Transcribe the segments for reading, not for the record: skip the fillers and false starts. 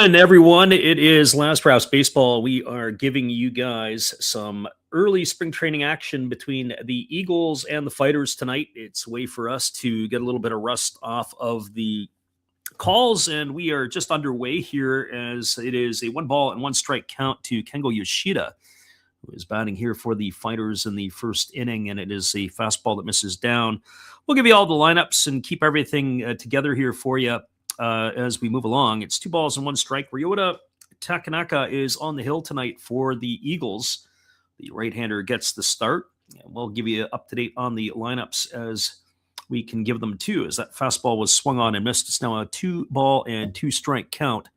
And everyone, it is Last Rouse Baseball. We are giving you guys some early spring training action between the Eagles and the Fighters tonight. It's a way for us to get a little bit of rust off of the calls, and we are just underway here as it is a 1-1 count to Kengo Yoshida, who is batting here for the Fighters in the first inning, and it is a fastball that misses down. We'll give you all the lineups and keep everything together here for you. As we move along. It's 2-1. Ryota Takanaka is on the hill tonight for the Eagles. The right-hander gets the start. And we'll give you up to date on the lineups as we can give them too, as that fastball was swung on and missed. It's now a 2-2 count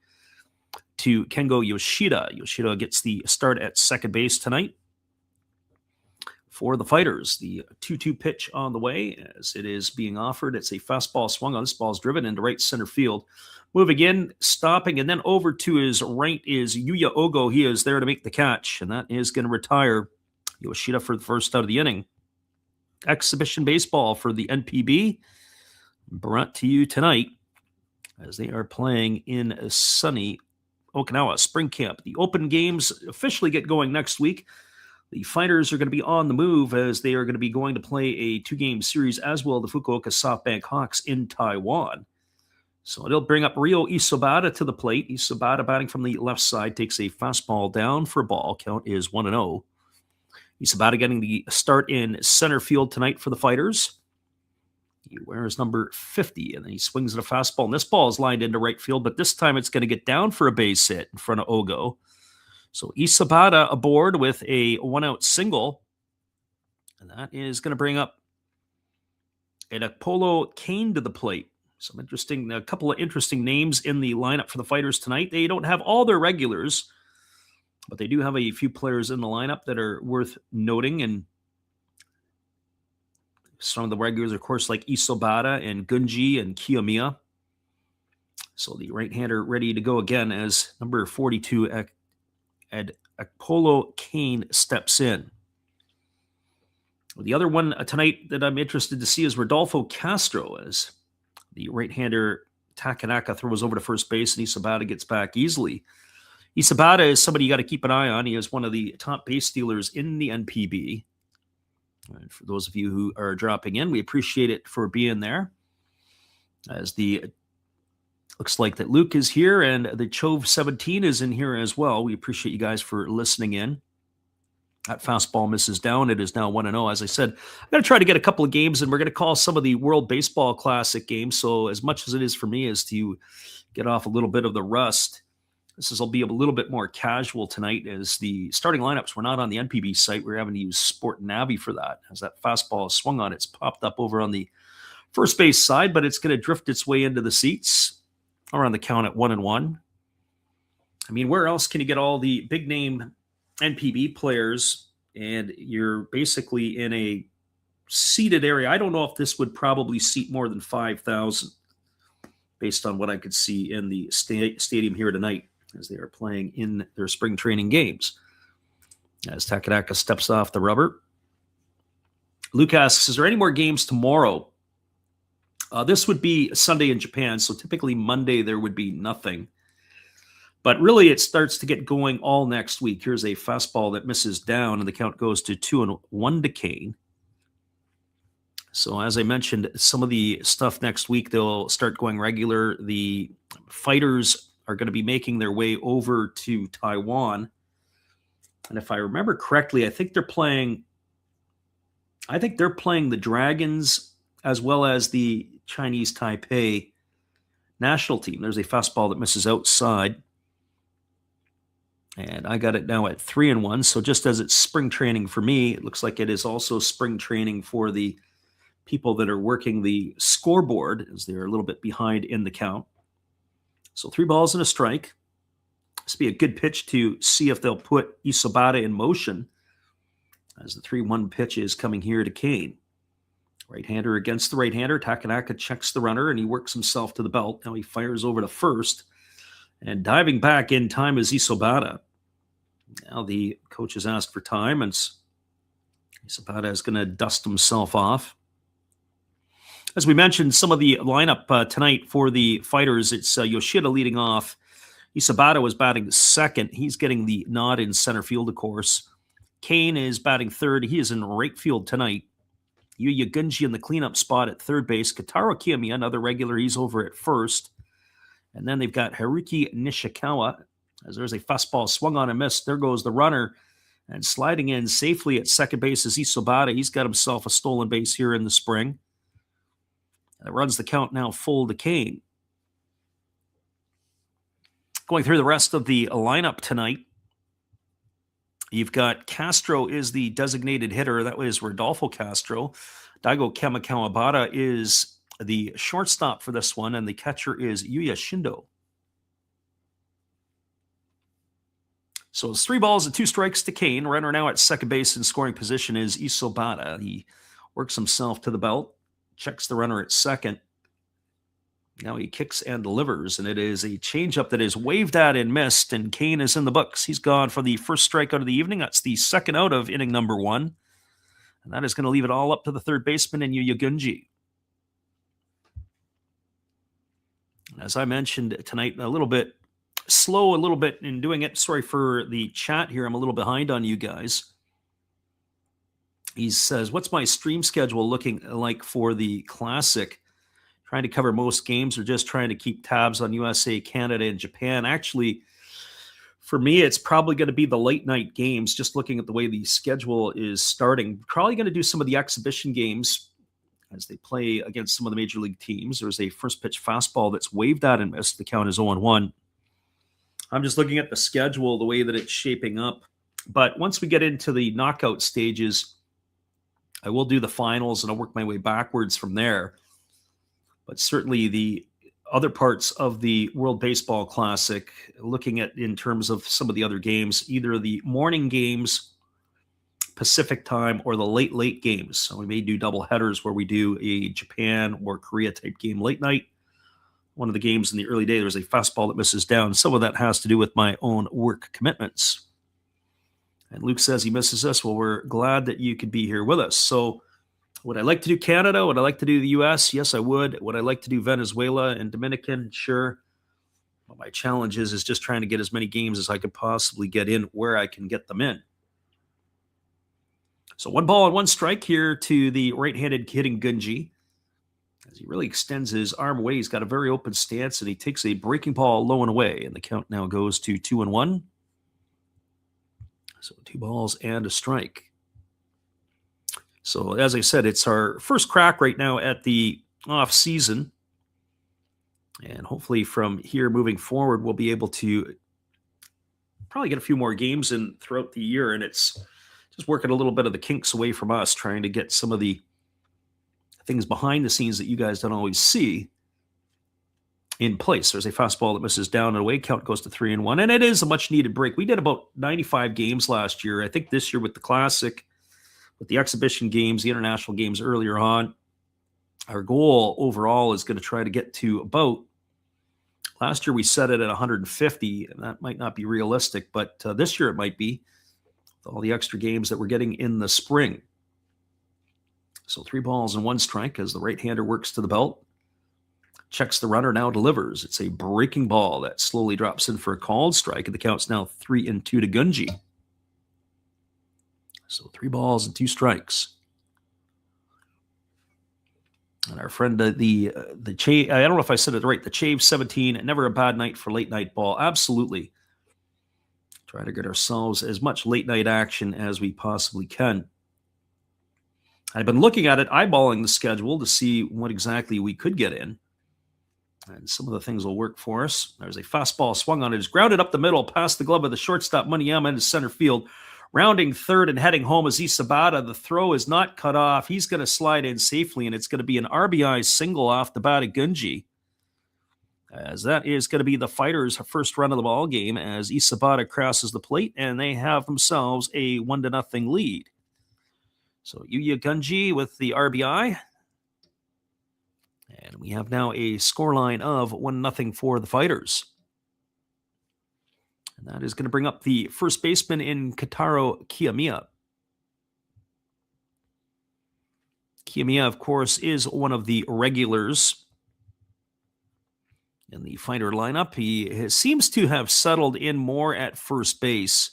to Kengo Yoshida. Yoshida gets the start at second base tonight for the Fighters. The 2-2 pitch on the way as it is being offered. It's a fastball swung on. This ball is driven into right center field. Moving in, stopping, and then over to his right is Yuya Ogo. He is there to make the catch, and that is going to retire Yoshida for the first out of the inning. Exhibition baseball for the NPB brought to you tonight as they are playing in sunny Okinawa spring camp. The open games officially get going next week. The Fighters are going to be on the move as they are going to be going to play a 2-game series, as will the Fukuoka SoftBank Hawks in Taiwan. So it'll bring up Ryo Isobata to the plate. Isobata batting from the left side takes a fastball down for a ball. Count is 1-0. Isobata getting the start in center field tonight for the Fighters. He wears number 50, and then he swings at a fastball. And this ball is lined into right field, but this time it's going to get down for a base hit in front of Ogo. So Isobata aboard with a 1-out single. And that is going to bring up an Apollo Kane to the plate. A couple of interesting names in the lineup for the Fighters tonight. They don't have all their regulars, but they do have a few players in the lineup that are worth noting. And some of the regulars, of course, like Isobata and Gunji and Kiyomiya. So the right-hander ready to go again as number 42 and Apollo Kane steps in. The other one tonight that I'm interested to see is Rodolfo Castro, as the right-hander Takanaka throws over to first base and Isobata gets back easily. Isobata is somebody you got to keep an eye on. He is one of the top base stealers in the NPB. And for those of you who are dropping in, we appreciate it for being there. As the looks like that Luke is here and the Chove 17 is in here as well. We appreciate you guys for listening in. That fastball misses down. It is now 1-0. As I said, I'm going to try to get a couple of games, and we're going to call some of the World Baseball Classic games. So as much as it is for me is to get off a little bit of the rust, will be a little bit more casual tonight, as the starting lineups were not on the NPB site. We're having to use Sport Navi for that. As that fastball is swung on, it's popped up over on the first base side, but it's going to drift its way into the seats. Around the count at 1-1. I mean, where else can you get all the big name NPB players? And you're basically in a seated area. I don't know if this would probably seat more than 5,000 based on what I could see in the stadium here tonight as they are playing in their spring training games. As Takanaka steps off the rubber. Luke asks, is there any more games tomorrow? This would be Sunday in Japan, so typically Monday there would be nothing. But really it starts to get going all next week. Here's a fastball that misses down, and the count goes to 2-1 to Kane. So as I mentioned, some of the stuff next week, they'll start going regular. The Fighters are going to be making their way over to Taiwan. And if I remember correctly, I think they're playing the Dragons as well as the Chinese Taipei national team. There's a fastball that misses outside. And I got it now at 3-1. So just as it's spring training for me, it looks like it is also spring training for the people that are working the scoreboard, as they're a little bit behind in the count. So 3 balls and a strike. This will be a good pitch to see if they'll put Isobata in motion, as the 3-1 pitch is coming here to Kane. Right-hander against the right-hander. Takanaka checks the runner, and he works himself to the belt. Now he fires over to first. And diving back in time is Isobata. Now the coach has asked for time, and Isobata is going to dust himself off. As we mentioned, some of the lineup tonight for the Fighters, it's Yoshida leading off. Isabata was batting second. He's getting the nod in center field, of course. Kane is batting third. He is in right field tonight. Yuya Gunji in the cleanup spot at third base. Kotaro Kiyomiya, another regular, he's over at first. And then they've got Haruki Nishikawa. As there's a fastball swung on and missed. There goes the runner. And sliding in safely at second base is Isobata. He's got himself a stolen base here in the spring. That runs the count now full to Kane. Going through the rest of the lineup tonight, you've got Castro is the designated hitter. That was Rodolfo Castro. Daigo Kawabata is the shortstop for this one, and the catcher is Yuya Shindo. So it's 3 balls and 2 strikes to Kane. Runner now at second base in scoring position is Isobata. He works himself to the belt, checks the runner at second. Now he kicks and delivers, and it is a changeup that is waved at and missed, and Kane is in the books. He's gone for the first strikeout of the evening. That's the second out of inning number 1. And that is going to leave it all up to the third baseman in Yuya Gunji. As I mentioned tonight, a little bit slow in doing it. Sorry for the chat here. I'm a little behind on you guys. He says, what's my stream schedule looking like for the Classic? Trying to cover most games or just trying to keep tabs on USA, Canada, and Japan? Actually, for me, it's probably going to be the late night games, just looking at the way the schedule is starting. Probably going to do some of the exhibition games as they play against some of the major league teams. There's a first pitch fastball that's waved at and missed. The count is 0-1. I'm just looking at the schedule, the way that it's shaping up. But once we get into the knockout stages, I will do the finals and I'll work my way backwards from there. But certainly the other parts of the World Baseball Classic, looking at in terms of some of the other games, either the morning games, Pacific time, or the late games. So we may do double headers where we do a Japan or Korea type game late night. One of the games in the early day, there's a fastball that misses down. Some of that has to do with my own work commitments. And Luke says he misses us. Well, we're glad that you could be here with us. So would I like to do Canada? Would I like to do the U.S.? Yes, I would. Would I like to do Venezuela and Dominican? Sure. Well, my challenge is just trying to get as many games as I could possibly get in where I can get them in. So 1 ball and 1 strike here to the right-handed hitting Gunji. As he really extends his arm away, he's got a very open stance, and he takes a breaking ball low and away. And the count now goes to 2-1. So 2 balls and a strike. So, as I said, it's our first crack right now at the off season. And hopefully from here moving forward, we'll be able to probably get a few more games in throughout the year. And it's just working a little bit of the kinks away from us, trying to get some of the things behind the scenes that you guys don't always see in place. There's a fastball that misses down and away. Count goes to 3-1. And it is a much needed break. We did about 95 games last year. I think this year with the Classic, with the exhibition games, the international games earlier on, our goal overall is going to try to get to about, last year we set it at 150, and that might not be realistic, but this year it might be, with all the extra games that we're getting in the spring. So 3 balls and 1 strike as the right-hander works to the belt. Checks the runner, now delivers. It's a breaking ball that slowly drops in for a called strike, and the count's now 3-2 to Gunji. So 3 balls and 2 strikes. And our friend, the Chave, I don't know if I said it right, the Chave 17, never a bad night for late night ball. Absolutely. Try to get ourselves as much late night action as we possibly can. I've been looking at it, eyeballing the schedule to see what exactly we could get in. And some of the things will work for us. There's a fastball swung on it. It's grounded up the middle, past the glove of the shortstop, Muniyama, into center field. Rounding third and heading home is Isabata. The throw is not cut off. He's going to slide in safely, and it's going to be an RBI single off the bat of Gunji. As that is going to be the Fighters' first run of the ball game as Isabata crosses the plate, and they have themselves a 1-0 lead. So Yuya Gunji with the RBI. And we have now a scoreline of 1-0 for the Fighters. And that is going to bring up the first baseman in Kotaro Kiyomiya. Kiyomiya, of course, is one of the regulars in the fighter lineup. He seems to have settled in more at first base.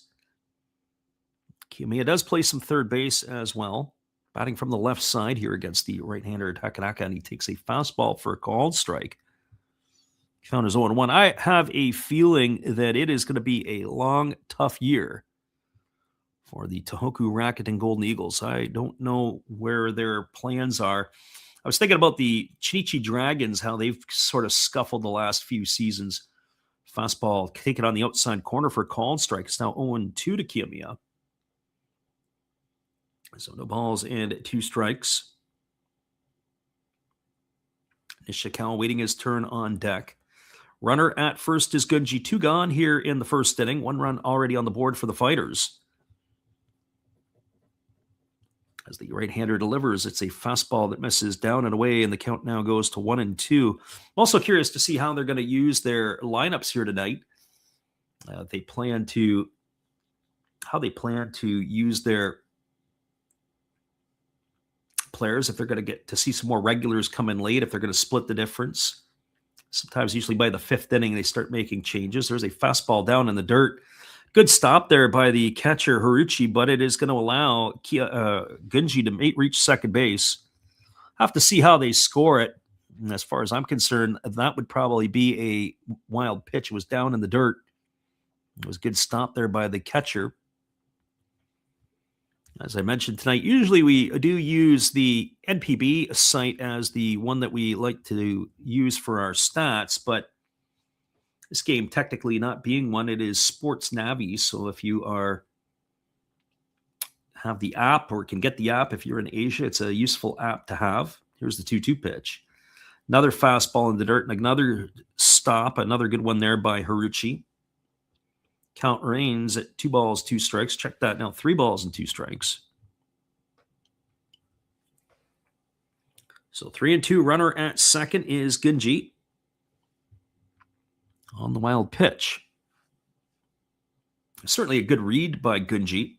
Kiyomiya does play some third base as well. Batting from the left side here against the right-hander Takanaka, and he takes a fastball for a called strike. Count is 0-1. I have a feeling that it is going to be a long, tough year for the Tohoku Rakuten Golden Eagles. I don't know where their plans are. I was thinking about the Chinichi Dragons, how they've sort of scuffled the last few seasons. Fastball taken on the outside corner for a called strike. It's now 0-2 to Kiyomiya. So no balls and 2 strikes. Nishikawa waiting his turn on deck. Runner at first is Gunji. 2 gone here in the first inning. 1 run already on the board for the Fighters. As the right-hander delivers, it's a fastball that misses down and away, and the count now goes to 1-2. I'm also curious to see how they're going to use their lineups here tonight. How they plan to use their players, if they're going to get to see some more regulars come in late, if they're going to split the difference. Sometimes, usually by the 5th inning, they start making changes. There's a fastball down in the dirt. Good stop there by the catcher, Haruchi, but it is going to allow Gunji to reach second base. Have to see how they score it. And as far as I'm concerned, that would probably be a wild pitch. It was down in the dirt. It was a good stop there by the catcher. As I mentioned tonight, usually we do use the NPB site as the one that we like to use for our stats, but this game technically not being one, it is Sports Navi. So if you have the app or can get the app, if you're in Asia, it's a useful app to have. Here's the 2-2 pitch. Another fastball in the dirt and another stop, another good one there by Haruchi. Count remains at 2 balls, 2 strikes. Check that now, 3 balls and 2 strikes. So 3-2, runner at second is Gunji. On the wild pitch. Certainly a good read by Gunji.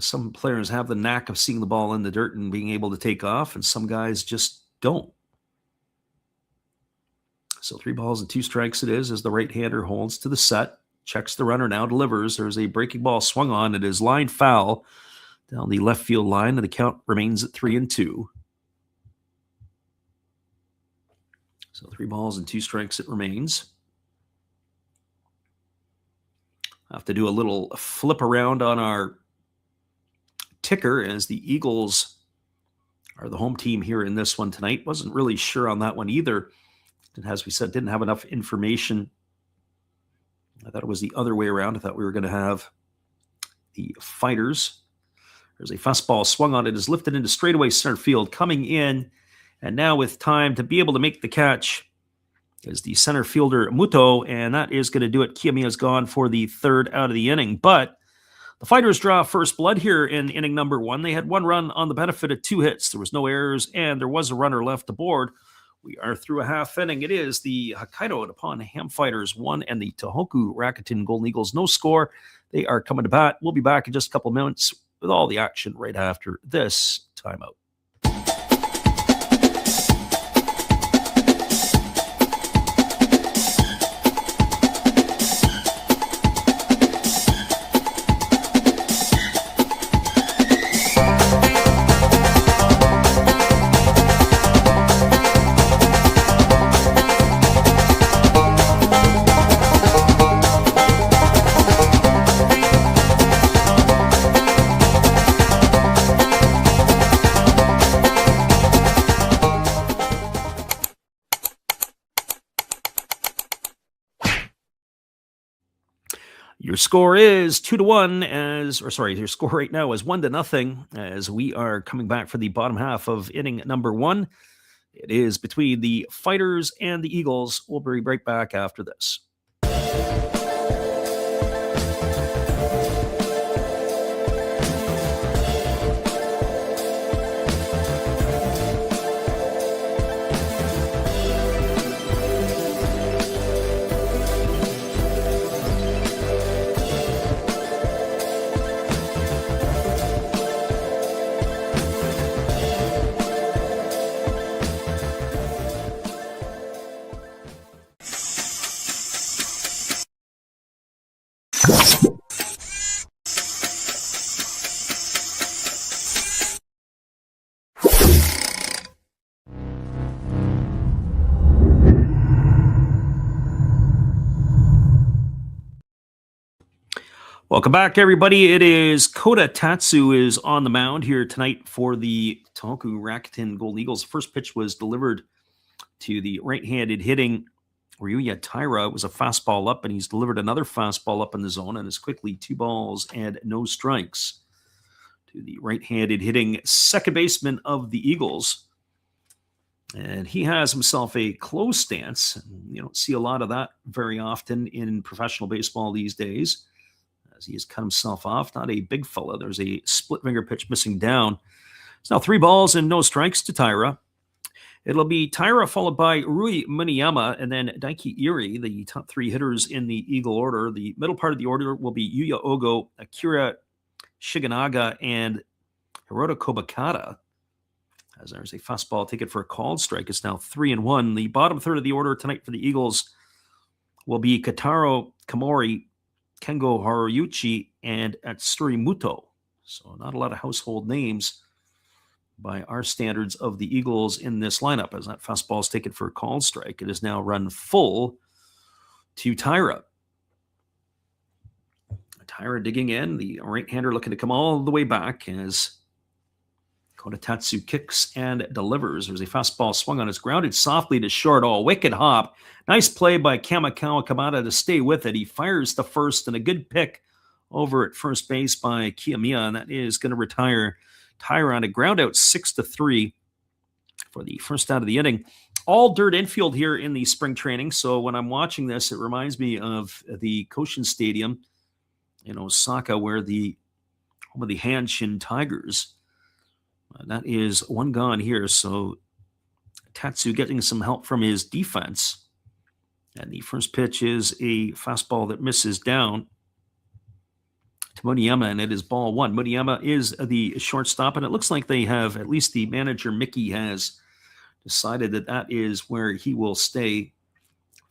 Some players have the knack of seeing the ball in the dirt and being able to take off, and some guys just don't. So 3 balls and 2 strikes it is as the right-hander holds to the set. Checks the runner now, delivers. There's a breaking ball swung on. It is line foul down the left field line, and the count remains at 3-2. So 3 balls and 2 strikes it remains. I have to do a little flip around on our ticker as the Eagles are the home team here in this one tonight. Wasn't really sure on that one either. And as we said, didn't have enough information. I thought it was the other way around. I thought we were going to have the Fighters. There's a fastball swung on. It is lifted into straightaway center field, coming in. And now with time to be able to make the catch is the center fielder Muto, and that is going to do it. Kiyomiya's gone for the 3rd out of the inning. But the Fighters draw first blood here in inning number 1. They had 1 run on the benefit of 2 hits. There was no errors, and there was a runner left aboard. We are through a half inning. It is the Hokkaido Nippon-Ham Fighters 1 and the Tohoku Rakuten Golden Eagles no score. They are coming to bat. We'll be back in just a couple of minutes with all the action right after this timeout. Your score is 2-1 your score right now is 1-0 as we are coming back for the bottom half of inning number 1. It is between the Fighters and the Eagles. We'll be right back after this. Welcome back, everybody. It is Kota Tatsu is on the mound here tonight for the Tohoku Rakuten Golden Eagles. First pitch was delivered to the right-handed hitting Ryuya Taira. It was a fastball up, and he's delivered another fastball up in the zone, and is quickly 2 balls and no strikes to the right-handed hitting second baseman of the Eagles. And he has himself a close stance. You don't see a lot of that very often in professional baseball these days, as he has cut himself off. Not a big fella. There's a split finger pitch missing down. It's now 3 balls and no strikes to Taira. It'll be Taira followed by Rui Muniyama and then Daiki Iri, the top 3 hitters in the Eagle order. The middle part of the order will be Yuya Ogo, Akira Shiganaga, and Hirota Kobakata. As there's a fastball ticket for a called strike. It's now 3-1. The bottom third of the order tonight for the Eagles will be Kataro Kamori, Kengo Haruyuchi, and Atsuri Muto. So not a lot of household names by our standards of the Eagles in this lineup. As that fastball is taken for a called strike, it is now run full to Taira. Taira digging in, the right-hander looking to come all the way back as Kota Tatsu kicks and delivers. There's a fastball swung on. It's grounded softly to short. Oh, wicked hop. Nice play by Kamikawa Kamada to stay with it. He fires the first, and a good pick over at first base by Kiyomiya, and that is going to retire Taira on a ground out 6-3 for the first out of the inning. All dirt infield here in the spring training. So when I'm watching this, it reminds me of the Koshin Stadium in Osaka, where the home of the Hanshin Tigers. That is 1 gone here. So Tatsu getting some help from his defense. And the first pitch is a fastball that misses down to Muniyama, and it is ball 1. Muniyama is the shortstop, and it looks like they have, at least the manager Mickey has decided that is where he will stay.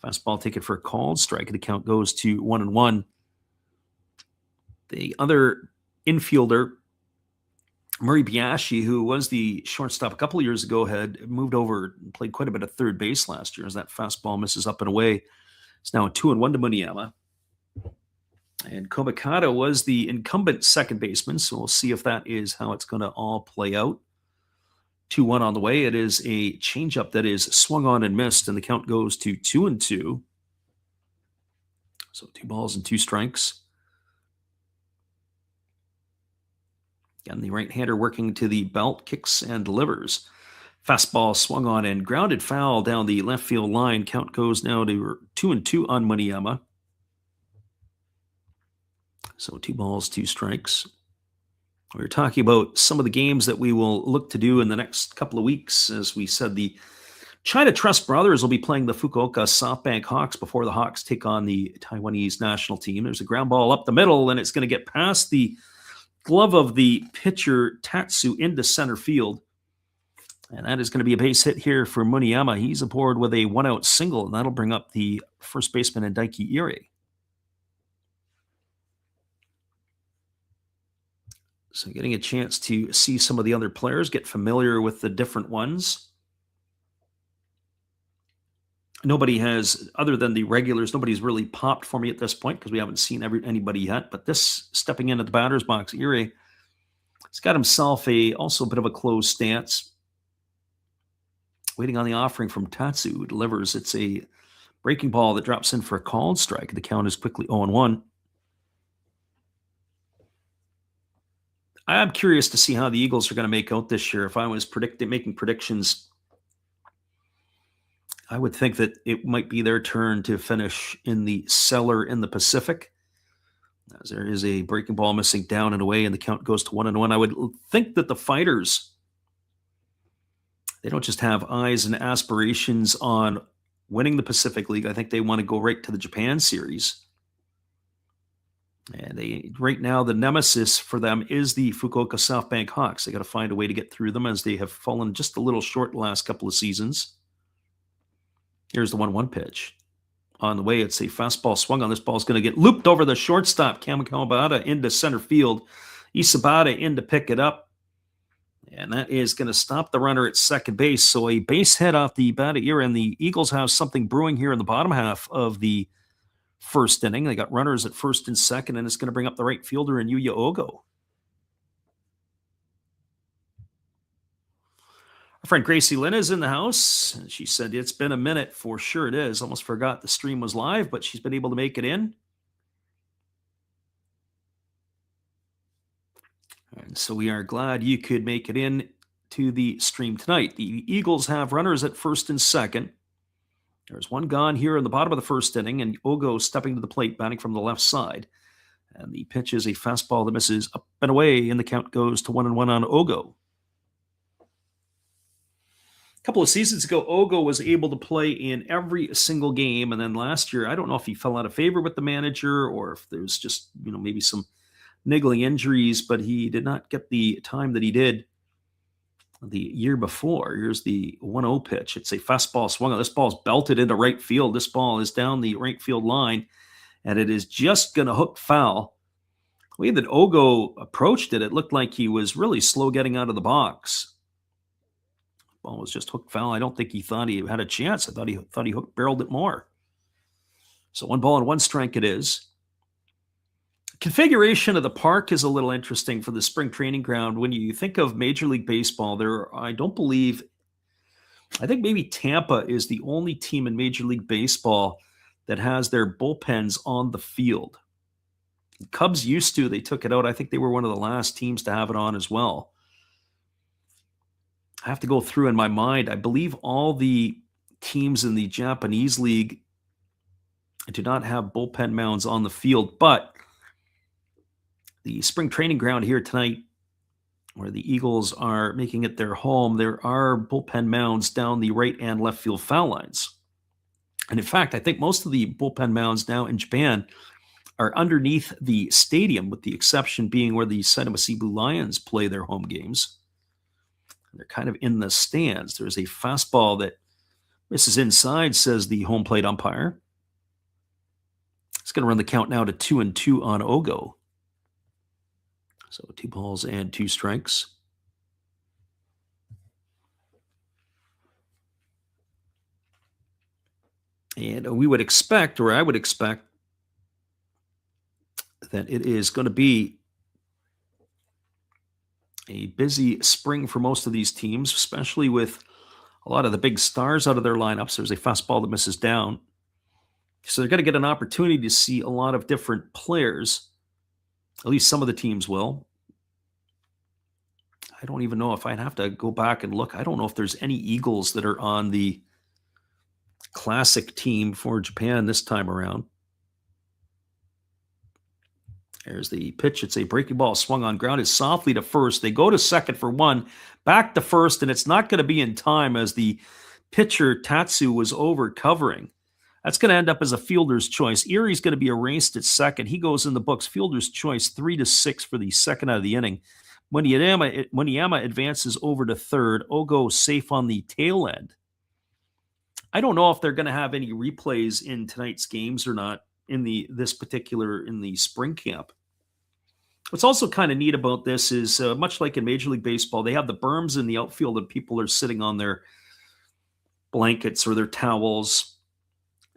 Fastball ticket for a called strike. The count goes to 1-1. The other infielder, Murray Biashi, who was the shortstop a couple of years ago, had moved over and played quite a bit of third base last year, as that fastball misses up and away. It's now a 2-1 to Muniyama. And Kobakata was the incumbent second baseman, so we'll see if that is how it's going to all play out. 2-1 on the way. It is a changeup that is swung on and missed, and the count goes to 2-2. So 2 balls and 2 strikes. Again, the right-hander working to the belt, kicks and delivers. Fastball swung on and grounded foul down the left field line. Count goes now to 2-2 on Muniyama. So 2 balls, 2 strikes. We were talking about some of the games that we will look to do in the next couple of weeks. As we said, the China Trust Brothers will be playing the Fukuoka SoftBank Hawks before the Hawks take on the Taiwanese national team. There's a ground ball up the middle, and it's going to get past the glove of the pitcher Tatsu into center field. And that is going to be a base hit here for Muniyama. He's aboard with a 1-out single, and that'll bring up the first baseman in Daiki Iri. So getting a chance to see some of the other players, get familiar with the different ones. Nobody has, other than the regulars, nobody's really popped for me at this point because we haven't seen anybody yet. But this stepping in at the batter's box, Iri, he's got himself also a bit of a closed stance. Waiting on the offering from Tatsu, who delivers. It's a breaking ball that drops in for a called strike. The count is quickly 0-1. I'm curious to see how the Eagles are going to make out this year. If I was making predictions, I would think that it might be their turn to finish in the cellar in the Pacific, as there is a breaking ball missing down and away, and the count goes to 1-1. I would think that the Fighters, they don't just have eyes and aspirations on winning the Pacific League. I think they want to go right to the Japan series. And right now, the nemesis for them is the Fukuoka SoftBank Hawks. They got to find a way to get through them, as they have fallen just a little short the last couple of seasons. Here's the 1-1 pitch. on the way. It's a fastball swung on. This ball is going to get looped over the shortstop. Kawabata into center field. Isabata in to pick it up. And that is going to stop the runner at second base. So a base hit off the bat here, and the Eagles have something brewing here in the bottom half of the first inning. They got runners at first and second, and it's going to bring up the right fielder in Yuya Ogo. Our friend Gracie Lynn is in the house, and she said it's been a minute. For sure it is. Almost forgot the stream was live, but she's been able to make it in. And so we are glad you could make it in to the stream tonight. The Eagles have runners at first and second. There's one gone here in the bottom of the first inning, and Ogo stepping to the plate, batting from the left side. And the pitch is a fastball that misses up and away, and the count goes to 1-1 on Ogo. A couple of seasons ago, Ogo was able to play in every single game, and then last year, I don't know if he fell out of favor with the manager or if there's just, maybe some niggling injuries, but he did not get the time that he did the year before. Here's the 1-0 pitch. It's a fastball swung on. This ball is belted into right field. This ball is down the right field line, and it is just going to hook foul. The way that Ogo approached it, it looked like he was really slow getting out of the box. The ball was just hooked foul. I don't think he thought he had a chance. I thought he hook barreled it more. So 1-1 strike it is. Configuration of the park is a little interesting for the spring training ground. When you think of Major League Baseball, I think maybe Tampa is the only team in Major League Baseball that has their bullpens on the field. The Cubs used to, they took it out. I think they were one of the last teams to have it on as well. I have to go through in my mind. I believe all the teams in the Japanese league do not have bullpen mounds on the field, but the spring training ground here tonight, where the Eagles are making it their home, there are bullpen mounds down the right and left field foul lines. And in fact, I think most of the bullpen mounds now in Japan are underneath the stadium, with the exception being where the Saitama Blue Lions play their home games. They're kind of in the stands. There's a fastball that misses inside, says the home plate umpire. It's going to run the count now to 2-2 on Ogo. So 2 balls and 2 strikes. And we would expect, or I would expect, that it is going to be a busy spring for most of these teams, especially with a lot of the big stars out of their lineups. There's a fastball that misses down. So they're going to get an opportunity to see a lot of different players. At least some of the teams will. I don't even know if I'd have to go back and look. I don't know if there's any Eagles that are on the classic team for Japan this time around. There's the pitch. It's a breaking ball swung on, grounded softly to first. They go to second for one, back to first, and it's not going to be in time as the pitcher Tatsu was over covering. That's going to end up as a fielder's choice. Erie's going to be erased at second. He goes in the books. Fielder's choice 3-6 for the second out of the inning. When Yama advances over to third, Ogo safe on the tail end. I don't know if they're going to have any replays in tonight's games or not in the spring camp. What's also kind of neat about this is, much like in Major League Baseball, they have the berms in the outfield and people are sitting on their blankets or their towels,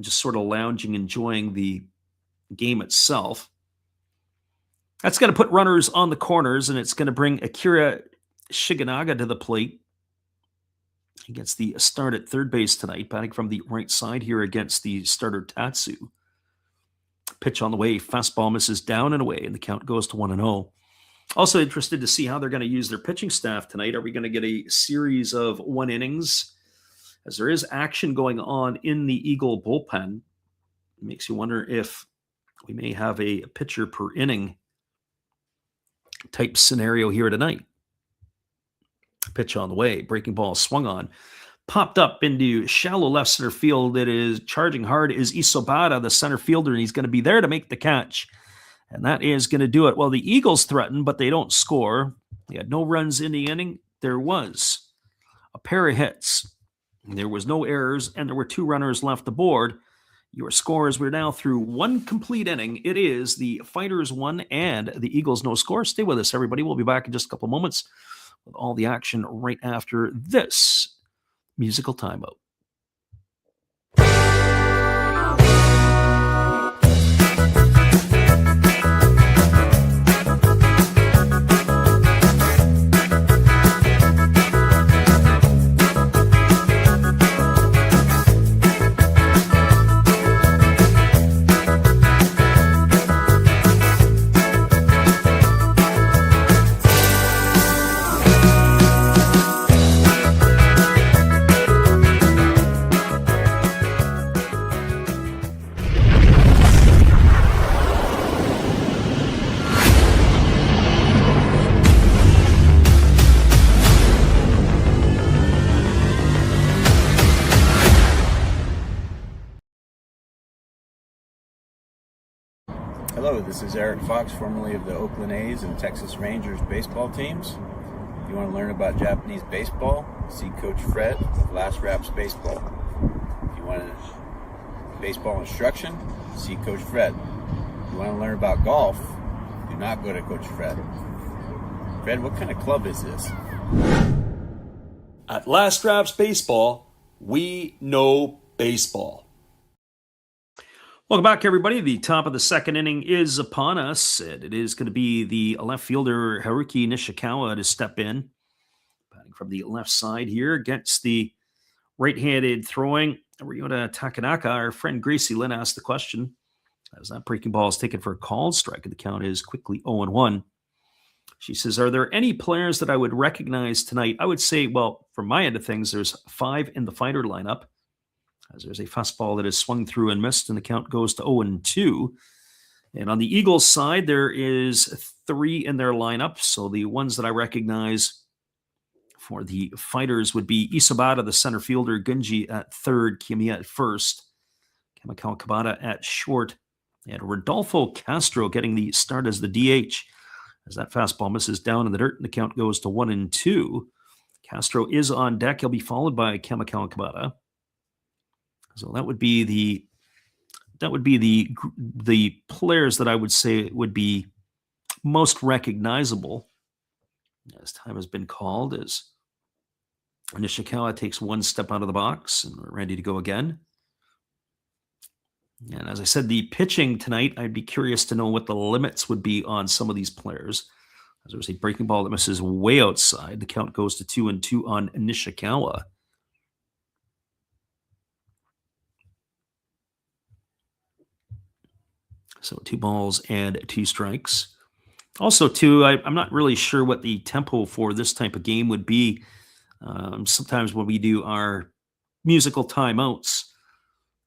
just sort of lounging, enjoying the game itself. That's going to put runners on the corners, and it's going to bring Akira Shiganaga to the plate. He gets the start at third base tonight, batting from the right side here against the starter Tatsu. Pitch on the way, fastball misses down and away, and the count goes to 1-0. Also interested to see how they're going to use their pitching staff tonight. Are we going to get a series of 1 innings? As there is action going on in the Eagle bullpen, it makes you wonder if we may have a pitcher per inning type scenario here tonight. Pitch on the way, breaking ball swung on, popped up into shallow left center field. It is charging hard is Isobata, the center fielder, and he's going to be there to make the catch. And that is going to do it. Well, the Eagles threaten, but they don't score. They had no runs in the inning. There was a pair of hits. There was no errors, and there were 2 runners left aboard. Your scores, we're now through one complete inning. It is the Fighters 1 and the Eagles no score. Stay with us, everybody. We'll be back in just a couple moments with all the action right after this musical timeout. Hello, this is Eric Fox, formerly of the Oakland A's and Texas Rangers baseball teams. If you want to learn about Japanese baseball, see Coach Fred of Last Raps Baseball. If you want baseball instruction, see Coach Fred. If you want to learn about golf, do not go to Coach Fred. Fred, what kind of club is this? At Last Raps Baseball, we know baseball. Welcome back, everybody. The top of the second inning is upon us, and it is going to be the left fielder Haruki Nishikawa to step in. Batting from the left side here against the right-handed throwing Ryota Takanaka. Our friend Gracie Lynn asked the question, as that breaking ball is taken for a called strike, and the count is quickly 0-1. She says, are there any players that I would recognize tonight? I would say, well, from my end of things, there's 5 in the fighter lineup. As there's a fastball that is swung through and missed, and the count goes to 0-2. And on the Eagles side, there is 3 in their lineup. So the ones that I recognize for the Fighters would be Isabata, the center fielder, Gunji at third, Kimiya at first, Kamikawa Kabata at short, and Rodolfo Castro getting the start as the DH. As that fastball misses down in the dirt, and the count goes to 1-2. Castro is on deck. He'll be followed by Kamikawa Kabata. So that would be the players that I would say would be most recognizable as time has been called, as Nishikawa takes one step out of the box and we're ready to go again. And as I said, the pitching tonight, I'd be curious to know what the limits would be on some of these players. As there's a breaking ball that misses way outside. The count goes to 2-2 on Nishikawa. So 2 balls and 2 strikes. Also, too, I'm not really sure what the tempo for this type of game would be. Sometimes when we do our musical timeouts,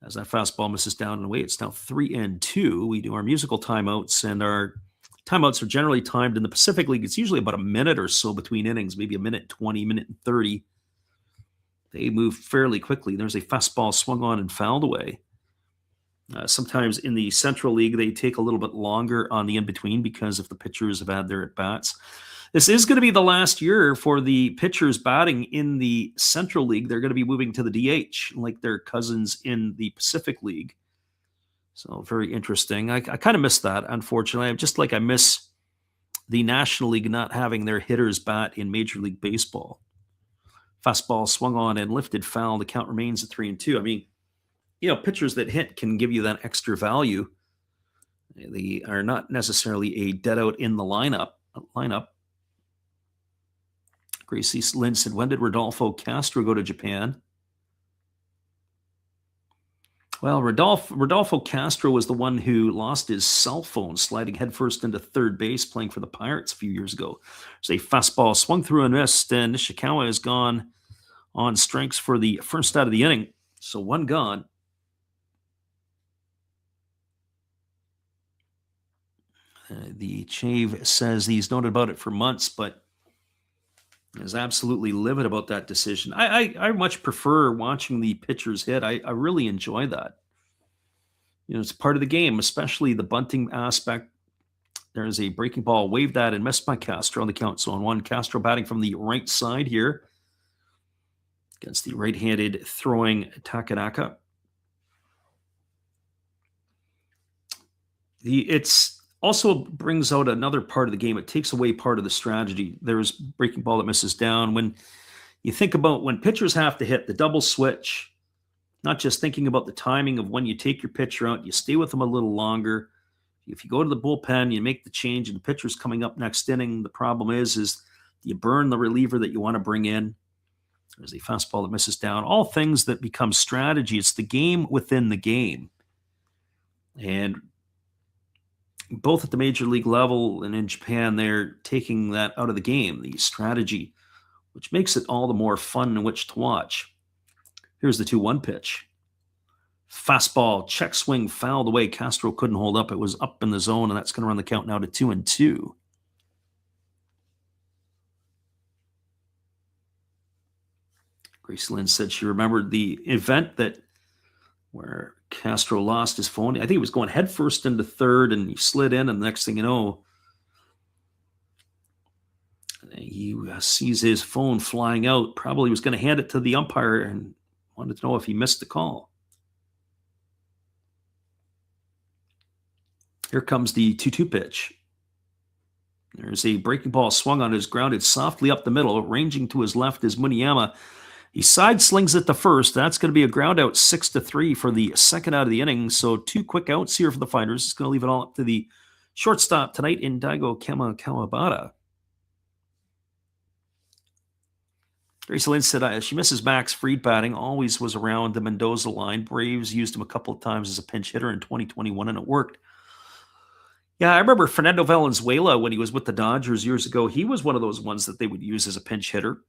as that fastball misses down and away, it's now 3-2. We do our musical timeouts, and our timeouts are generally timed in the Pacific League. It's usually about a minute or so between innings, maybe a minute 20, minute and 30. They move fairly quickly. There's a fastball swung on and fouled away. Sometimes in the Central League, they take a little bit longer on the in-between because if the pitchers have had their at-bats. This is going to be the last year for the pitchers batting in the Central League. They're going to be moving to the DH like their cousins in the Pacific League. So very interesting. I kind of miss that, unfortunately. Just like I miss the National League not having their hitters bat in Major League Baseball. Fastball swung on and lifted foul. The count remains at 3-2. I mean, pitchers that hit can give you that extra value. They are not necessarily a dead out in the lineup. Gracie Lynn said, when did Rodolfo Castro go to Japan? Well, Rodolfo Castro was the one who lost his cell phone sliding headfirst into third base playing for the Pirates a few years ago. There's a fastball swung through and missed, and Nishikawa has gone on strikes for the first out of the inning. So 1 gone. The Chave says he's known about it for months, but is absolutely livid about that decision. I much prefer watching the pitchers hit. I really enjoy that. It's part of the game, especially the bunting aspect. There's a breaking ball, waved that and missed by Castro on the count. So on 1, Castro batting from the right side here against the right-handed throwing Takanaka. It's also brings out another part of the game. It takes away part of the strategy. There's breaking ball that misses down. When you think about when pitchers have to hit the double switch, not just thinking about the timing of when you take your pitcher out, you stay with them a little longer. If you go to the bullpen, you make the change, and the pitcher's coming up next inning. The problem is you burn the reliever that you want to bring in. There's a fastball that misses down. All things that become strategy. It's the game within the game. And both at the major league level and in Japan, they're taking that out of the game, the strategy, which makes it all the more fun in which to watch. Here's the 2-1 pitch. Fastball, check swing, fouled away. Castro couldn't hold up. It was up in the zone, and that's going to run the count now to 2-2. Grace Lynn said she remembered the event where Castro lost his phone. I think he was going headfirst into third, and he slid in, and the next thing you know, he sees his phone flying out. Probably was going to hand it to the umpire and wanted to know if he missed the call. Here comes the 2-2 pitch. There's a breaking ball swung on, is grounded softly up the middle. Ranging to his left is Muniyama. He side slings it to first. That's going to be a ground out, 6-3 for the second out of the inning. So 2 quick outs here for the Fighters. It's going to leave it all up to the shortstop tonight in Daigo Kawabata. Grace Lynn said she misses Max Fried batting. Always was around the Mendoza line. Braves used him a couple of times as a pinch hitter in 2021, and it worked. Yeah, I remember Fernando Valenzuela when he was with the Dodgers years ago. He was one of those ones that they would use as a pinch hitter.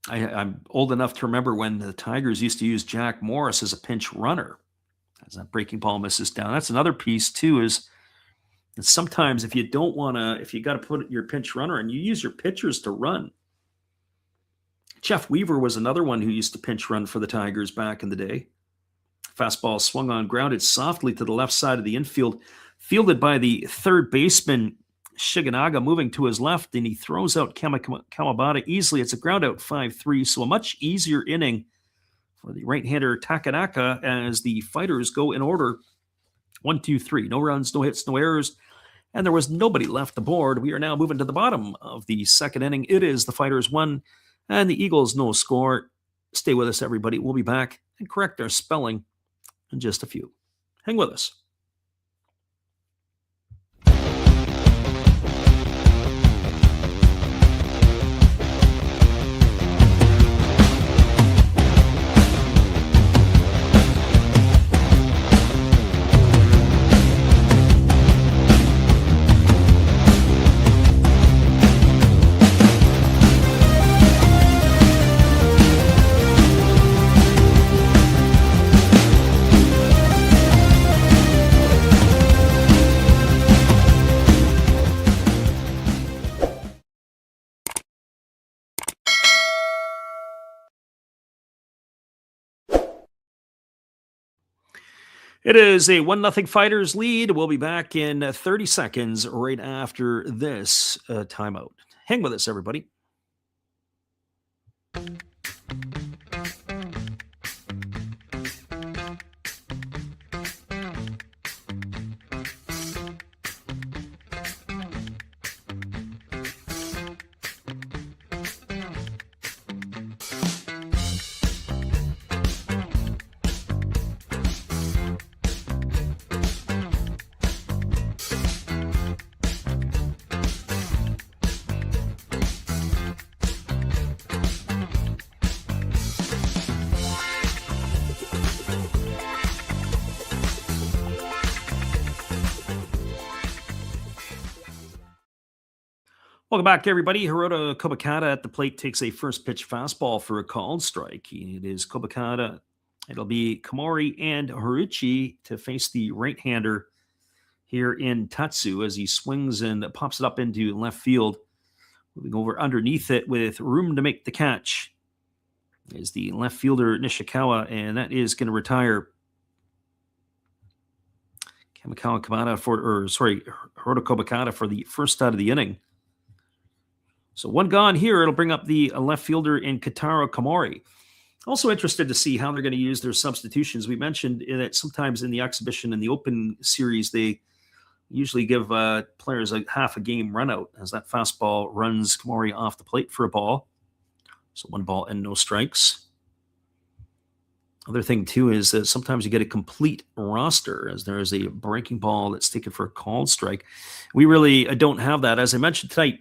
I'm old enough to remember when the Tigers used to use Jack Morris as a pinch runner. As that breaking ball misses down. That's another piece, too, is that sometimes if you don't want to, if you got to put your pinch runner and you use your pitchers to run. Jeff Weaver was another one who used to pinch run for the Tigers back in the day. Fastball swung on, grounded softly to the left side of the infield, fielded by the third baseman, Shiganaga, moving to his left, and he throws out Kawabata easily. It's a ground out, 5-3, so a much easier inning for the right-hander Takanaka as the Fighters go in order 1, 2, 3. No runs, no hits, no errors, and there was nobody left aboard. We are now moving to the bottom of the second inning. It is the Fighters 1 and the Eagles no score. Stay with us, everybody. We'll be back and correct our spelling in just a few. Hang with us. It is a 1-0 Fighters lead. We'll be back in 30 seconds right after this timeout. Hang with us, everybody. Welcome back, everybody. Hirota Kobakata at the plate takes a first pitch fastball for a called strike. It is Kobakata. It'll be Komori and Haruchi to face the right-hander here in Tatsu as he swings and pops it up into left field. Moving over underneath it with room to make the catch is the left fielder Nishikawa, and that is going to retire. Hirota Kobakata for the first out of the inning. So one gone here. It'll bring up the left fielder in Kataro Komori. Also interested to see how they're going to use their substitutions. We mentioned that sometimes in the exhibition and the open series, they usually give players a half a game run out as that fastball runs Komori off the plate for a ball. So 1 ball and no strikes. Other thing, too, is that sometimes you get a complete roster as there is a breaking ball that's taken for a called strike. We really don't have that. As I mentioned tonight,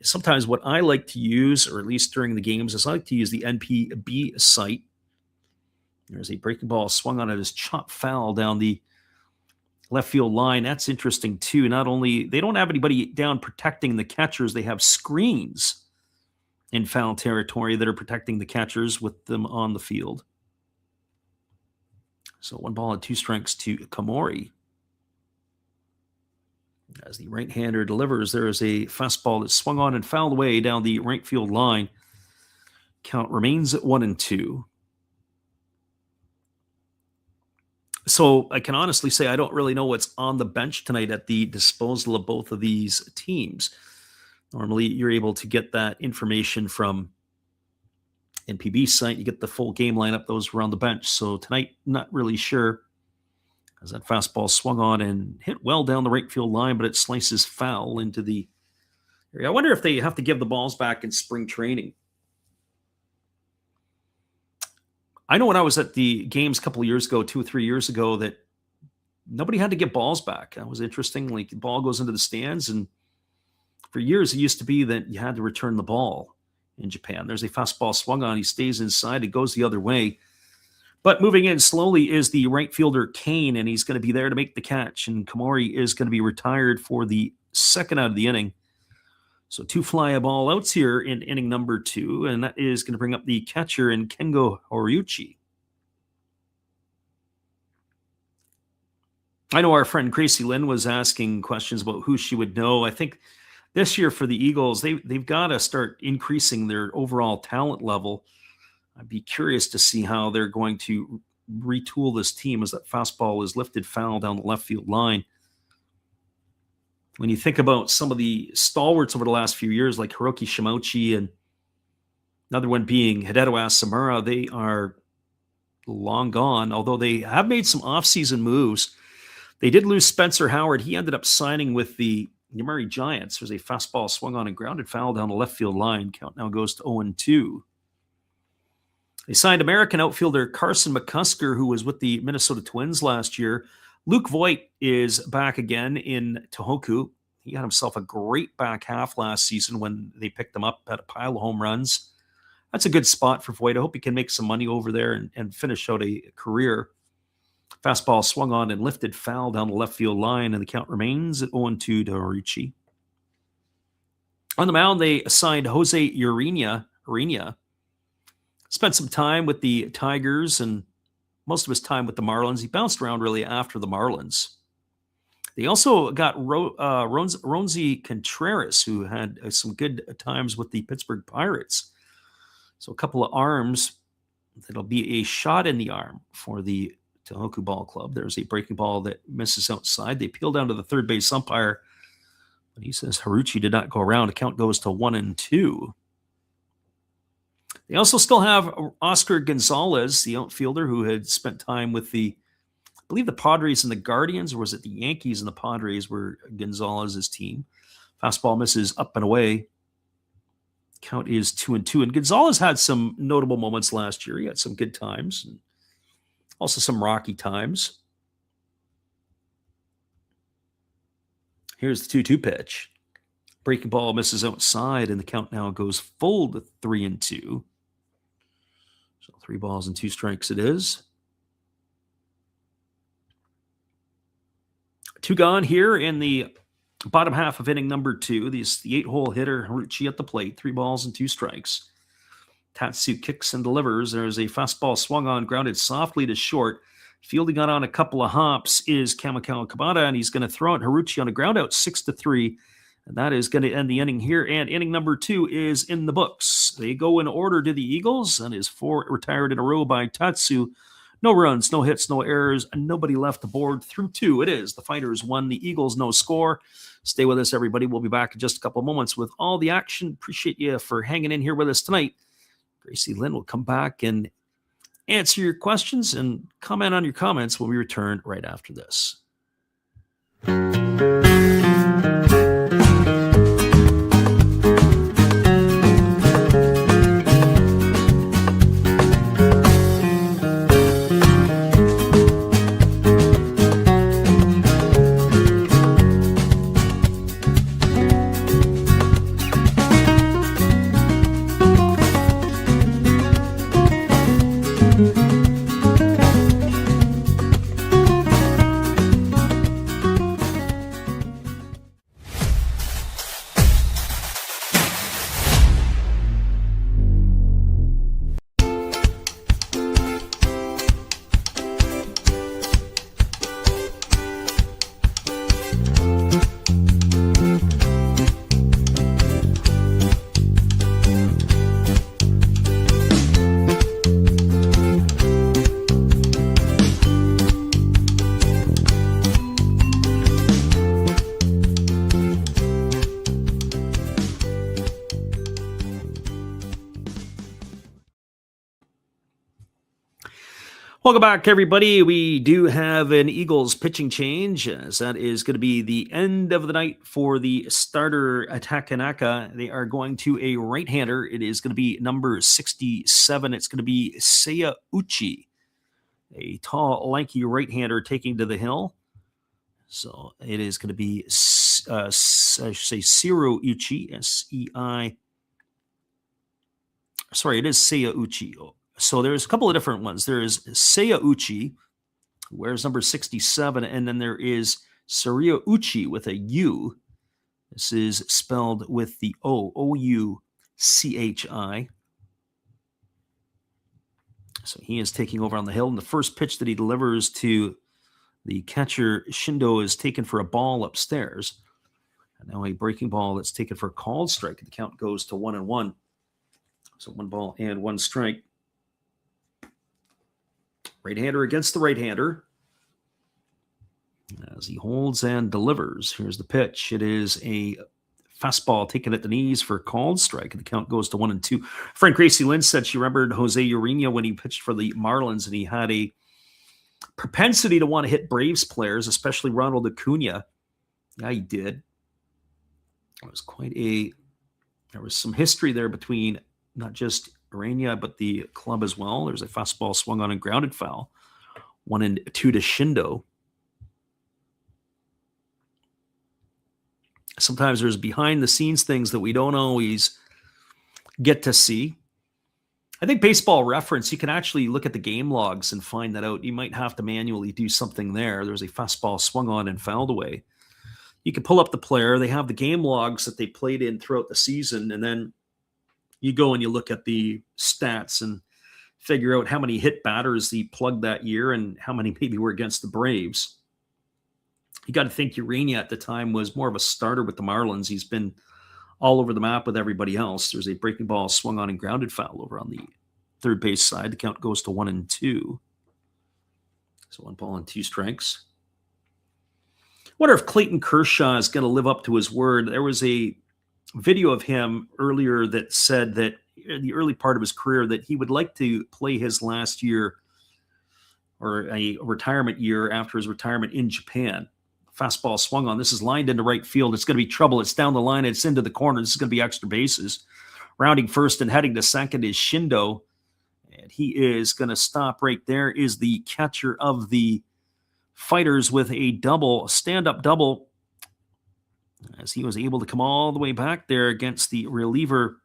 sometimes what I like to use, or at least during the games, is I like to use the NPB site. There's a breaking ball swung on it as chop foul down the left field line. That's interesting, too. Not only, they don't have anybody down protecting the catchers, they have screens in foul territory that are protecting the catchers with them on the field. So 1 ball and 2 strikes to Komori. As the right-hander delivers, there is a fastball that's swung on and fouled away down the right field line. Count remains at 1-2. So I can honestly say I don't really know what's on the bench tonight at the disposal of both of these teams. Normally, you're able to get that information from NPB site. You get the full game lineup, those were on the bench. So tonight, not really sure, as that fastball swung on and hit well down the right field line, but it slices foul into the area. I wonder if they have to give the balls back in spring training. I know when I was at the games a couple of years ago, 2 or 3 years ago, that nobody had to get balls back. That was interesting. Like, the ball goes into the stands, and for years it used to be that you had to return the ball in Japan. There's a fastball swung on. He stays inside. It goes the other way. But moving in slowly is the right fielder, Kane, and he's going to be there to make the catch. And Komori is going to be retired for the second out of the inning. So 2 fly ball outs here in inning number 2, and that is going to bring up the catcher in Kengo Horiuchi. I know our friend Gracie Lynn was asking questions about who she would know. I think this year for the Eagles, they've got to start increasing their overall talent level. I'd be curious to see how they're going to retool this team as that fastball is lifted foul down the left field line. When you think about some of the stalwarts over the last few years, like Hiroki Shimouchi and another one being Hideo Asamura, they are long gone, although they have made some offseason moves. They did lose Spencer Howard. He ended up signing with the Yomiuri Giants. There's a fastball swung on and grounded foul down the left field line. Count now goes to 0-2. They signed American outfielder Carson McCusker, who was with the Minnesota Twins last year. Luke Voigt is back again in Tohoku. He had himself a great back half last season when they picked him up, had a pile of home runs. That's a good spot for Voigt. I hope he can make some money over there and finish out a career. Fastball swung on and lifted foul down the left field line, and the count remains at 0-2 to Horiuchi. On the mound, they assigned Jose Urena. Spent some time with the Tigers and most of his time with the Marlins. He bounced around really after the Marlins. They also got Ronzi Contreras, who had some good times with the Pittsburgh Pirates. So a couple of arms that'll be a shot in the arm for the Tohoku Ball Club. There's a breaking ball that misses outside. They peel down to the third base umpire, but he says Horiuchi did not go around. The count goes to 1-2. They also still have Oscar Gonzalez, the outfielder, who had spent time with I believe the Padres and the Guardians, or was it the Yankees and the Padres were Gonzalez's team. Fastball misses up and away. Count is 2-2. And Gonzalez had some notable moments last year. He had some good times and also some rocky times. Here's the 2-2 pitch. Breaking ball misses outside, and the count now goes full to 3-2. So 3 balls and 2 strikes it is. 2 gone here in the bottom half of inning number 2. The 8-hole hitter, Horiuchi at the plate. 3 balls and 2 strikes. Tatsu kicks and delivers. There's a fastball swung on, grounded softly to short. Fielding on a couple of hops is Kamikawa Kabata, and he's going to throw it Horiuchi on a ground out 6-3. And that is going to end the inning here. And inning number 2 is in the books. They go in order to the Eagles, and is 4 retired in a row by Tatsu. No runs, no hits, no errors, and nobody left the board through 2. It is the Fighters 1, the Eagles no score. Stay with us, everybody. We'll be back in just a couple of moments with all the action. Appreciate you for hanging in here with us tonight. Gracie Lynn will come back and answer your questions and comment on your comments when we return right after this. Welcome back, everybody. We do have an Eagles pitching change, as that is going to be the end of the night for the starter Takanaka. They are going to a right-hander. It is going to be number 67. It's going to be Seiya Uchi, a tall, lanky right-hander taking to the hill. So it is going to be, I should say, Seiya Uchi, S-E-I. Sorry, it is Seiya Uchi. So there's a couple of different ones. There is Seiya Uchi, who wears number 67, and then there is Seiya Uchi with a U. This is spelled with the O, O-U-C-H-I. So he is taking over on the hill, and the first pitch that he delivers to the catcher, Shindo, is taken for a ball upstairs. And now a breaking ball that's taken for a called strike. The count goes to 1-1. So 1 ball and 1 strike. Right-hander against the right-hander. As he holds and delivers. Here's the pitch. It is a fastball taken at the knees for a called strike. And the count goes to 1-2. Friend Gracie Lynn said she remembered Jose Urena when he pitched for the Marlins, and he had a propensity to want to hit Braves players, especially Ronald Acuna. Yeah, he did. It was there was some history there between not just Urena, but the club as well. There's a fastball swung on and grounded foul. 1-2 to Shindo. Sometimes there's behind the scenes things that we don't always get to see. I think Baseball Reference, you can actually look at the game logs and find that out. You might have to manually do something there. There's a fastball swung on and fouled away. You can pull up the player. They have the game logs that they played in throughout the season, and then you go and you look at the stats and figure out how many hit batters he plugged that year and how many maybe were against the Braves. You got to think Urena at the time was more of a starter with the Marlins. He's been all over the map with everybody else. There's a breaking ball swung on and grounded foul over on the third base side. The count goes to 1-2. So 1 ball and 2 strikes. Wonder if Clayton Kershaw is going to live up to his word. There was a video of him earlier that said that in the early part of his career that he would like to play his last year or a retirement year after his retirement in Japan. Fastball swung on. This is lined into right field. It's going to be trouble. It's down the line. It's into the corner. This is going to be extra bases. Rounding first and heading to second is Shindo. And he is going to stop right there. Is the catcher of the Fighters with a double, stand-up double, as he was able to come all the way back there against the reliever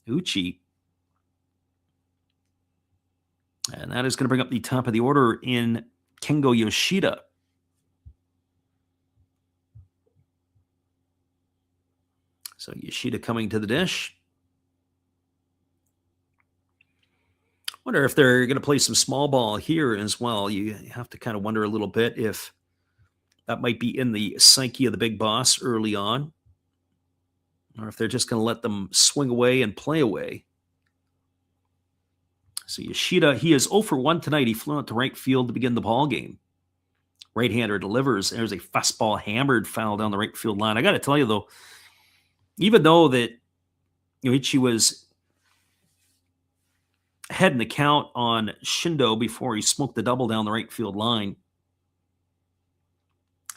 Uchi. And that is going to bring up the top of the order in Kengo Yoshida. So Yoshida coming to the dish. Wonder if they're going to play some small ball here as well. You have to kind of wonder a little bit if that might be in the psyche of the big boss early on, or if they're just going to let them swing away and play away. So Yoshida, he is 0 for 1 tonight. He flew out to right field to begin the ball game. Right-hander delivers. There's a fastball hammered foul down the right field line. I got to tell you, though, even though that Yoichi was ahead in the count on Shindo before he smoked the double down the right field line.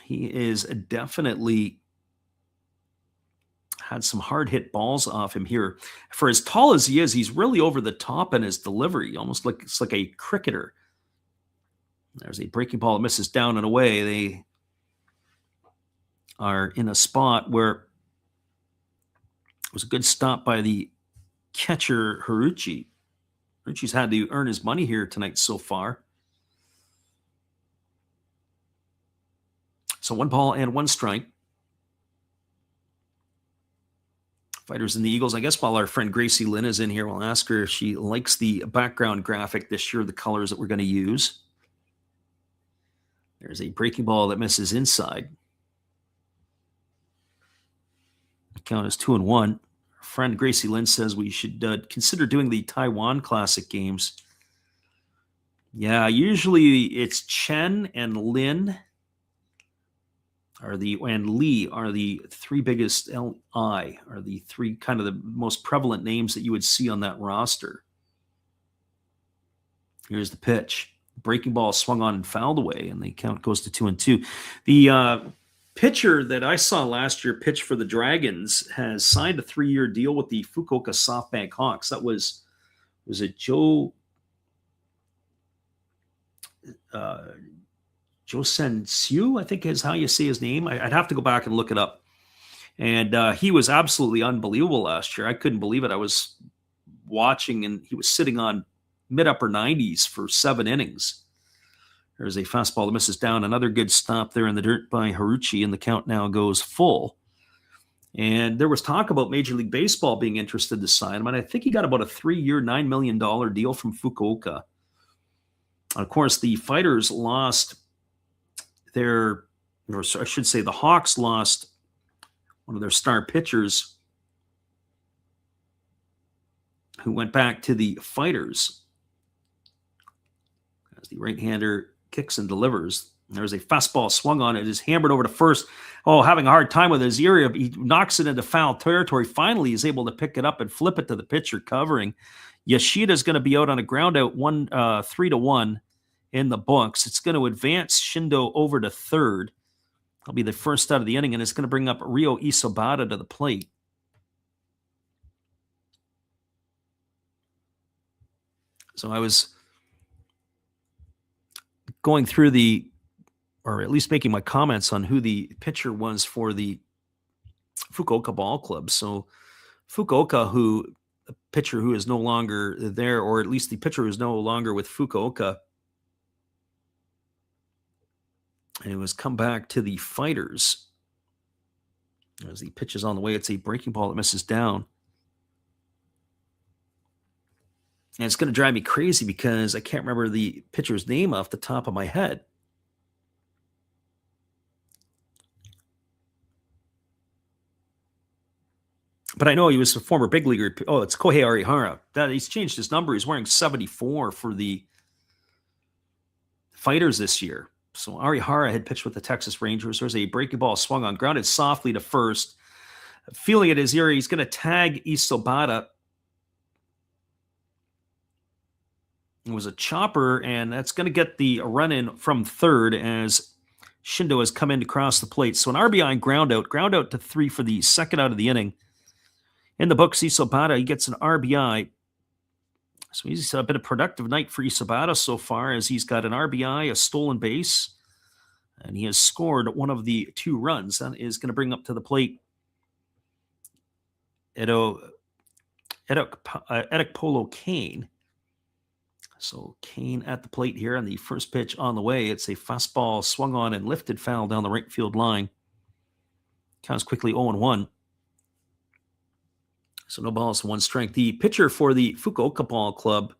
He is definitely had some hard hit balls off him here. For as tall as he is, he's really over the top in his delivery, almost like it's like a cricketer. There's a breaking ball that misses down and away. They are in a spot where it was a good stop by the catcher, Haruchi. Haruchi's had to earn his money here tonight so far. So 1 ball and 1 strike. Fighters and the Eagles. I guess while our friend Gracie Lynn is in here, we'll ask her if she likes the background graphic this year, the colors that we're going to use. There's a breaking ball that misses inside. The count is 2-1. Our friend Gracie Lynn says we should consider doing the Taiwan Classic games. Yeah, usually it's Chen and Lin and Lee are the 3 biggest. Li are the 3 kind of the most prevalent names that you would see on that roster. Here's the pitch. Breaking ball swung on and fouled away, and the count goes to 2-2. The pitcher that I saw last year pitch for the Dragons has signed a 3-year deal with the Fukuoka SoftBank Hawks. That was it Joe Sen-Siu, I think is how you say his name. I'd have to go back and look it up. And he was absolutely unbelievable last year. I couldn't believe it. I was watching, and he was sitting on mid-upper 90s for 7 innings. There's a fastball that misses down. Another good stop there in the dirt by Haruchi, and the count now goes full. And there was talk about Major League Baseball being interested to sign him, and I think he got about a 3-year, $9 million deal from Fukuoka. Of course, the Fighters lost the Hawks lost one of their star pitchers who went back to the Fighters. As the right-hander kicks and delivers, there's a fastball swung on. It is hammered over to first. Oh, having a hard time with his ear. He knocks it into foul territory. Finally, he's able to pick it up and flip it to the pitcher covering. Yoshida's going to be out on a ground out 3-1 in the books. It's going to advance Shindo over to third. That'll be the first out of the inning, and it's going to bring up Ryo Isobata to the plate. So I was going through or at least making my comments on who the pitcher was for the Fukuoka Ball Club. So Fukuoka, a pitcher who is no longer there, or at least the pitcher who is no longer with Fukuoka, and it was come back to the Fighters. As the pitch is on the way, it's a breaking ball that misses down. And it's going to drive me crazy because I can't remember the pitcher's name off the top of my head. But I know he was a former big leaguer. Oh, it's Kohei Arihara. He's changed his number. He's wearing 74 for the Fighters this year. So Arihara had pitched with the Texas Rangers. There's a breaking ball swung on, grounded softly to first. Feeling at his ear, he's going to tag Isobata. It was a chopper, and that's going to get the run in from third as Shindo has come in to cross the plate. So an RBI and ground out to 3 for the second out of the inning. In the books, Isobata, he gets an RBI. So he's been a productive night for Isobata so far, as he's got an RBI, a stolen base, and he has scored one of the 2 runs. That is going to bring up to the plate Edek Kane. So Kane at the plate here on the first pitch on the way. It's a fastball swung on and lifted foul down the right field line. Counts quickly 0-1. So no balls, 1 strike. The pitcher for the Fukuoka Ball Club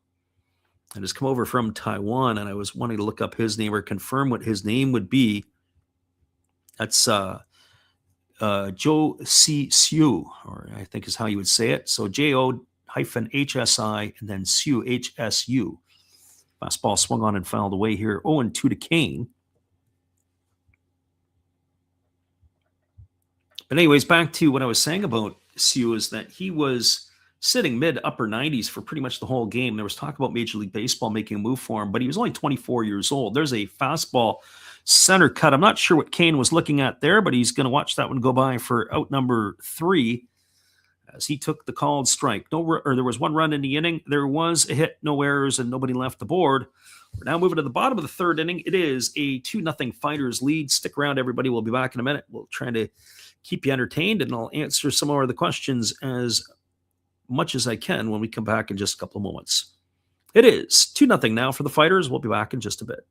and has come over from Taiwan, and I was wanting to look up his name or confirm what his name would be. That's Joe C. Siu, or I think is how you would say it. So J-O-HSI and then Siu, H-S-U. Fastball swung on and fouled away here. 0-2 to Kane. But anyways, back to what I was saying about Siu is that he was sitting mid upper 90s for pretty much the whole game. There was talk about Major League Baseball making a move for him, but he was only 24 years old. There's a fastball center cut. I'm not sure what Kane was looking at there, but he's going to watch that one go by for out number 3 as he took the called strike. There was 1 run in the inning. There was a hit, no errors, and nobody left the board. We're now moving to the bottom of the 3rd inning. It is a 2-0 Fighters lead. Stick around, everybody. We'll be back in a minute. We'll try to keep you entertained, and I'll answer some more of the questions as much as I can when we come back in just a couple of moments. It is 2-0 now for the Fighters. We'll be back in just a bit.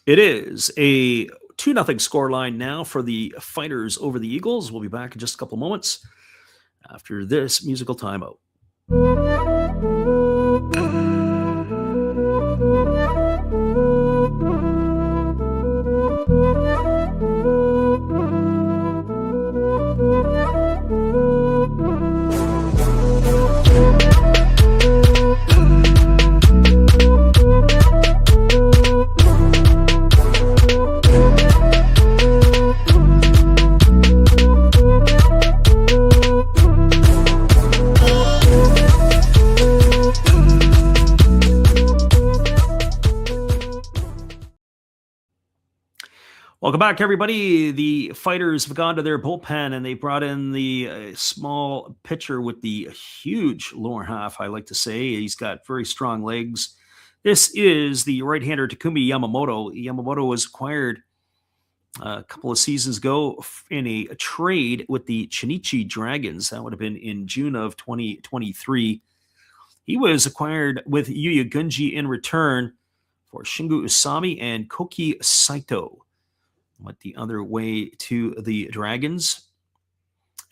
It is a 2-0 scoreline now for the Fighters over the Eagles. We'll be back in just a couple moments after this musical timeout. Welcome back, everybody. The Fighters have gone to their bullpen, and they brought in the small pitcher with the huge lower half, I like to say. He's got very strong legs. This is the right-hander Takumi Yamamoto. Yamamoto was acquired a couple of seasons ago in a trade with the Chinichi Dragons. That would have been in June of 2023. He was acquired with Yuya Gunji in return for Shingu Usami and Koki Saito. Went the other way to the Dragons.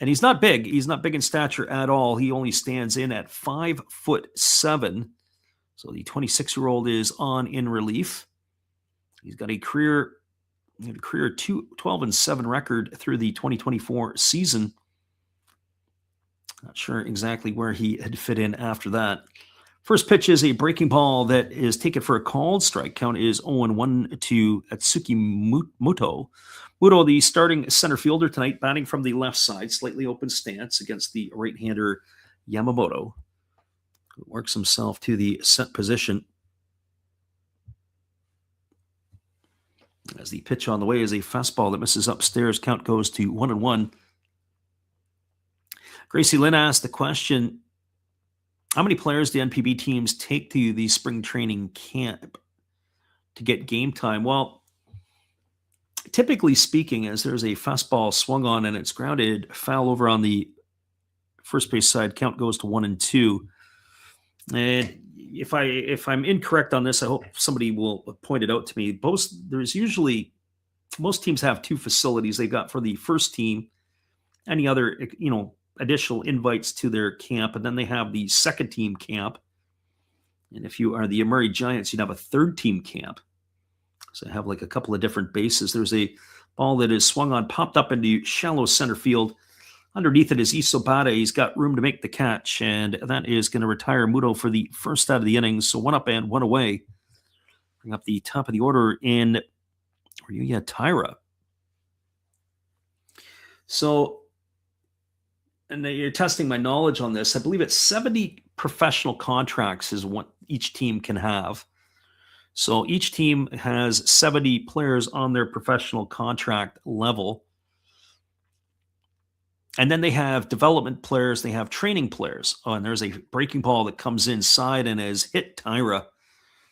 And he's not big. He's not big in stature at all. He only stands in at 5'7". So the 26-year-old is on in relief. He's got a career 12-7 record through the 2024 season. Not sure exactly where he had fit in after that. First pitch is a breaking ball that is taken for a called strike. Count is 0-1 to Atsuki Muto. Muto, the starting center fielder tonight, batting from the left side, slightly open stance against the right-hander Yamamoto, who works himself to the set position. As the pitch on the way is a fastball that misses upstairs. Count goes to 1-1. Gracie Lynn asked the question, how many players do NPB teams take to the spring training camp to get game time? Well, typically speaking, as there's a fastball swung on and it's grounded foul over on the first base side, count goes to 1-2. And if I'm incorrect on this, I hope somebody will point it out to me. Most teams have 2 facilities. They've got for the first team, any other, additional invites to their camp, and then they have the second team camp. And if you are the Murray Giants, you'd have a third team camp. So I have like a couple of different bases. There's a ball that is swung on, popped up into shallow center field. Underneath it is Isobata. He's got room to make the catch, and that is going to retire Muto for the first out of the innings. So 1 up and 1 away. Bring up the top of the order in Ryuya Taira. So, and you're testing my knowledge on this. I believe it's 70 professional contracts is what each team can have. So each team has 70 players on their professional contract level. And then they have development players. They have training players. Oh, and there's a breaking ball that comes inside and has hit Taira.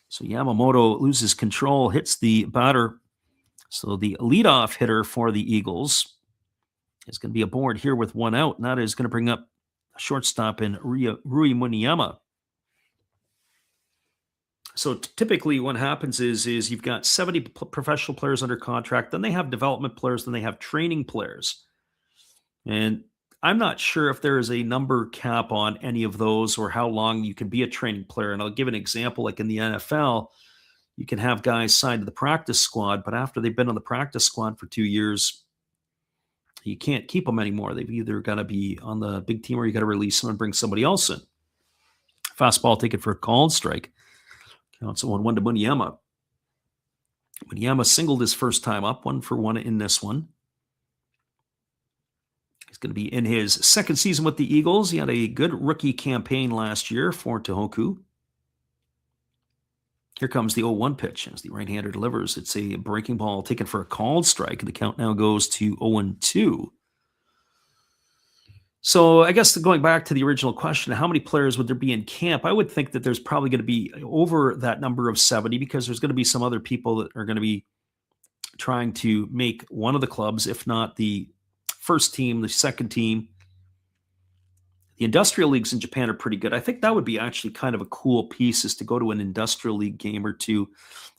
So Yamamoto loses control, hits the batter. So the leadoff hitter for the Eagles is going to be aboard here with 1 out, and that is going to bring up a shortstop in Rui Muniyama. So typically what happens is you've got 70 professional players under contract, then they have development players, then they have training players. And I'm not sure if there is a number cap on any of those or how long you can be a training player. And I'll give an example like in the NFL, you can have guys signed to the practice squad, but after they've been on the practice squad for 2 years, you can't keep them anymore. They've either got to be on the big team or you got to release them and bring somebody else in. Fastball taken for a called strike. Counts at 1-1 to Munyama. Munyama singled his first time up, 1-for-1 in this one. He's going to be in his second season with the Eagles. He had a good rookie campaign last year for Tohoku. Here comes the 0-1 pitch as the right-hander delivers. It's a breaking ball taken for a called strike, and the count now goes to 0-2. So I guess going back to the original question, how many players would there be in camp? I would think that there's probably going to be over that number of 70 because there's going to be some other people that are going to be trying to make one of the clubs, if not the first team, the second team. The industrial leagues in Japan are pretty good. I think that would be actually kind of a cool piece is to go to an industrial league game or two.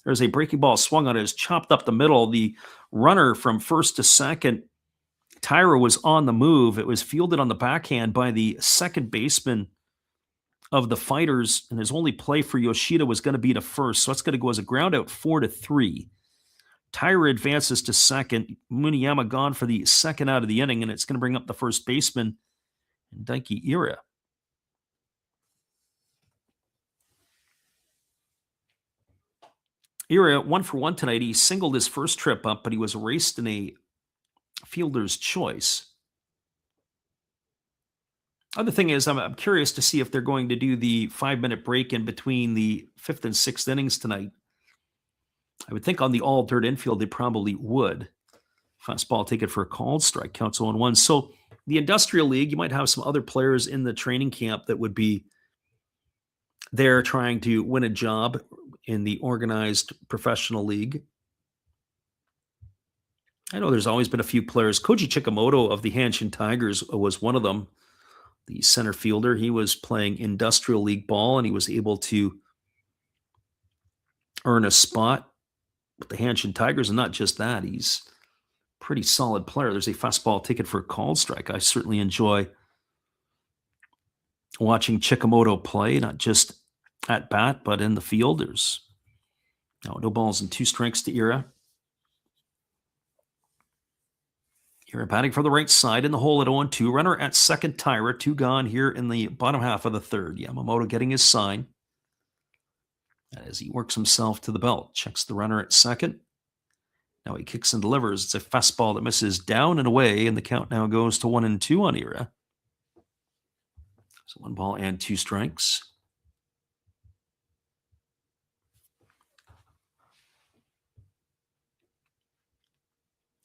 There's a breaking ball swung on it, is chopped up the middle. The runner from first to second, Tyra, was on the move. It was fielded on the backhand by the second baseman of the Fighters, and his only play for Yoshida was going to be to first. So that's going to go as a ground out 4-3. Tyra advances to second. Muniyama gone for the second out of the inning, and it's going to bring up the first baseman, Daiki Ira. Ira 1-for-1 tonight. He singled his first trip up, but he was raced in a fielder's choice. Other thing is, I'm curious to see if they're going to do the 5-minute break in between the 5th and 6th innings tonight. I would think on the all dirt infield they probably would. Fastball taken for a called strike, counts 0-1. So the industrial league, you might have some other players in the training camp that would be there trying to win a job in the organized professional league. I know there's always been a few players. Koji Chikamoto of the Hanshin Tigers was one of them, the center fielder. He was playing industrial league ball, and he was able to earn a spot with the Hanshin Tigers. And not just that, he's a pretty solid player. There's a fastball ticket for a called strike. I certainly enjoy watching Chikamoto play, not just at bat, but in the field. There's no balls and 2 strikes to Ira. Ira batting from the right side in the hole at 0-2. Runner at second, Tyra. 2 gone here in the bottom half of the third. Yamamoto getting his sign as he works himself to the belt. Checks the runner at second. Now he kicks and delivers. It's a fastball that misses down and away, and the count now goes to 1-2 on Ira. So 1 ball and 2 strikes.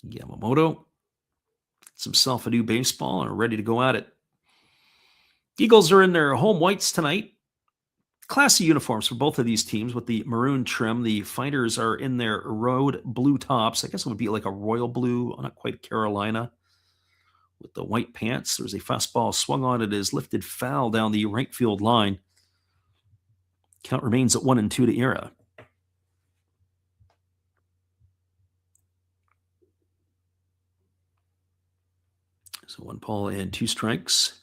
Yamamoto gets himself a new baseball and are ready to go at it. Eagles are in their home whites tonight. Classy uniforms for both of these teams with the maroon trim. The Fighters are in their road blue tops. I guess it would be like a royal blue, not quite Carolina, with the white pants. There's a fastball swung on. It is lifted foul down the right field line. Count remains at 1-2 to Ira. So 1 ball and 2 strikes.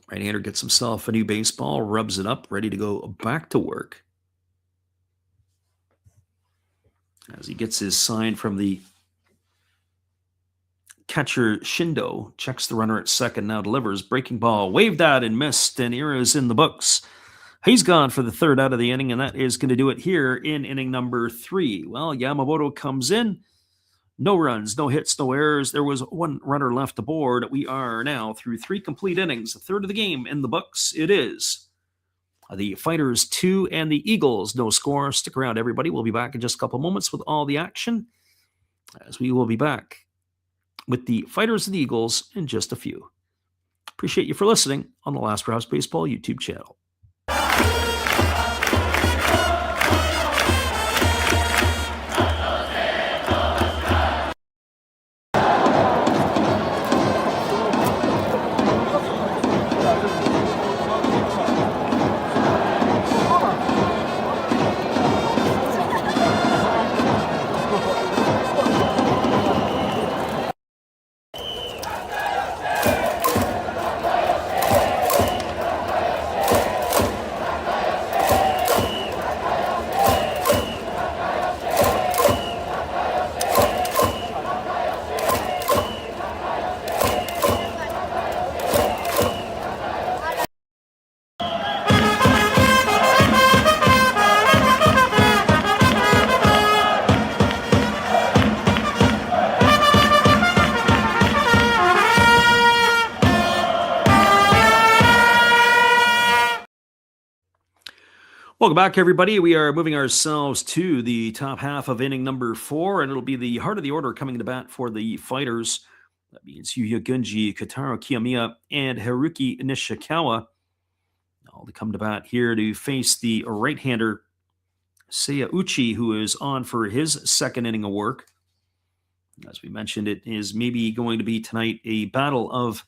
Right-hander gets himself a new baseball, rubs it up, ready to go back to work. As he gets his sign from the catcher, Shindo, checks the runner at second, now delivers. Breaking ball, waved at and missed, and Ira's in the books. He's gone for the third out of the inning, and that is going to do it here in inning number 3. Well, Yamamoto comes in. No runs, no hits, no errors. There was 1 runner left aboard. We are now through 3 complete innings, a third of the game in the books. It is the Fighters 2 and the Eagles. No score. Stick around, everybody. We'll be back in just a couple moments with all the action, as we will be back with the Fighters and the Eagles in just a few. Appreciate you for listening on the Last Rouse Baseball YouTube channel. Welcome back, everybody. We are moving ourselves to the top half of inning number 4, and it'll be the heart of the order coming to bat for the Fighters. That means Yuya Gunji, Kotaro Kiyomiya, and Haruki Nishikawa. All to come to bat here to face the right-hander Seiya Uchi, who is on for his second inning of work. As we mentioned, it is maybe going to be tonight a battle of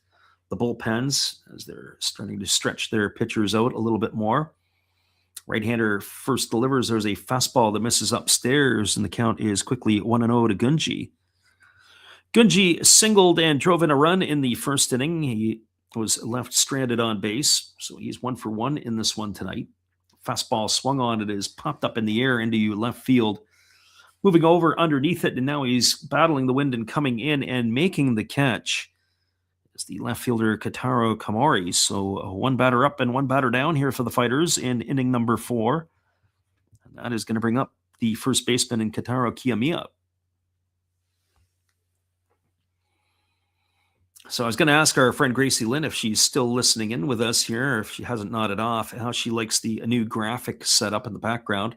the bullpens as they're starting to stretch their pitchers out a little bit more. Right-hander first delivers. There's a fastball that misses upstairs, and the count is quickly 1-0 to Gunji. Gunji singled and drove in a run in the first inning. He was left stranded on base, so he's 1 for 1 in this one tonight. Fastball swung on. It is popped up in the air into left field, moving over underneath it, and now he's battling the wind and coming in and making the catch. It's the left fielder Kotaro Kamori. So one batter up and one batter down here for the Fighters in inning number 4. And that is going to bring up the first baseman in Kotaro Kiyomiya. So I was going to ask our friend Gracie Lynn if she's still listening in with us here, if she hasn't nodded off, how she likes the new graphic setup in the background.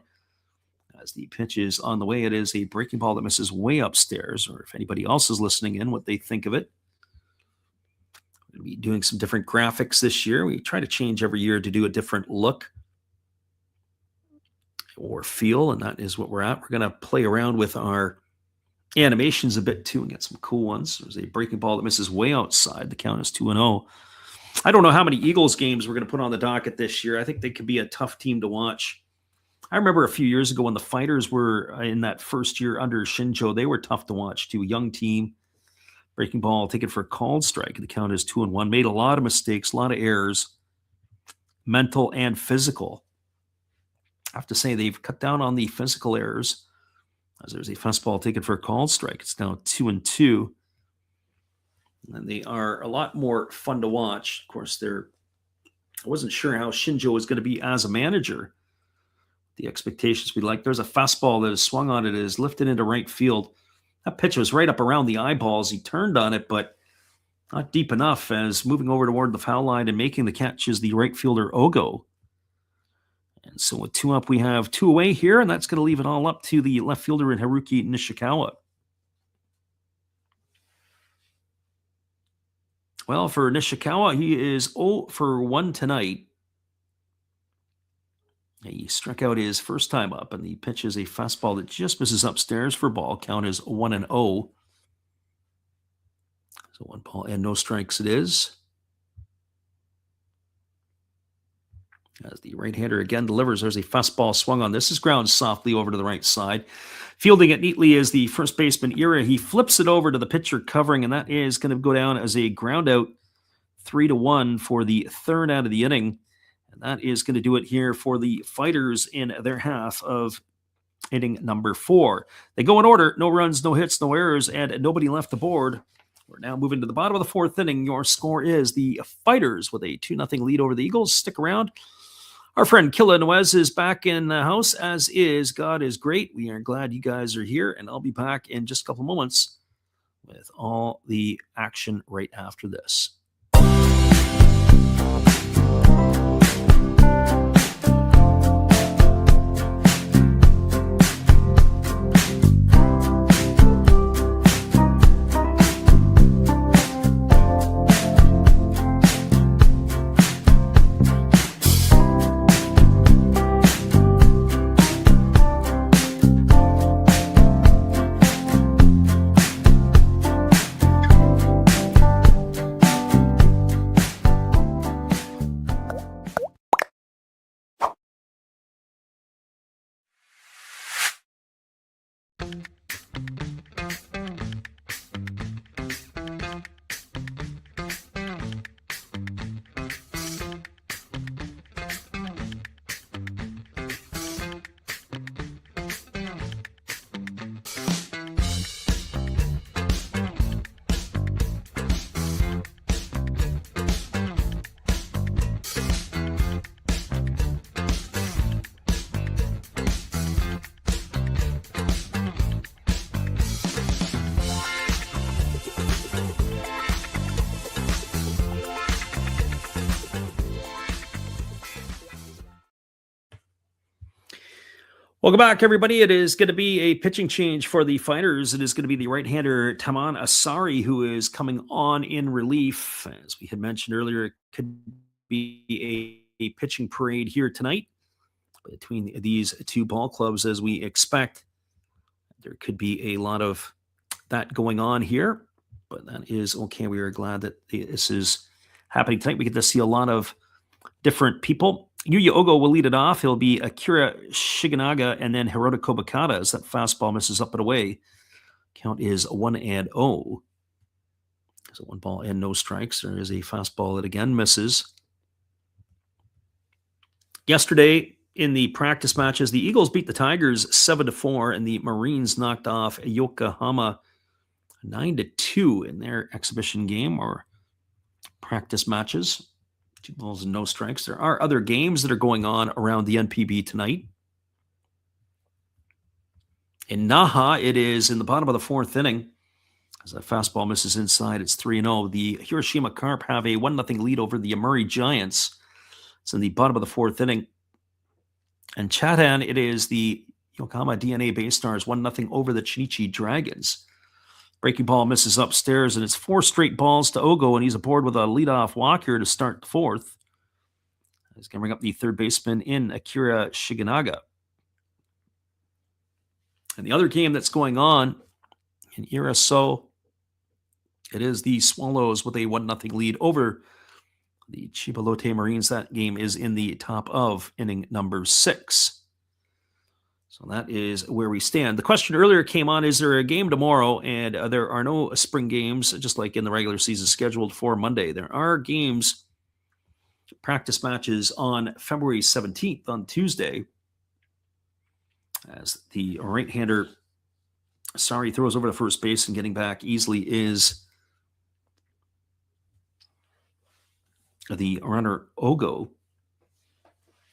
As the pitch is on the way, it is a breaking ball that misses way upstairs, or if anybody else is listening in, what they think of it. We'll be doing some different graphics this year. We try to change every year to do a different look or feel, and that is what we're at. We're going to play around with our animations a bit too and get some cool ones. There's a breaking ball that misses way outside. The count is 2-0. I don't know how many Eagles games we're going to put on the docket this year. I think they could be a tough team to watch. I remember a few years ago when the Fighters were in that first year under Shinjo, they were tough to watch too. Young team. Breaking ball, taken for a called strike. The count is 2-1. Made a lot of mistakes, a lot of errors, mental and physical. I have to say they've cut down on the physical errors as there's a fastball taken for a called strike. It's now 2-2. And they are a lot more fun to watch. Of course, I wasn't sure how Shinjo was going to be as a manager. The expectations we like. There's a fastball that is swung on. It is lifted into right field. That pitch was right up around the eyeballs. He turned on it, but not deep enough, as moving over toward the foul line and making the catch is the right fielder Ogo. And so with 2 up, we have 2 away here, and that's going to leave it all up to the left fielder in Haruki Nishikawa. Well, for Nishikawa, he is 0 for 1 tonight. He struck out his first time up, and the pitch is a fastball that just misses upstairs for ball. Count is 1-0. So 1 ball and no strikes it is. As the right-hander again delivers, there's a fastball swung on. This is ground softly over to the right side. Fielding it neatly is the first baseman Ira. He flips it over to the pitcher covering, and that is going to go down as a ground out, 3-1 for the third out of the inning. And that is going to do it here for the Fighters in their half of inning number 4. They go in order, no runs, no hits, no errors, and nobody left the board. We're now moving to the bottom of the 4th inning. Your score is the Fighters with a 2-0 lead over the Eagles. Stick around. Our friend Killa Nuez is back in the house, as is God is Great. We are glad you guys are here, and I'll be back in just a couple moments with all the action right after this. Welcome back, everybody. It is going to be a pitching change for the Fighters. It is going to be the right-hander Taman Asari who is coming on in relief. As we had mentioned earlier, it could be a pitching parade here tonight between these two ball clubs, as we expect. There could be a lot of that going on here, but that is okay. We are glad that this is happening tonight. We get to see a lot of different people. Yuya Ogo will lead it off. He'll be Akira Shigenaga and then Hiroto Kobakata as that fastball misses up and away. Count is 1-0. So 1 ball and no strikes. There is a fastball that again misses. Yesterday in the practice matches, the Eagles beat the Tigers 7-4 and the Marines knocked off Yokohama 9-2 in their exhibition game or practice matches. 2 balls and no strikes. There are other games that are going on around the NPB tonight. In Naha, it is in the bottom of the 4th inning. As that fastball misses inside, it's 3-0. The Hiroshima Carp have a 1-0 lead over the Amuri Giants. It's in the bottom of the 4th inning. And Chatham, it is the Yokohama DNA Bay Stars 1-0 over the Chinichi Dragons. Breaking ball misses upstairs, and it's 4 straight balls to Ogo, and he's aboard with a leadoff walk here to start the 4th. He's going to bring up the third baseman in Akira Shigenaga. And the other game that's going on in Iraso, it is the Swallows with a 1-0 lead over the Chibalote Marines. That game is in the top of inning number 6. So that is where we stand. The question earlier came on, is there a game tomorrow? And there are no spring games, just like in the regular season, scheduled for Monday. There are games, practice matches on February 17th on Tuesday, as the right-hander Asari throws over to first base, and getting back easily is the runner Ogo.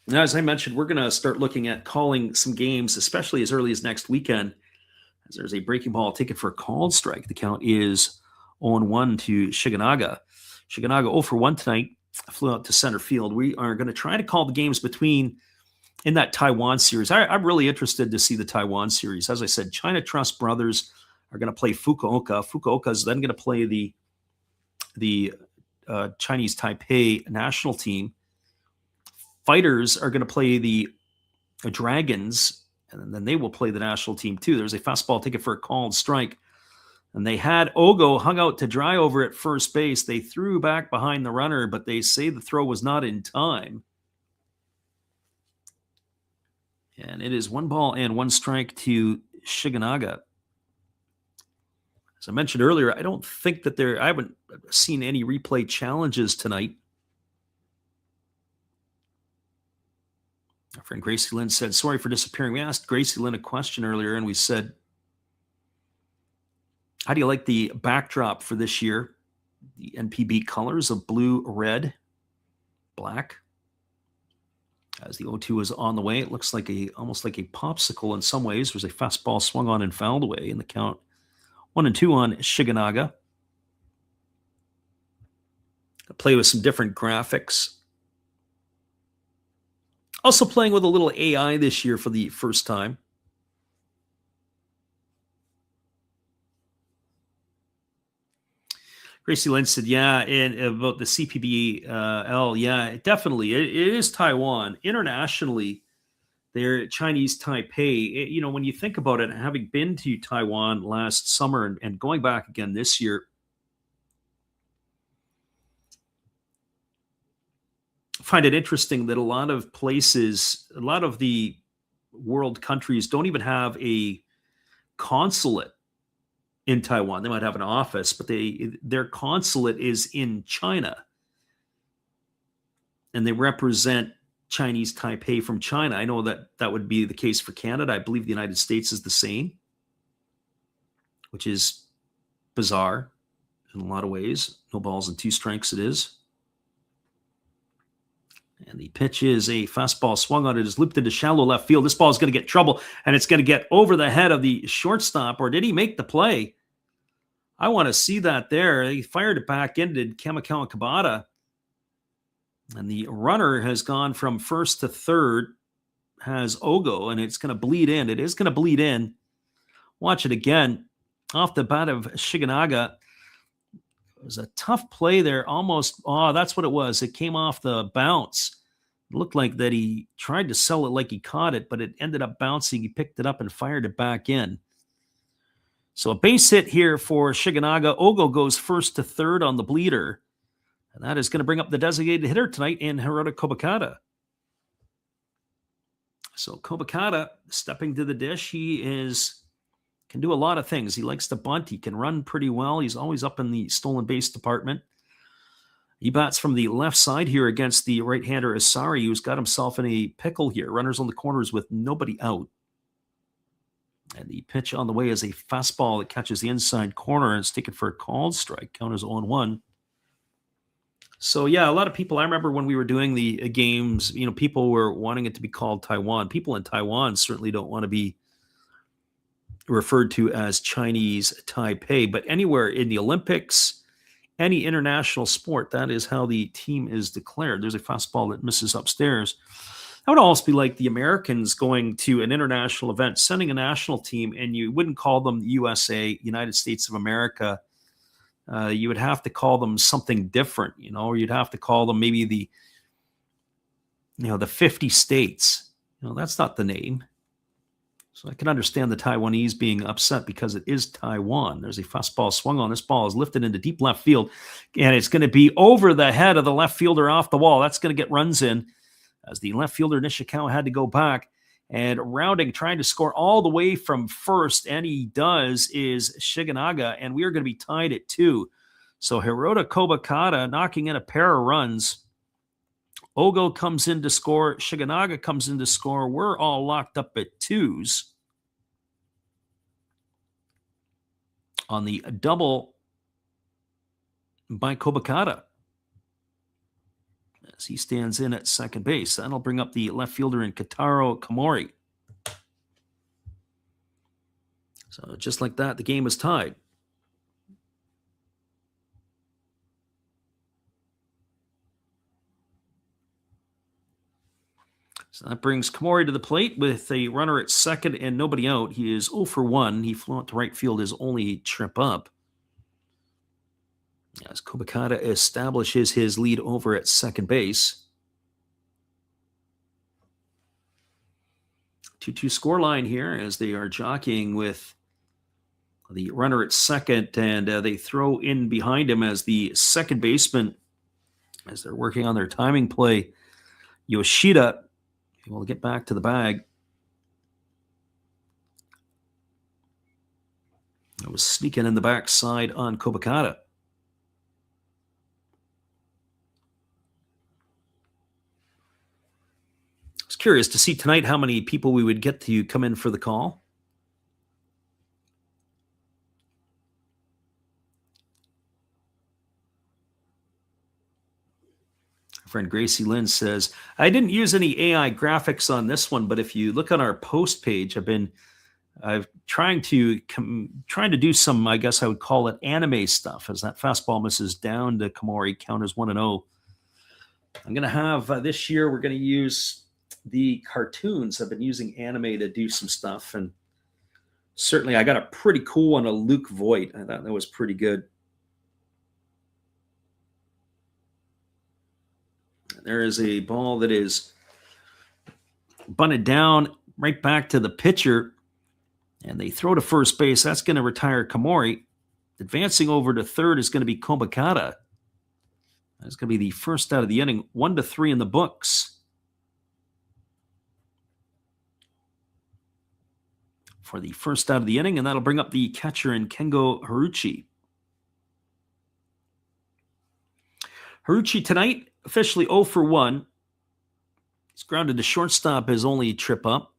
Now, as I mentioned, we're going to start looking at calling some games, especially as early as next weekend, as there's a breaking ball taken for a called strike. The count is 0-1 to Shigenaga. Shigenaga 0 for 1 tonight, flew out to center field. We are going to try to call the games in that Taiwan series. I'm really interested to see the Taiwan series. As I said, China Trust Brothers are going to play Fukuoka. Fukuoka is then going to play the Chinese Taipei national team. Fighters are going to play the Dragons, and then they will play the national team too. There's a fastball taken for a called strike, and they had Ogo hung out to dry over at first base. They threw back behind the runner, but they say the throw was not in time. And it is 1 ball and 1 strike to Shigenaga. As I mentioned earlier, I don't think that I haven't seen any replay challenges tonight. Our friend Gracie Lynn said, sorry for disappearing. We asked Gracie Lynn a question earlier, and we said, how do you like the backdrop for this year? The NPB colors of blue, red, black. As the 0-2 is on the way, it looks like almost like a popsicle in some ways. There's a fastball swung on and fouled away in the count. 1-2 on Shigenaga. Play with some different graphics. Also playing with a little AI this year for the first time. Gracie Lynn said, yeah, and about the CPBL, yeah, definitely. It is Taiwan. Internationally, they're Chinese Taipei. When you think about it, having been to Taiwan last summer and going back again this year, find it interesting that a lot of places, a lot of the world countries don't even have a consulate in Taiwan. They might have an office, but their consulate is in China. And they represent Chinese Taipei from China. I know that would be the case for Canada. I believe the United States is the same, which is bizarre in a lot of ways. No balls and 2 strikes it is. And the pitch is a fastball swung on. It is looped into shallow left field. This ball is going to get trouble, and it's going to get over the head of the shortstop. Or did he make the play? I want to see that there. He fired it back into Kamikawa Kabata. And the runner has gone from first to third. has Ogo, and it's going to bleed in. It is going to bleed in. Watch it again. Off the bat of Shiganaga. It was a tough play there. Almost, that's what it was. It came off the bounce. It looked like that he tried to sell it like he caught it, but it ended up bouncing. He picked it up and fired it back in. So a base hit here for Shiganaga. Ogo goes first to third on the bleeder. And that is going to bring up the designated hitter tonight in Hirota Kobakata. So Kobakata stepping to the dish. He can do a lot of things. He likes to bunt. He can run pretty well. He's always up in the stolen base department. He bats from the left side here against the right-hander Asari, who's got himself in a pickle here. Runners on the corners with nobody out. And the pitch on the way is a fastball that catches the inside corner and it's taken for a called strike. Count is 0-1. So, yeah, a lot of people, I remember when we were doing the games, people were wanting it to be called Taiwan. People in Taiwan certainly don't want to be referred to as Chinese Taipei. But anywhere in the Olympics, any international sport, that is how the team is declared. There's a fastball that misses upstairs. That would almost be like the Americans going to an international event, sending a national team, and you wouldn't call them USA, United States of America. You would have to call them something different, or you'd have to call them maybe the 50 states. That's not the name. So I can understand the Taiwanese being upset because it is Taiwan. There's a fastball swung on. This ball is lifted into deep left field, and it's going to be over the head of the left fielder off the wall. That's going to get runs in as the left fielder Nishikawa had to go back. And rounding, trying to score all the way from first, and he does, is Shiganaga, and we are going to be tied at 2. So Hirota Kobakata knocking in a pair of runs. Ogo comes in to score. Shiganaga comes in to score. We're all locked up at 2s. On the double by Kobakata, as he stands in at second base. That'll bring up the left fielder in Kotaro Komori. So just like that, the game is tied. So that brings Komori to the plate with a runner at second and nobody out. He is 0 for 1. He flew out to right field his only trip up. As Kobakata establishes his lead over at second base. 2-2 scoreline here as they are jockeying with the runner at second, and they throw in behind him as the second baseman, as they're working on their timing play. Yoshida will get back to the bag. It was sneaking in the backside on Kobakata. I was curious to see tonight how many people we would get to come in for the call. Our friend Gracie Lynn says, I didn't use any AI graphics on this one, but if you look on our post page, I've trying to do some, I guess I would call it anime stuff, as that fastball misses down to Komori, count as 1-0. I'm going to have this year, we're going to use the cartoons. I've been using anime to do some stuff, and certainly I got a pretty cool one, a Luke Voigt. I thought that was pretty good. There is a ball that is bunted down right back to the pitcher, and they throw to first base. That's going to retire Komori. Advancing over to third is going to be Kobakata. That's going to be the first out of the inning. 1-3 in the books for the first out of the inning, and that'll bring up the catcher in Kengo Haruchi. Haruchi tonight, officially 0 for 1. He's grounded to shortstop his only trip up.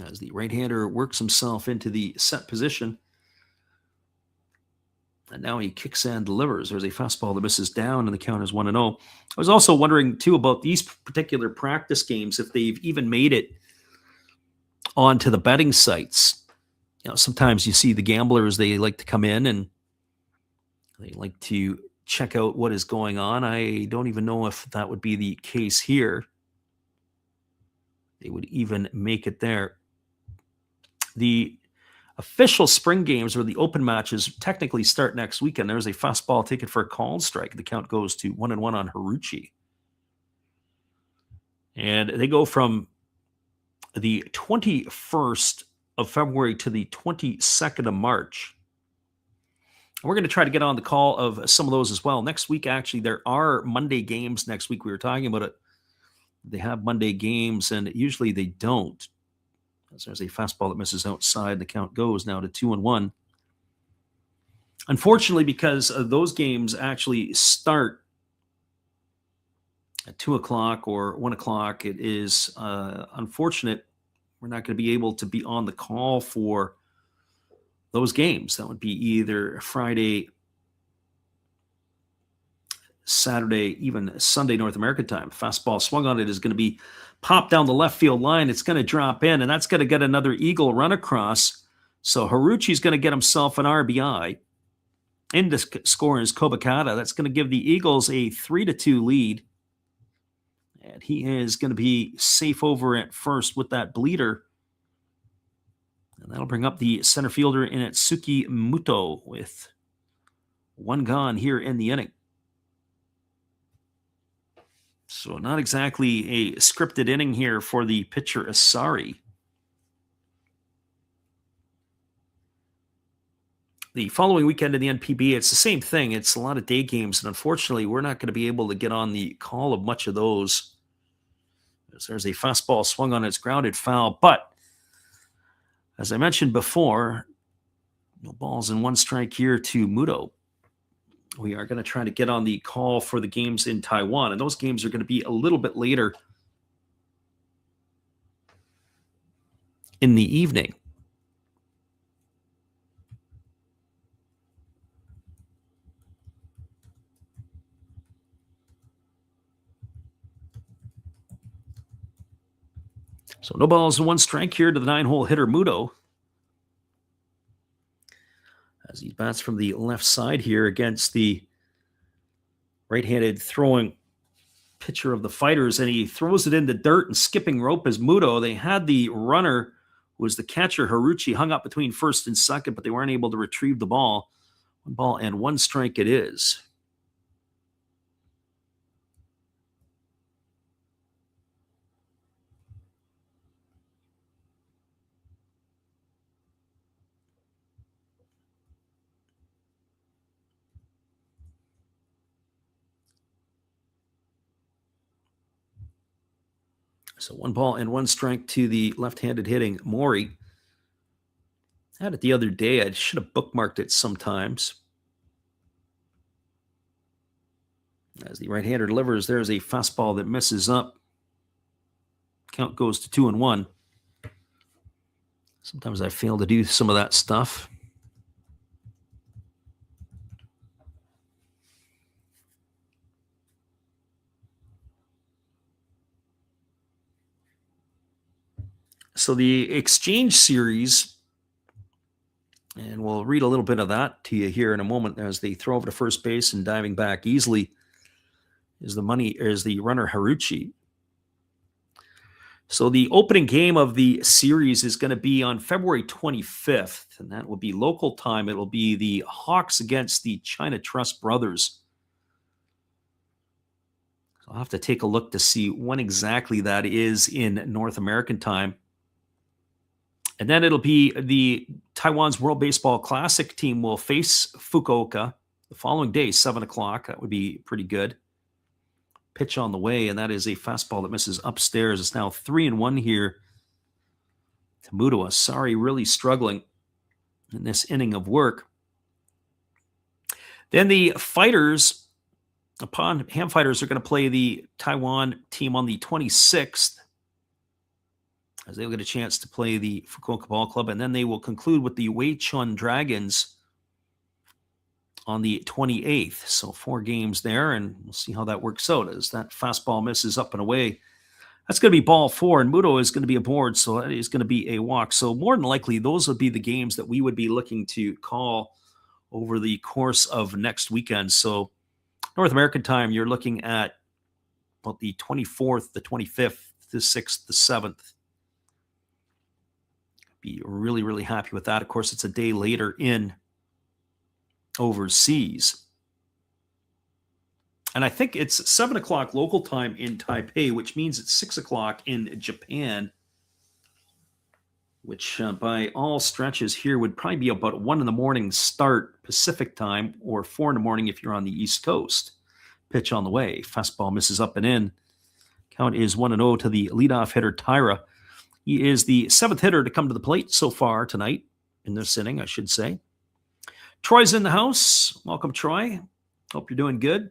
As the right-hander works himself into the set position. And now he kicks and delivers. There's a fastball that misses down, and the count is 1-0. I was also wondering, too, about these particular practice games, if they've even made it onto the betting sites. Sometimes you see the gamblers, they like to come in and they like to check out what is going on. I don't even know if that would be the case here. They would even make it there. The official spring games or the open matches technically start next weekend. There's a fastball ticket for a called strike. The count goes to 1-1 on Haruchi. And they go from the 21st of February to the 22nd of March. We're going to try to get on the call of some of those as well. Next week, actually, there are Monday games next week. We were talking about it. They have Monday games, and usually they don't. As there's a fastball that misses outside. The count goes now to 2-1. Unfortunately, because those games actually start at 2 o'clock or 1 o'clock, it is unfortunate we're not going to be able to be on the call for those games. That would be either Friday, Saturday, even Sunday North American time. Fastball swung on it is going to be popped down the left field line. It's going to drop in, and that's going to get another Eagle run across. So Haruchi's going to get himself an RBI. In the score is Kobakata. That's going to give the Eagles a 3-2 lead. And he is going to be safe over at first with that bleeder. And that'll bring up the center fielder in Itsuki Muto with one gone here in the inning. So not exactly a scripted inning here for the pitcher Asari. The following weekend in the NPB, it's the same thing. It's a lot of day games, and unfortunately, we're not going to be able to get on the call of much of those. There's a fastball swung on, its grounded foul, but as I mentioned before, no balls and one strike here to Muto. We are going to try to get on the call for the games in Taiwan, and those games are going to be a little bit later in the evening. So no balls and one strike here to the 9-hole hitter Muto. As he bats from the left side here against the right-handed throwing pitcher of the Fighters, and he throws it in the dirt and skipping rope as Muto. They had the runner, who was the catcher, Haruchi, hung up between first and second, but they weren't able to retrieve the ball. 1 ball and 1 strike it is. So 1 ball and 1 strike to the left-handed hitting Mori. Had it the other day. I should have bookmarked it sometimes. As the right-hander delivers, there's a fastball that misses up. Count goes to 2-1. Sometimes I fail to do some of that stuff. So the Exchange Series, and we'll read a little bit of that to you here in a moment, as they throw over to first base and diving back easily is the runner Haruchi. So the opening game of the series is going to be on February 25th, and that will be local time. It will be the Hawks against the China Trust Brothers. So I'll have to take a look to see when exactly that is in North American time. And then it'll be the Taiwan's World Baseball Classic team will face Fukuoka the following day, 7 o'clock. That would be pretty good. Pitch on the way, and that is a fastball that misses upstairs. It's now 3-1 here to Muto. Asari really struggling in this inning of work. Then the Fighters, Ham Fighters, are going to play the Taiwan team on the 26th. As they'll get a chance to play the Fukuoka Ball Club, and then they will conclude with the Weichun Dragons on the 28th. So 4 games there, and we'll see how that works out as that fastball misses up and away. That's going to be ball 4, and Muto is going to be aboard, so that is going to be a walk. So more than likely, those would be the games that we would be looking to call over the course of next weekend. So North American time, you're looking at about the 24th, the 25th, the 6th, the 7th. Be really, really happy with that. Of course, it's a day later in overseas. And I think it's 7 o'clock local time in Taipei, which means it's 6 o'clock in Japan, which by all stretches here would probably be about 1 in the morning start Pacific time, or 4 in the morning if you're on the East Coast. Pitch on the way. Fastball misses up and in. Count is 1-0 to the leadoff hitter, Tyra. He is the 7th hitter to come to the plate so far tonight, in this inning, I should say. Troy's in the house. Welcome, Troy. Hope you're doing good.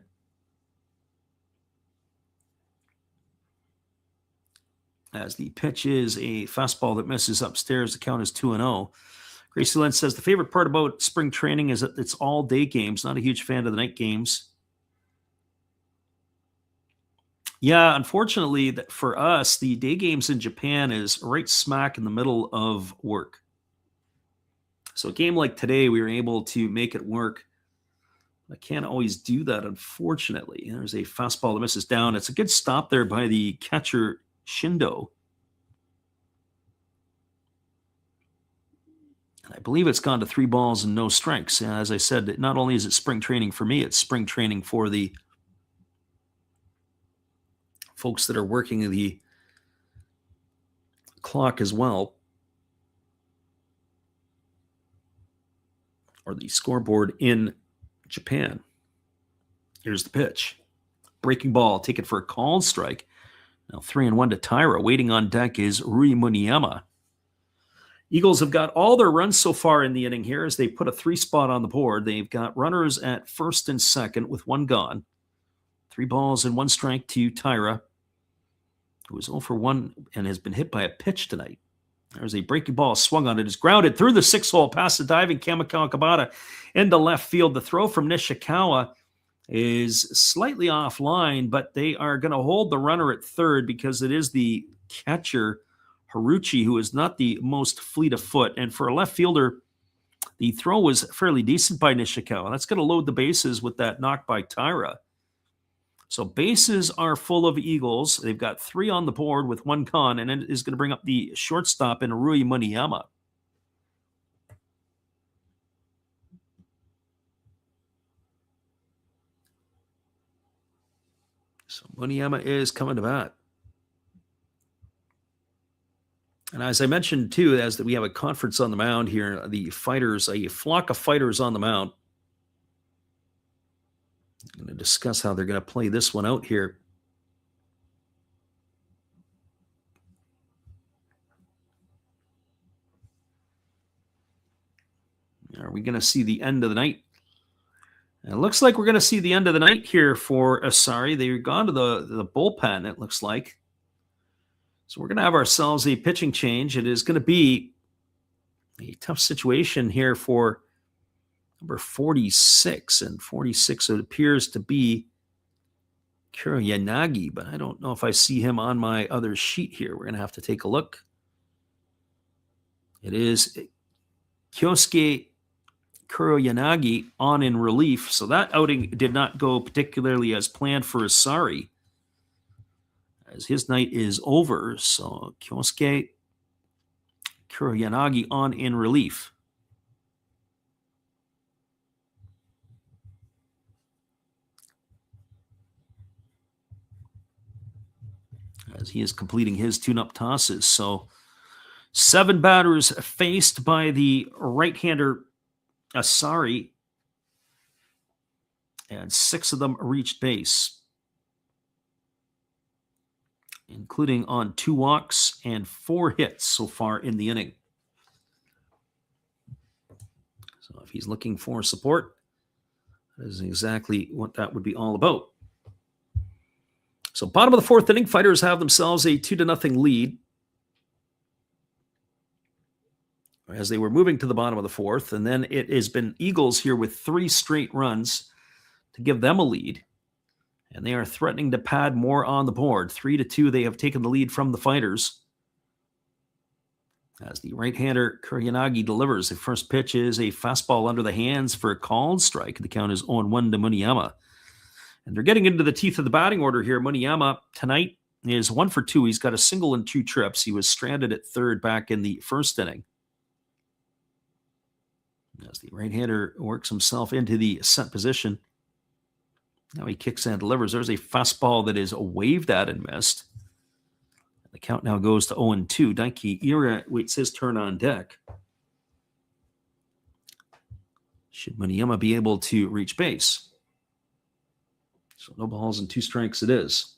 As the pitch is a fastball that misses upstairs, the count is 2-0. Gracie Lynn says the favorite part about spring training is that it's all day games. Not a huge fan of the night games. Yeah, unfortunately, for us, the day games in Japan is right smack in the middle of work. So a game like today, we were able to make it work. I can't always do that, unfortunately. There's a fastball that misses down. It's a good stop there by the catcher, Shindo. And I believe it's gone to 3 balls and no strikes. As I said, not only is it spring training for me, it's spring training for the folks that are working the clock as well, or the scoreboard in Japan. Here's the pitch. Breaking ball, take it for a called strike. Now 3-1 to Tyra. Waiting on deck is Rui Muniema. Eagles have got all their runs so far in the inning here as they put a 3 spot on the board. They've got runners at first and second with 1 gone. 3 balls and 1 strike to Tyra, who is 0 for 1 and has been hit by a pitch tonight. There's a breaking ball swung on. It is grounded through the 6-hole past the diving Kamikawa Kabata into left field. The throw from Nishikawa is slightly offline, but they are going to hold the runner at third because it is the catcher, Haruchi, who is not the most fleet of foot. And for a left fielder, the throw was fairly decent by Nishikawa. That's going to load the bases with that knock by Tyra. So bases are full of Eagles. They've got 3 on the board with 1 gone, and it is going to bring up the shortstop in Rui Muniema. So Muniema is coming to bat. And as I mentioned, too, as that we have a conference on the mound here, the fighters, a flock of fighters on the mound. I'm going to discuss how they're going to play this one out here. Are we going to see the end of the night? And it looks like we're going to see the end of the night here for Asari. They've gone to the bullpen, it looks like. So we're going to have ourselves a pitching change. It is going to be a tough situation here for number 46. And 46, it appears to be Kuroyanagi, but I don't know if I see him on my other sheet here. We're going to have to take a look. It is Kyosuke Kuroyanagi on in relief. So that outing did not go particularly as planned for Asari, as his night is over. So Kyosuke Kuroyanagi on in relief. As he is completing his tune-up tosses. So 7 batters faced by the right-hander Asari, and 6 of them reached base, including on 2 walks and 4 hits so far in the inning. So if he's looking for support, that is exactly what that would be all about. So bottom of the 4th inning, Fighters have themselves a 2-0 lead as they were moving to the bottom of the 4th. And then it has been Eagles here with 3 straight runs to give them a lead. And they are threatening to pad more on the board. 3-2, they have taken the lead from the Fighters. As the right-hander Kuroyanagi delivers, the first pitch is a fastball under the hands for a called strike. The count is 0-1 to Muniema. And they're getting into the teeth of the batting order here. Muniyama tonight is 1 for 2. He's got a single and 2 trips. He was stranded at third back in the first inning. As the right-hander works himself into the set position. Now he kicks and delivers. There's a fastball that is waved at and missed. The count now goes to 0-2. Daiki Ira waits his turn on deck. Should Muniyama be able to reach base? So no balls and 2 strikes it is.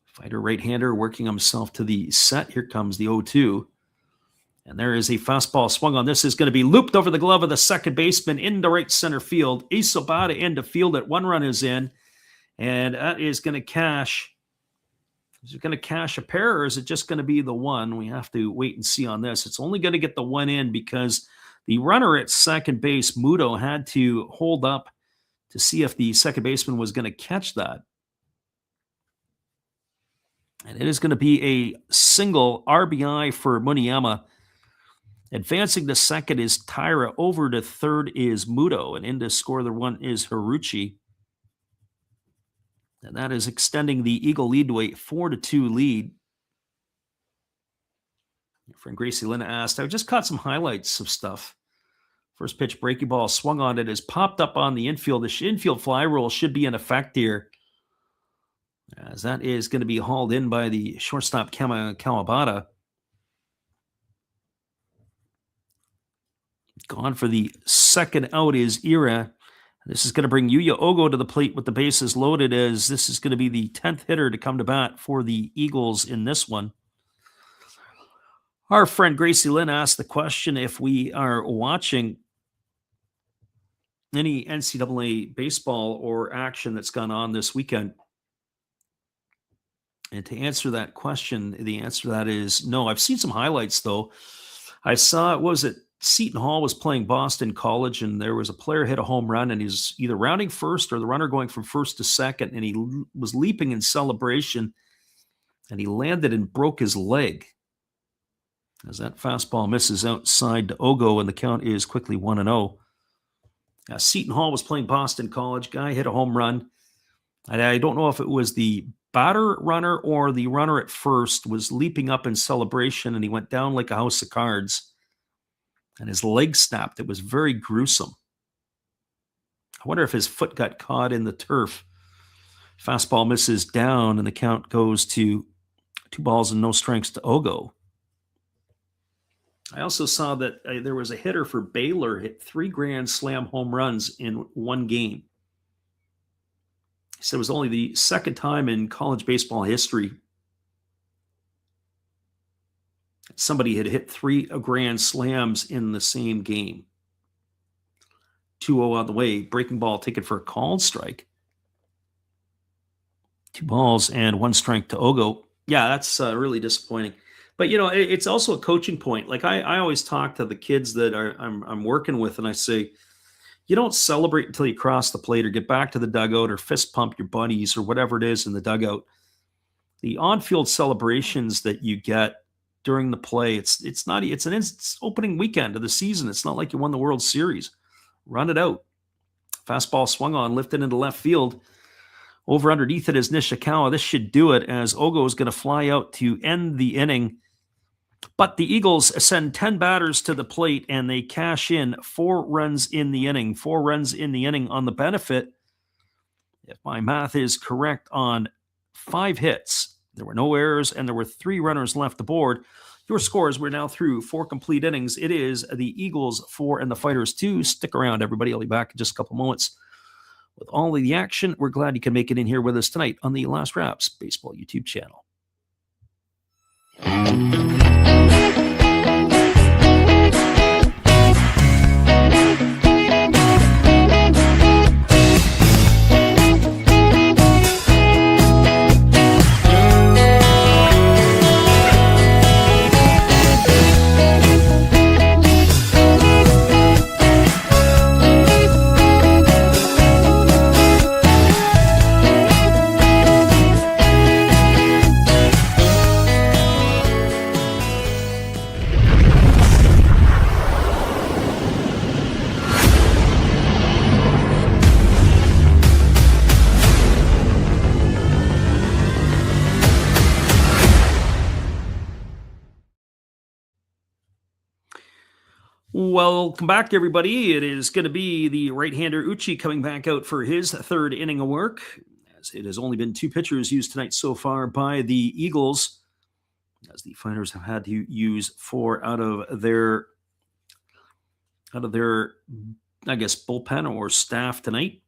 Fighter right-hander working himself to the set. Here comes the 0-2. And there is a fastball swung on. This is going to be looped over the glove of the second baseman into right center field. Isobata into field at 1 run is in. And that is going to cash. Is it going to cash a pair, or is it just going to be the one? We have to wait and see on this. It's only going to get the one in because the runner at second base, Muto, had to hold up to see if the second baseman was going to catch that. And it is going to be a single RBI for Muniyama. Advancing to second is Taira. Over to third is Muto. And in to score the one is Hiruchi. And that is extending the Eagle lead to a 4-2 lead. Your friend Gracie Lynn asked, I just caught some highlights of stuff. First pitch breaking ball swung on it, is popped up on the infield. The infield fly rule should be in effect here, as that is going to be hauled in by the shortstop Kawabata. Gone for the second out is Ira. This is going to bring Yuya Ogo to the plate with the bases loaded, as this is going to be the 10th hitter to come to bat for the Eagles in this one. Our friend Gracie Lynn asked the question if we are watching any NCAA baseball or action that's gone on this weekend. And to answer that question, the answer to that is no. I've seen some highlights, though. I saw, what was it? Seton Hall was playing Boston College, and there was a player hit a home run, and he's either rounding first or the runner going from first to second, and he was leaping in celebration, and he landed and broke his leg. As that fastball misses outside to Ogo, and the count is quickly 1-0. Seton Hall was playing Boston College. Guy hit a home run. I don't know if it was the batter runner or the runner at first was leaping up in celebration, and he went down like a house of cards. And his leg snapped. It was very gruesome. I wonder if his foot got caught in the turf. Fastball misses down, and the count goes to 2 balls and no strikes to Ogo. I also saw that there was a hitter for Baylor hit 3 grand slam home runs in one game. He said it was only the second time in college baseball history somebody had hit 3 grand slams in the same game. 2-0 on the way. Breaking ball taken for a called strike. 2 balls and 1 strike to Ogo. Yeah, that's really disappointing. But, you know, it's also a coaching point. Like I always talk to the kids that I'm working with, and I say, you don't celebrate until you cross the plate or get back to the dugout or fist pump your buddies or whatever it is in the dugout. The on-field celebrations that you get during the play, it's opening weekend of the season. It's not like you won the World Series. Run it out. Fastball swung on, lifted into left field. Over underneath it is Nishikawa. This should do it, as Ogo is going to fly out to end the inning. But the Eagles send 10 batters to the plate, and they cash in 4 runs in the inning. 4 runs in the inning on the benefit, if my math is correct, on 5 hits. There were no errors, and there were 3 runners left aboard. Your scores, we're now through 4 complete innings. It is the Eagles 4 and the Fighters 2. Stick around, everybody. I'll be back in just a couple moments with all of the action. We're glad you can make it in here with us tonight on the Last Raps Baseball YouTube channel. Welcome back, everybody. It is going to be the right-hander Uchi coming back out for his third inning of work, as it has only been 2 pitchers used tonight so far by the Eagles, as the Fighters have had to use 4 out of their, I guess, bullpen or staff tonight.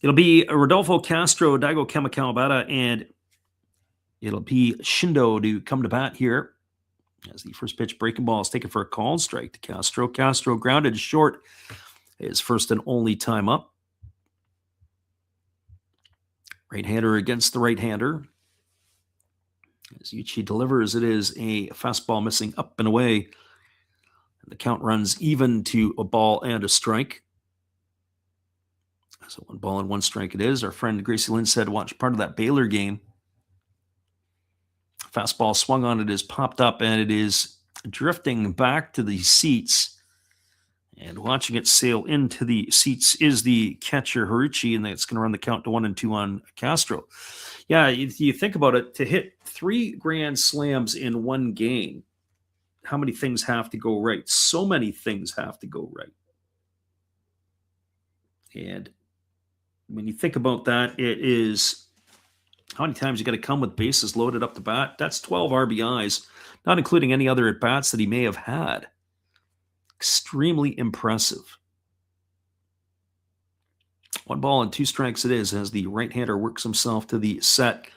It'll be Rodolfo Castro, Daigo Kamikawabata, and it'll be Shindo to come to bat here. As the first pitch breaking ball is taken for a called strike to Castro. Castro grounded short, his first and only time up. Right-hander against the right-hander. As Uchi delivers, it is a fastball missing up and away. And the count runs even to a ball and a strike. So 1 ball and 1 strike it is. Our friend Gracie Lynn said, watch part of that Baylor game. Fastball swung on it, is popped up, and it is drifting back to the seats. And watching it sail into the seats is the catcher, Haruchi, and that's going to run the count to 1-2 on Castro. Yeah, if you think about it, to hit 3 grand slams in one game, how many things have to go right? So many things have to go right. And when you think about that, it is how many times you got to come with bases loaded up the bat. That's 12 RBIs, not including any other at-bats that he may have had. Extremely impressive. 1 ball and 2 strikes it is as the right-hander works himself to the set.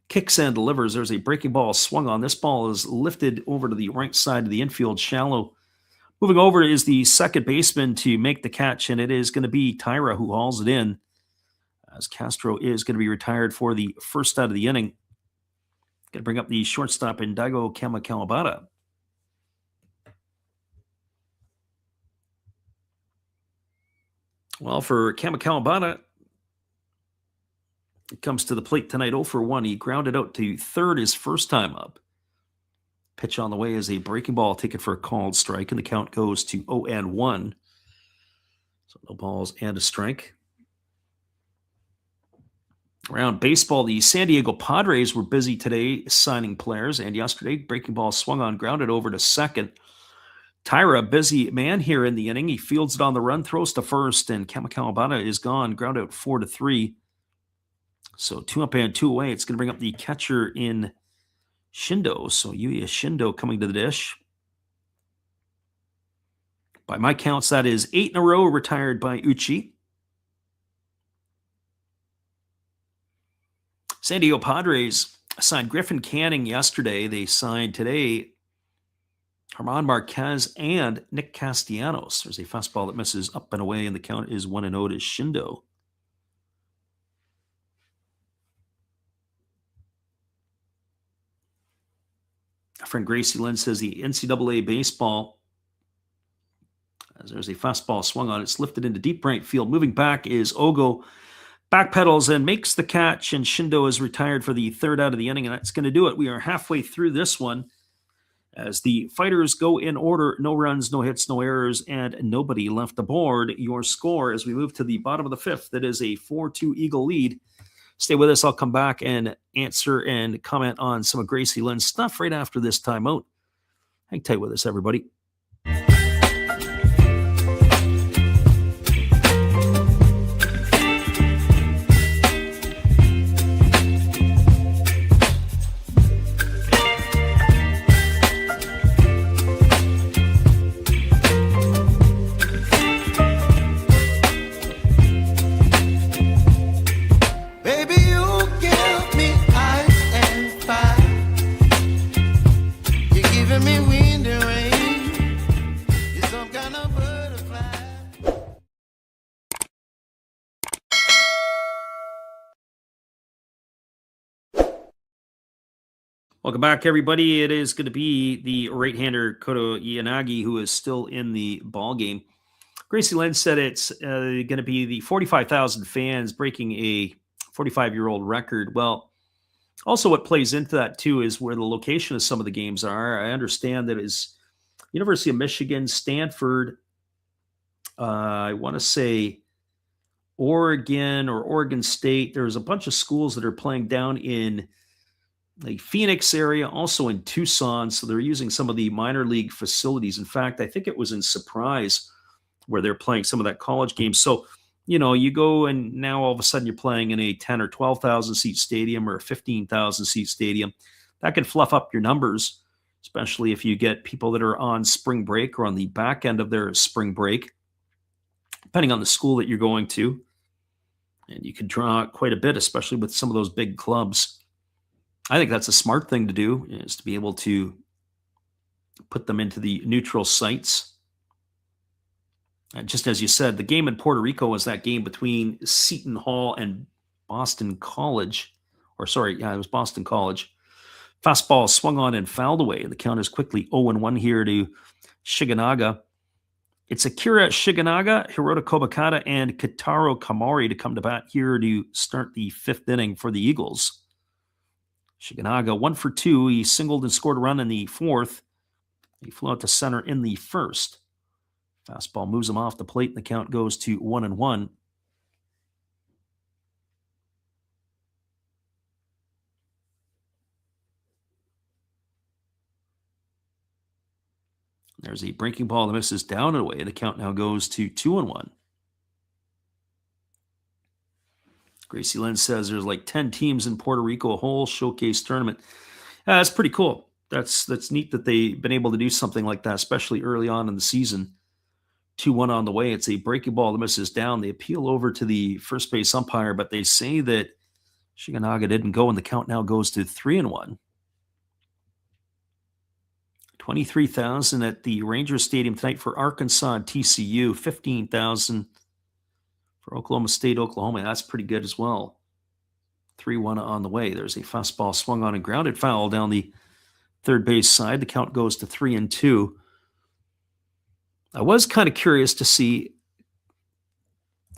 Kicks and delivers. There's a breaking ball swung on. This ball is lifted over to the right side of the infield, shallow. Moving over is the second baseman to make the catch, and it is going to be Tyra who hauls it in, as Castro is going to be retired for the first out of the inning. Going to bring up the shortstop in Daigo Kamikawabata. Well, for Kamikawabata, it comes to the plate tonight 0 for 1. He grounded out to third his first time up. Pitch on the way is a breaking ball taken for a called strike, and the count goes to 0-1. So no balls and a strike. Around baseball, the San Diego Padres were busy today signing players, and yesterday, breaking ball swung on, grounded over to second. Tyra, busy man here in the inning. He fields it on the run, throws to first, and Kamikawabata is gone, ground out 4-3. So 2 up and 2 away. It's going to bring up the catcher in Shindo. So Yuya Shindo coming to the dish. By my counts, that is 8 in a row retired by Uchi. San Diego Padres signed Griffin Canning yesterday. They signed today Herman Marquez and Nick Castellanos. There's a fastball that misses up and away, and the count is 1-0 to Shindo. Our friend Gracie Lynn says the NCAA baseball, as there's a fastball swung on, it's lifted into deep right field. Moving back is Ogo. Backpedals and makes the catch, and Shindo is retired for the third out of the inning, and that's going to do it. We are halfway through this one as the Fighters go in order. No runs, no hits, no errors, and nobody left aboard. Your score as we move to the bottom of the 5th, that is a 4-2 Eagle lead. Stay with us. I'll come back and answer and comment on some of Gracie Lynn's stuff right after this timeout. Hang tight with us, everybody. Welcome back, everybody. It is going to be the right-hander Koto Ianagi who is still in the ball game. Gracie Lynn said it's going to be the 45,000 fans breaking a 45-year-old record. Well, also what plays into that, too, is where the location of some of the games are. I understand that is University of Michigan, Stanford, I want to say Oregon or Oregon State. There's a bunch of schools that are playing down in the Phoenix area, also in Tucson. So they're using some of the minor league facilities. In fact, I think it was in Surprise where they're playing some of that college games. So, you go and now all of a sudden you're playing in a 10 or 12,000 seat stadium or a 15,000 seat stadium. That can fluff up your numbers, especially if you get people that are on spring break or on the back end of their spring break, depending on the school that you're going to. And you can draw quite a bit, especially with some of those big clubs. I think that's a smart thing to do, is to be able to put them into the neutral sites. And just as you said, the game in Puerto Rico was that game between Seton Hall and Boston College. It was Boston College. Fastball swung on and fouled away. The count is quickly 0-1 here to Shiganaga. It's Akira Shiganaga, Hirota Kobakata, and Kitaro Kamari to come to bat here to start the fifth inning for the Eagles. Shiganaga 1 for 2. He singled and scored a run in the fourth. He flew out to center in the first. Fastball moves him off the plate, and the count goes to 1-1. There's a breaking ball that misses down and away. The count now goes to 2-1. Gracie Lynn says there's like 10 teams in Puerto Rico, a whole showcase tournament. That's pretty cool. That's neat that they've been able to do something like that, especially early on in the season. 2-1 on the way. It's a breaking ball that misses down. They appeal over to the first base umpire, but they say that Shiganaga didn't go, and the count now goes to 3-1. 23,000 at the Rangers Stadium tonight for Arkansas and TCU. 15,000 for Oklahoma State, Oklahoma. That's pretty good as well. 3-1 on the way. There's a fastball swung on and grounded foul down the third base side. The count goes to 3-2. I was kind of curious to see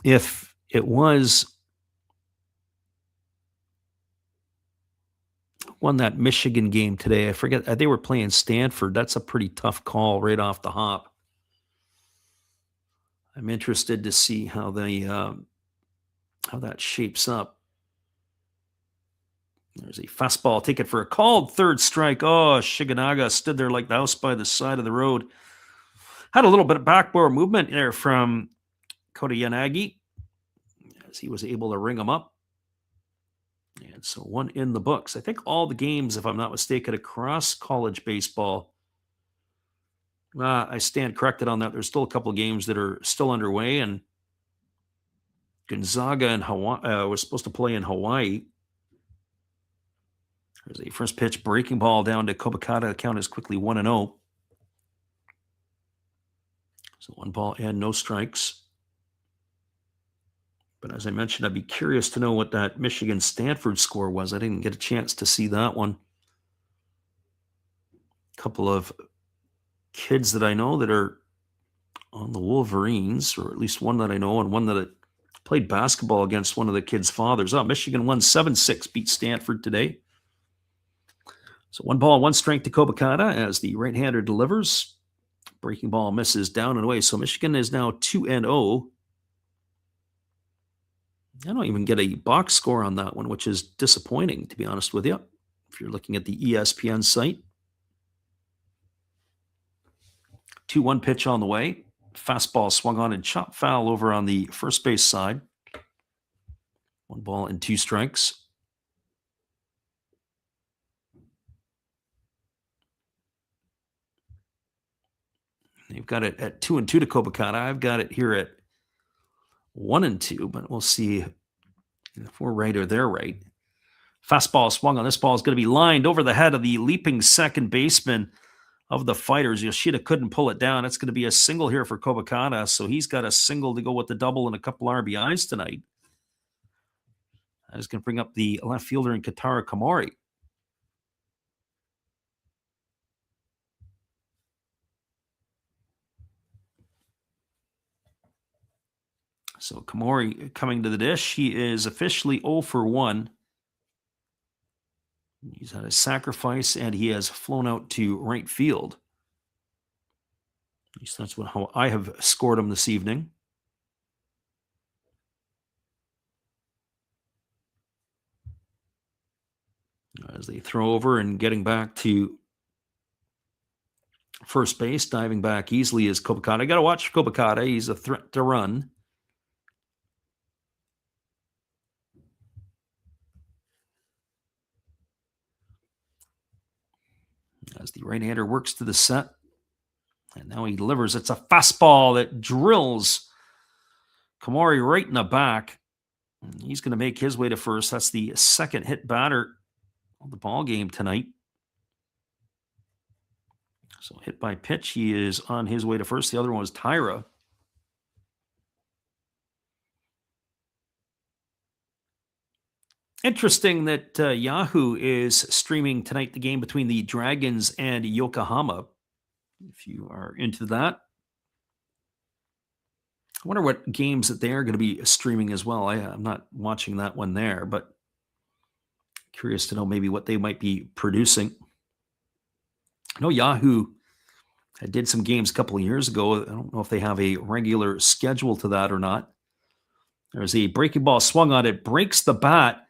if it was won that Michigan game today. I forget, they were playing Stanford. That's a pretty tough call right off the hop. I'm interested to see how that shapes up. There's a fastball taken for a called third strike. Oh, Shiganaga stood there like the house by the side of the road. Had a little bit of backboard movement there from Kota Yanagi as he was able to ring him up. And so one in the books. I think all the games, if I'm not mistaken, across college baseball, I stand corrected on that. There's still a couple of games that are still underway, and Gonzaga and Hawaii was supposed to play in Hawaii. There's a first pitch breaking ball down to Kobakata. The count is quickly 1-0. So 1 ball and no strikes. But as I mentioned, I'd be curious to know what that Michigan-Stanford score was. I didn't get a chance to see that one. A couple of kids that I know that are on the Wolverines, or at least one that I know, and one that played basketball against one of the kids' fathers. Michigan won 7-6, beat Stanford today. So 1 ball, 1 strike to Kobakata as the right-hander delivers. Breaking ball misses down and away. So Michigan is now 2-0. I don't even get a box score on that one, which is disappointing, to be honest with you, if you're looking at the ESPN site. 2-1 pitch on the way. Fastball swung on and chopped foul over on the first base side. 1 ball and 2 strikes. They've got it at 2-2 to Kobakata. I've got it here at 1-2, but we'll see if we're right or they're right. Fastball swung on. This ball is going to be lined over the head of the leaping second baseman of the Fighters. Yoshida couldn't pull it down. It's going to be a single here for Kobakata, so he's got a single to go with the double and a couple RBIs tonight. That is going to bring up the left fielder in Kitaro Kamari. So Kamori coming to the dish. He is officially 0 for 1. He's had a sacrifice, and he has flown out to right field. At least that's how I have scored him this evening. As they throw over and getting back to first base, diving back easily is Kobakata. Got to watch Kobakata. He's a threat to run. As the right-hander works to the set. And now he delivers. It's a fastball that drills Komori right in the back. And he's going to make his way to first. That's the second hit batter of the ball game tonight. So hit by pitch, he is on his way to first. The other one was Tyra. Interesting that Yahoo is streaming tonight the game between the Dragons and Yokohama. If you are into that. I wonder what games that they are going to be streaming as well. I'm not watching that one there, but curious to know maybe what they might be producing. I know Yahoo did some games a couple of years ago. I don't know if they have a regular schedule to that or not. There's a breaking ball swung on it, breaks the bat,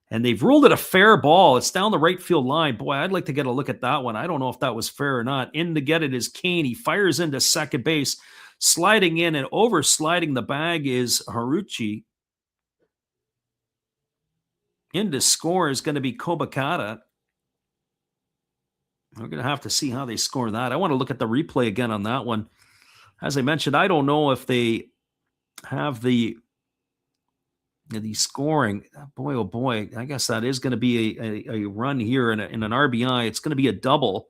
and they've ruled it a fair ball. It's down the right field line. Boy, I'd like to get a look at that one. I don't know if that was fair or not. In to get it is Kane. He fires into second base. Sliding in and over sliding the bag is Haruchi. In to score is going to be Kobakata. We're going to have to see how they score that. I want to look at the replay again on that one. As I mentioned, I don't know if they have the scoring. Boy, oh boy, I guess that is going to be a run here in an RBI. It's going to be a double.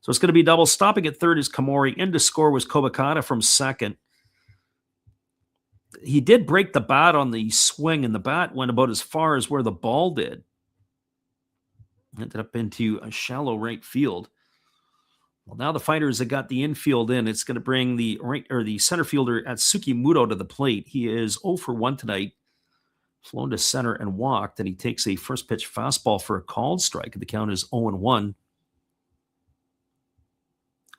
So it's going to be double. Stopping at third is Komori. In to score was Kobakata from second. He did break the bat on the swing, and the bat went about as far as where the ball did. Ended up into a shallow right field. Well, now the Fighters have got the infield in. It's going to bring the center fielder Atsuki Muto to the plate. He is 0 for 1 tonight. Flown to center and walked, and he takes a first pitch fastball for a called strike. The count is 0-1.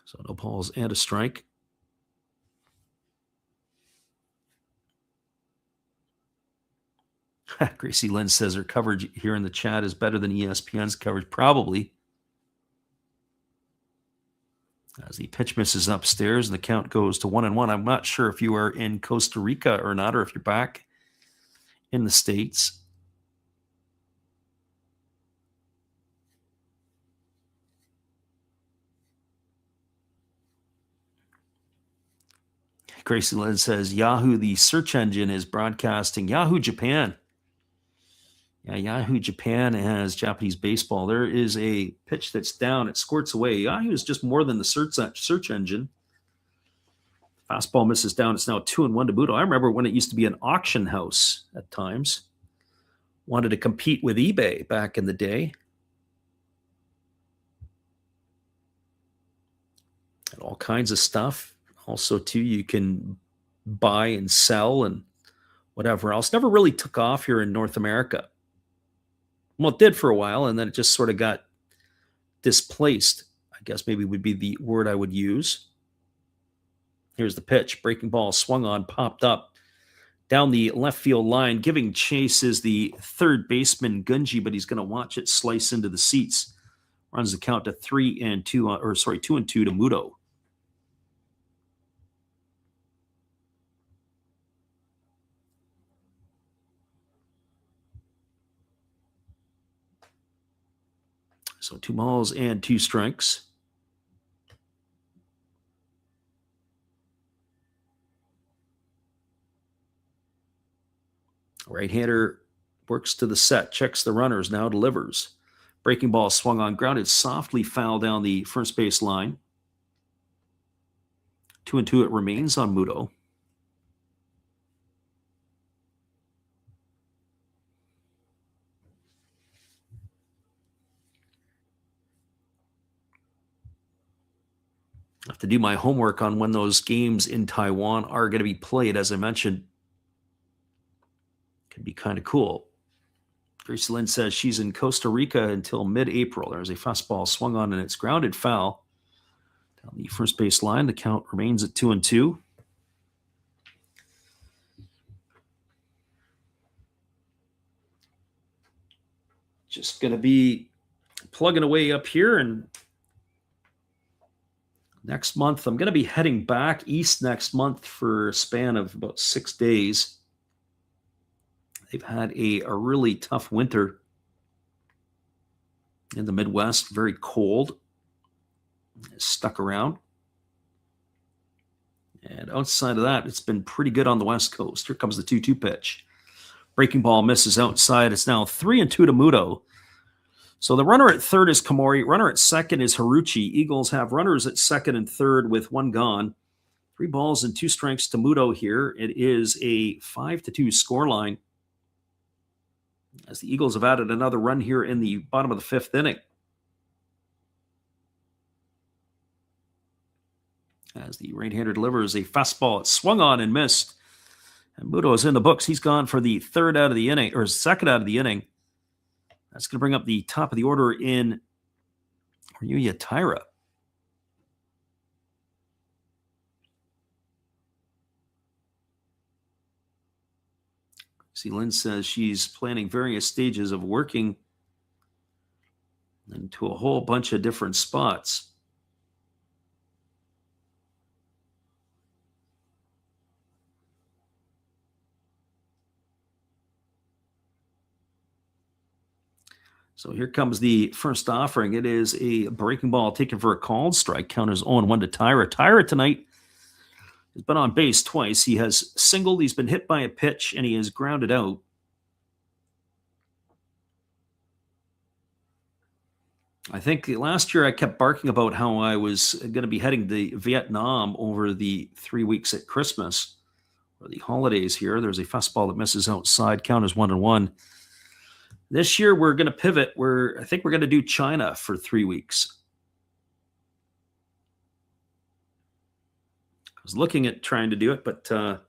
So no balls and a strike. Gracie Lynn says her coverage here in the chat is better than ESPN's coverage. Probably. As the pitch misses upstairs and the count goes to 1-1. I'm not sure if you are in Costa Rica or not, or if you're back in the States. Gracie Lynn says Yahoo, the search engine, is broadcasting Yahoo Japan. Yeah, Yahoo Japan has Japanese baseball. There is a pitch that's down. It squirts away. Yahoo is just more than the search engine. Fastball misses down. It's now 2-1 to Muto. I remember when it used to be an auction house at times. Wanted to compete with eBay back in the day. And all kinds of stuff. Also, too, you can buy and sell and whatever else. Never really took off here in North America. Well, it did for a while, and then it just sort of got displaced, I guess maybe would be the word I would use. Here's the pitch. Breaking ball swung on, popped up down the left field line. Giving chase is the third baseman, Gunji, but he's going to watch it slice into the seats. Runs the count to 2-2 to Muto. So 2 balls and 2 strikes. Right-hander works to the set, checks the runners, now delivers. Breaking ball swung on, grounded softly foul down the first base line. 2-2 it remains on Muto. I have to do my homework on when those games in Taiwan are going to be played. As I mentioned, could be kind of cool. Gracie Lynn says she's in Costa Rica until mid-April. There's a fastball swung on and it's grounded foul down the first base line. The count remains at 2-2. Just going to be plugging away up here, and next month I'm going to be heading back east next month for a span of about 6 days. They've had a really tough winter in the Midwest, very cold, stuck around. And outside of that, it's been pretty good on the West Coast. Here comes the 2-2 pitch. Breaking ball misses outside. It's now 3-2 to Muto. So the runner at third is Komori. Runner at second is Haruchi. Eagles have runners at second and third with one gone. 3 balls and 2 strikes to Muto here. It is a 5-2 scoreline, as the Eagles have added another run here in the bottom of the 5th inning. As the right-hander delivers a fastball, it's swung on and missed. And Muto is in the books. He's gone for the second out of the inning. That's going to bring up the top of the order in Ryuya Taira. See, Lynn says she's planning various stages of working into a whole bunch of different spots. So here comes the first offering. It is a breaking ball taken for a called strike. Count is 0-1 to Taira. Taira tonight has been on base twice. He has singled, he's been hit by a pitch, and he has grounded out. I think last year I kept barking about how I was going to be heading to Vietnam over the 3 weeks at Christmas, or the holidays here. There's a fastball that misses outside. Count is 1-1. This year, we're going to pivot. I think we're going to do China for 3 weeks. I was looking at trying to do it, but I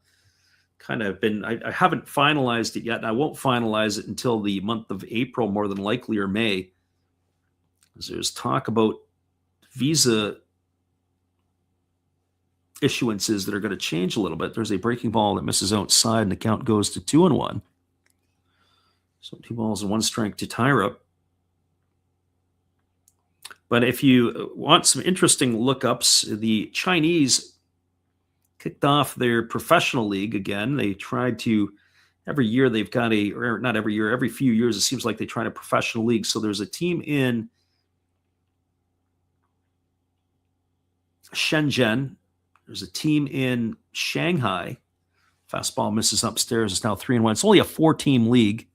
haven't finalized it yet. And I won't finalize it until the month of April, more than likely, or May. Because there's talk about visa issuances that are going to change a little bit. There's a breaking ball that misses outside, and the count goes to 2-1. So 2 balls and 1 strike to Taira. But if you want some interesting lookups, the Chinese kicked off their professional league again. They tried to, every year they've got not every year, every few years it seems like they try a professional league. So there's a team in Shenzhen. There's a team in Shanghai. Fastball misses upstairs. It's now 3-1. It's only a 4-team league.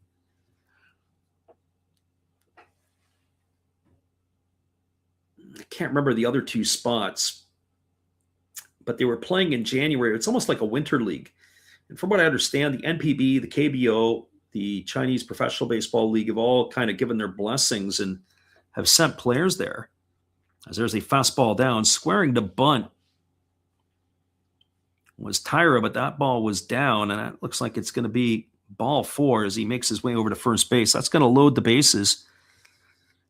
I can't remember the other 2 spots, but they were playing in January. It's almost like a winter league. And from what I understand, the NPB, the KBO, the Chinese Professional Baseball League have all kind of given their blessings and have sent players there. As there's a fastball down, squaring to bunt was Taira, but that ball was down, and it looks like it's going to be ball 4 as he makes his way over to first base. That's going to load the bases.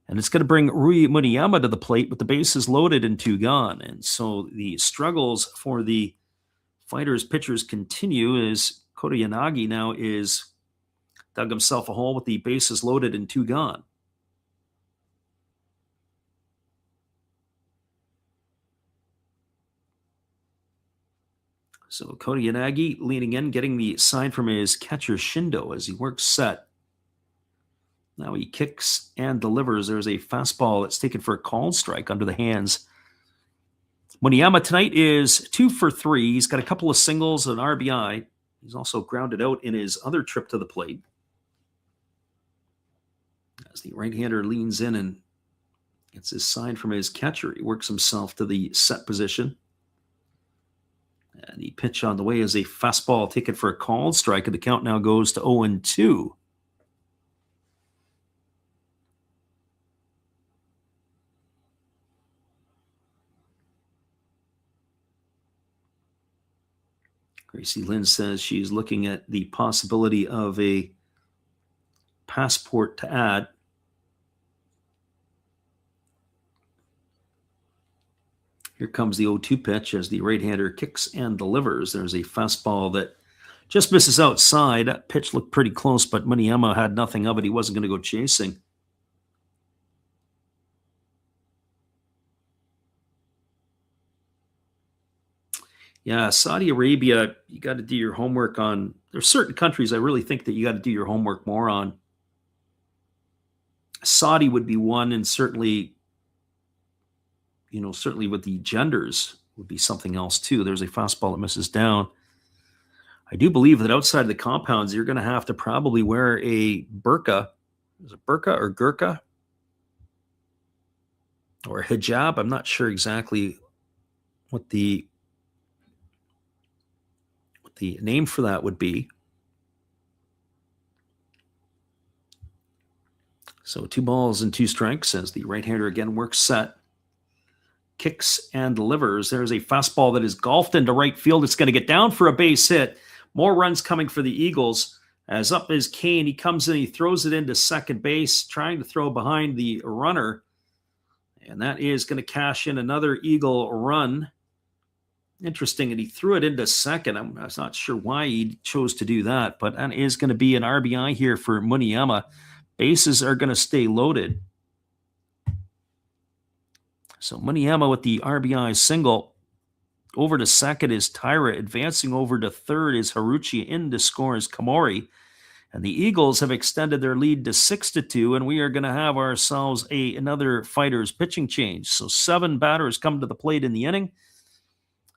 And it's going to bring Rui Muniyama to the plate, but the bases loaded and 2 gone. And so the struggles for the Fighters pitchers continue as Kota Yanagi now is dug himself a hole with the bases loaded and 2 gone. So Kota Yanagi leaning in, getting the sign from his catcher Shindo as he works set. Now he kicks and delivers. There's a fastball that's taken for a called strike under the hands. Muniyama tonight is 2 for 3. He's got a couple of singles and an RBI. He's also grounded out in his other trip to the plate. As the right-hander leans in and gets his sign from his catcher, he works himself to the set position. And the pitch on the way is a fastball taken for a called strike, and the count now goes to 0-2. Gracie Lynn says she's looking at the possibility of a passport to add. Here comes the 0-2 pitch as the right-hander kicks and delivers. There's a fastball that just misses outside. That pitch looked pretty close, but Muniyama had nothing of it. He wasn't going to go chasing. Yeah, Saudi Arabia, you got to do your homework on. There's certain countries I really think that you got to do your homework more on. Saudi would be one, and certainly, certainly with the genders would be something else too. There's a fastball that misses down. I do believe that outside of the compounds, you're going to have to probably wear a burqa. Is it burqa or gurkha? Or a hijab? I'm not sure exactly what the name for that would be. So 2 balls and 2 strikes as the right-hander again works set. Kicks and delivers. There's a fastball that is golfed into right field. It's going to get down for a base hit. More runs coming for the Eagles. As up is Kane. He comes in, he throws it into second base, trying to throw behind the runner. And that is going to cash in another Eagle run. Interesting, and he threw it into second. I'm not sure why he chose to do that, but that is going to be an RBI here for Muniyama. Bases are going to stay loaded. So Muniyama with the RBI single. Over to second is Tyra. Advancing over to third is Haruchi. In to score is Kamori. And the Eagles have extended their lead to 6-2, and we are going to have ourselves another Fighters pitching change. So 7 batters come to the plate in the inning.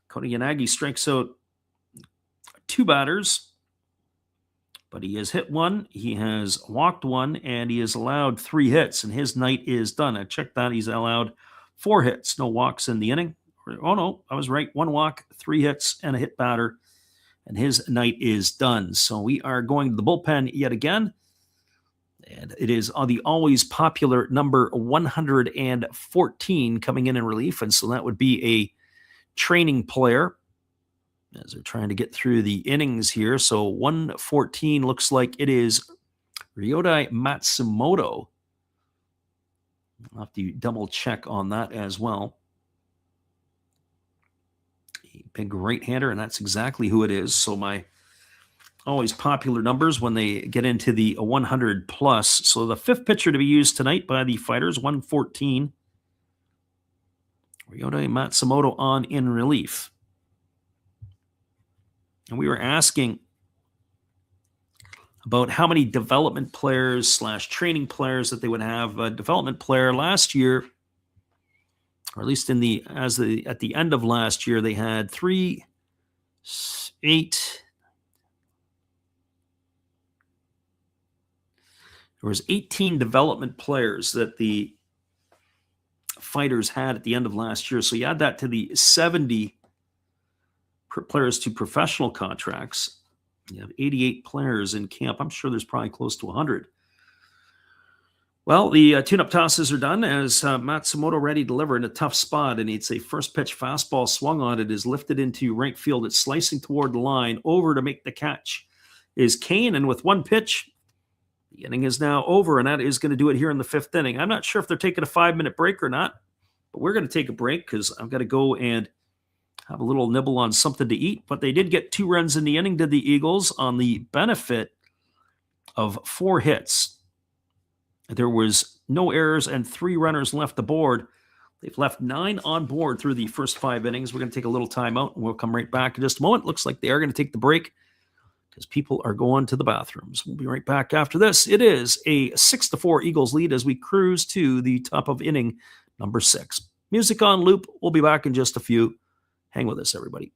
Kota Yanagi strikes out 2 batters, but he has hit 1, he has walked 1, and he has allowed 3 hits, and his night is done. I checked that. He's allowed 4 hits, no walks in the inning. Oh, no, I was right. 1 walk, 3 hits, and a hit batter, and his night is done. So we are going to the bullpen yet again, and it is on the always popular number 114 coming in relief, and so that would be a training player as they're trying to get through the innings here. So 114 looks like it is Ryodai Matsumoto. I'll have to double check on that as well. A big right-hander, and that's exactly who it is. So my always popular numbers when they get into the 100 plus. So the 5th pitcher to be used tonight by the Fighters, 114. Ryodai Matsumoto on in relief. And we were asking about how many development players / training players that they would have. A development player last year, or at least at the end of last year, they had 3, 8. There was 18 development players that the Fighters had at the end of last year. So you add that to the 70 players to professional contracts. You have 88 players in camp. I'm sure there's probably close to 100. Well, the tune-up tosses are done as Matsumoto ready to deliver in a tough spot, and it's a first pitch fastball swung on. It is lifted into right field. It's slicing toward the line. Over to make the catch is Kane, and with 1 pitch, the inning is now over, and that is going to do it here in the 5th inning. I'm not sure if they're taking a 5-minute break or not, but we're going to take a break because I've got to go and have a little nibble on something to eat. But they did get 2 runs in the inning, did the Eagles, on the benefit of 4 hits. There was no errors and 3 runners left aboard. They've left 9 on board through the first 5 innings. We're going to take a little time out, and we'll come right back in just a moment. Looks like they are going to take the break because people are going to the bathrooms. We'll be right back after this. It is a 6-4 Eagles lead as we cruise to the top of inning number 6. Music on loop. We'll be back in just a few. Hang with us, everybody.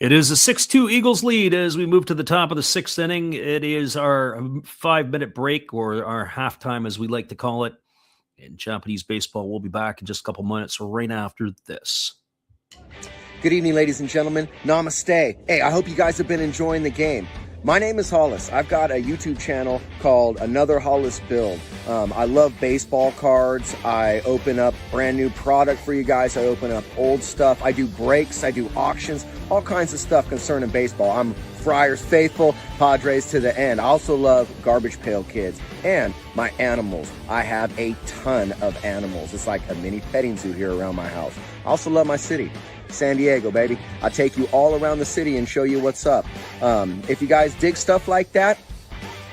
It is a 6-2 Eagles lead as we move to the top of the sixth inning. It is our 5-minute break, or our halftime as we like to call it, in Japanese baseball. We'll be back in just a couple minutes right after this. Good evening, ladies and gentlemen. Namaste. Hey, I hope you guys have been enjoying the game. My name is Hollis. I've got a YouTube channel called Another Hollis Build. I love baseball cards. I open up brand new product for you guys. I open up old stuff. I do breaks. I do auctions. All kinds of stuff concerning baseball. I'm Friars faithful, Padres to the end. I also love Garbage Pail Kids and my animals. I have a ton of animals. It's like a mini petting zoo here around my house. I also love my city. San Diego, baby. I'll take you all around the city and show you what's up. If you guys dig stuff like that,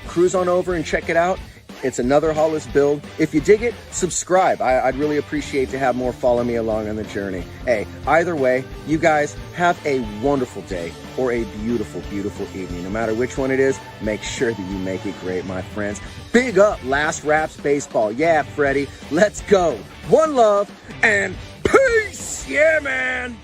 cruise on over and check it out. It's Another Hollis Build. If you dig it, subscribe. I'd really appreciate to have more follow me along on the journey. Hey, either way, you guys have a wonderful day or a beautiful, beautiful evening. No matter which one it is, make sure that you make it great, my friends. Big up Last Raps Baseball. Yeah, Freddie, let's go. One love and peace. Yeah, man.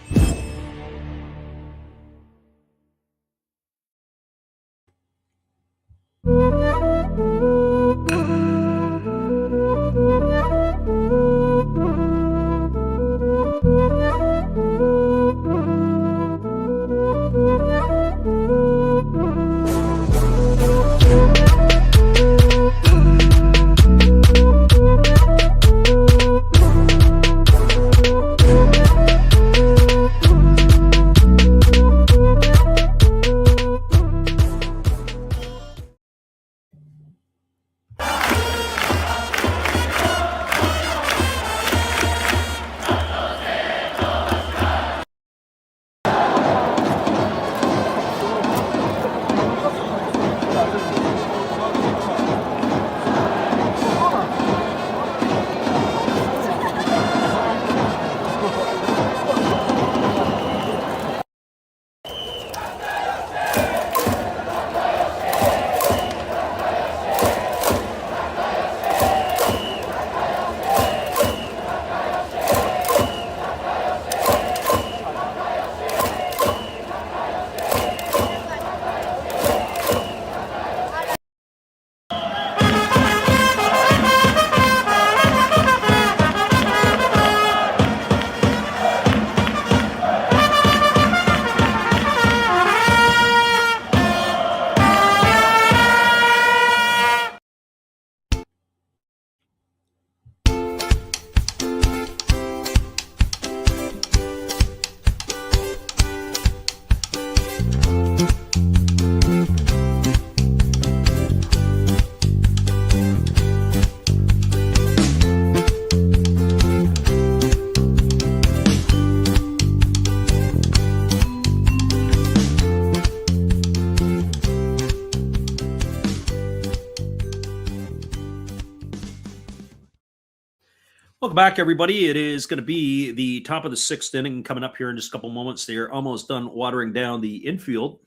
Welcome back, everybody. It is going to be the top of the sixth inning coming up here in just a couple moments. They are almost done watering down the infield.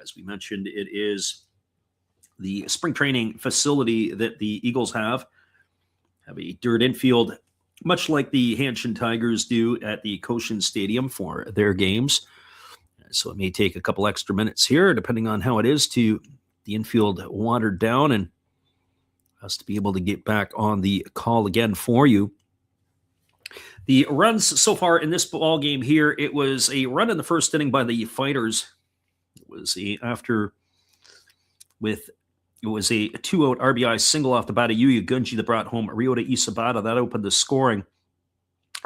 As we mentioned, it is the spring training facility that the Eagles have a dirt infield, much like the Hanshin Tigers do at the Koshin Stadium for their games. So it may take a couple extra minutes here, depending on how it is, to the infield watered down and us to be able to get back on the call again for you. The runs so far in this ball game here, it was a run in the first inning by the Fighters. It was a 2-out RBI single off the bat of Yuya Gunji that brought home Ryota Isabata. That opened the scoring.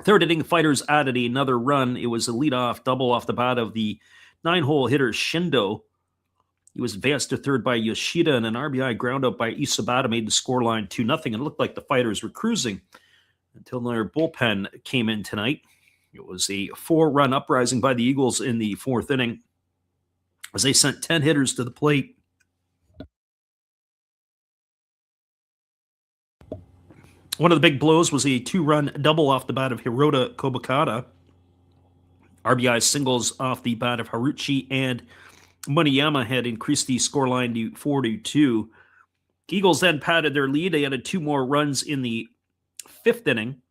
Third inning, the Fighters added another run. It was a leadoff double off the bat of the 9-hole hitter Shindo. He was advanced to third by Yoshida, and an RBI ground out by Isabata made the scoreline 2-0. And it looked like the Fighters were cruising until their bullpen came in tonight. It was a 4-run uprising by the Eagles in the fourth inning as they sent 10 hitters to the plate. One of the big blows was a 2-run double off the bat of Hirota Kobakata. RBI singles off the bat of Haruchi and Muniyama had increased the scoreline to 4-2. Eagles then padded their lead. They added 2 more runs in the fifth inning,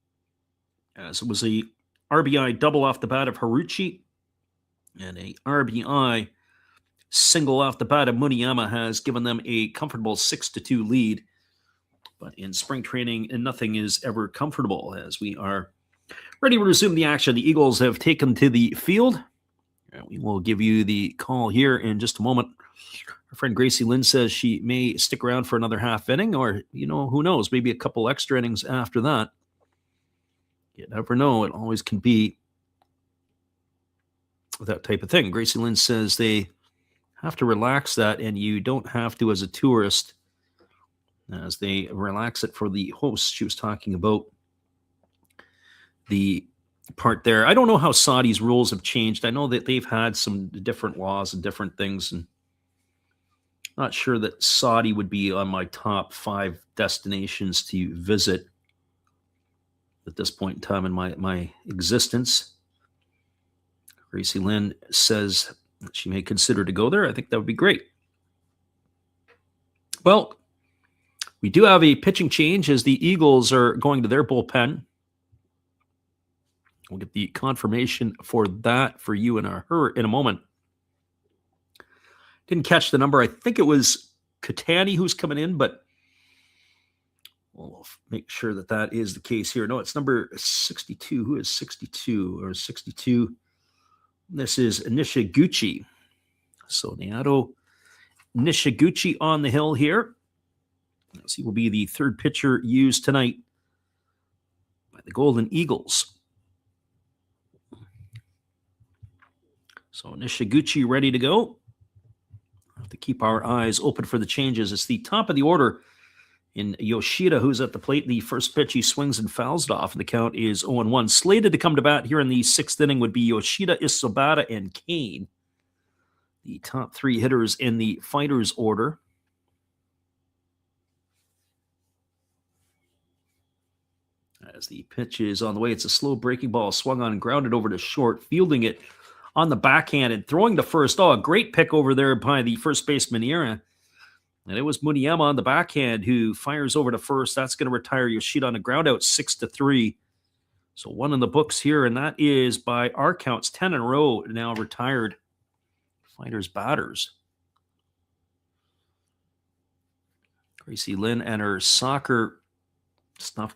as it was a RBI double off the bat of Haruchi. And a RBI single off the bat of Muniyama has given them a comfortable 6-2 lead. But in spring training, nothing is ever comfortable. As we are ready to resume the action, the Eagles have taken to the field. And we will give you the call here in just a moment. Our friend Gracie Lynn says she may stick around for another half inning, or, who knows, maybe a couple extra innings after that. You never know. It always can be that type of thing. Gracie Lynn says they have to relax that, and you don't have to as a tourist, as they relax it for the hosts. She was talking about the part there. I don't know how Saudi's rules have changed. I know that they've had some different laws and different things, and not sure that Saudi would be on my top 5 destinations to visit at this point in time in my existence. Gracie Lynn says that she may consider to go there. I think that would be great. Well, we do have a pitching change as the Eagles are going to their bullpen. We'll get the confirmation for that for you in a moment. Didn't catch the number. I think it was Katani who's coming in, but we'll make sure that is the case here. No, it's number 62. Who is 62 or 62? This is Nishiguchi. So Naoto Nishiguchi on the hill here. He will be the third pitcher used tonight by the Golden Eagles. So Nishiguchi ready to go. Have to keep our eyes open for the changes. It's the top of the order in Yoshida, who's at the plate. The first pitch, he swings and fouls it off, and the count is 0-1. Slated to come to bat here in the 6th inning would be Yoshida, Isobata, and Kane, the top 3 hitters in the Fighters order. As the pitch is on the way, it's a slow breaking ball, swung on and grounded over to short, fielding it on the backhand and throwing to first. Oh, a great pick over there by the first baseman Ira. And it was Muniyama on the backhand who fires over to first. That's going to retire Yoshida on a ground out 6-3. So 1 in the books here, and that is by our counts 10 in a row now retired Fighters batters. Gracie Lynn and her soccer stuff.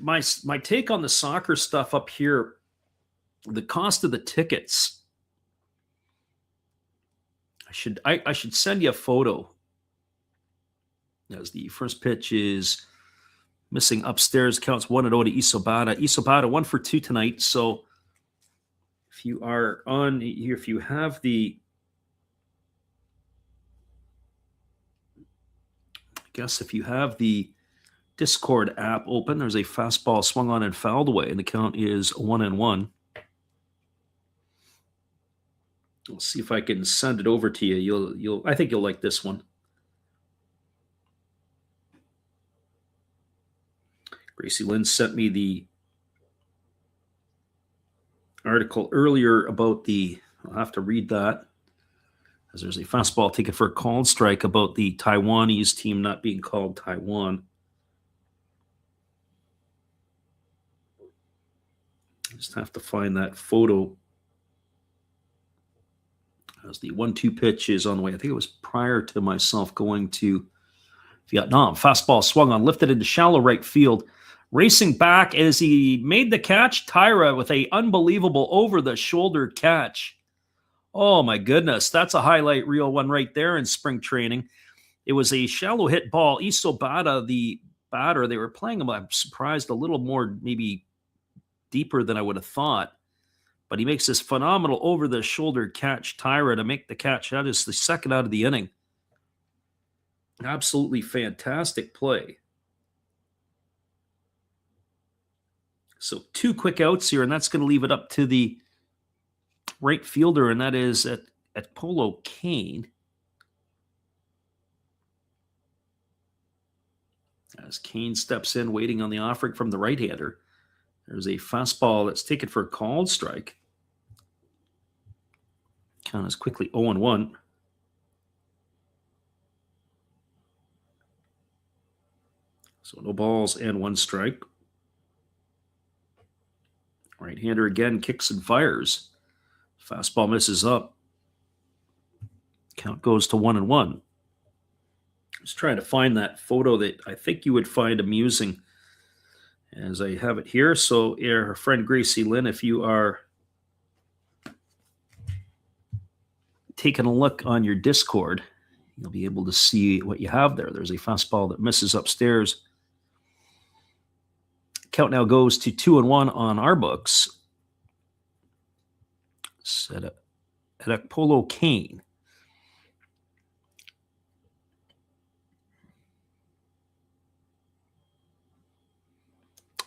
My take on the soccer stuff up here, the cost of the tickets. I should send you a photo. As the first pitch is missing upstairs, counts 1-0 to Isobata. Isobata 1 for 2 tonight. So if you are on here, if you have the, Discord app open, there's a fastball swung on and fouled away, and the count is 1-1. I'll see if I can send it over to you. I think you'll like this one. Gracie Lynn sent me the article earlier about I'll have to read that, as there's a fastball taken for a called strike about the Taiwanese team not being called Taiwan. I just have to find that photo. As the 1-2 pitch is on the way. I think it was prior to myself going to Vietnam. Fastball swung on, lifted into shallow right field. Racing back as he made the catch, Tyra with a unbelievable over-the-shoulder catch. Oh, my goodness. That's a highlight reel one right there in spring training. It was a shallow hit ball. Isobata, the batter, they were playing him, I'm surprised, a little more maybe deeper than I would have thought. But he makes this phenomenal over-the-shoulder catch, Tyra, to make the catch. That is the second out of the inning. Absolutely fantastic play. So 2 quick outs here, and that's going to leave it up to the right fielder, and that is at Polo Kane. As Kane steps in, waiting on the offering from the right-hander. There's a fastball that's taken for a called strike. Count is quickly 0-1. So no balls and 1 strike. Right-hander again kicks and fires. Fastball misses up. Count goes to 1-1. Just trying to find that photo that I think you would find amusing as I have it here. So, our friend Gracie Lynn, if you are taking a look on your Discord, you'll be able to see what you have there. There's a fastball that misses upstairs. Count now goes to 2-1 on our books. Set up at Polo Kane.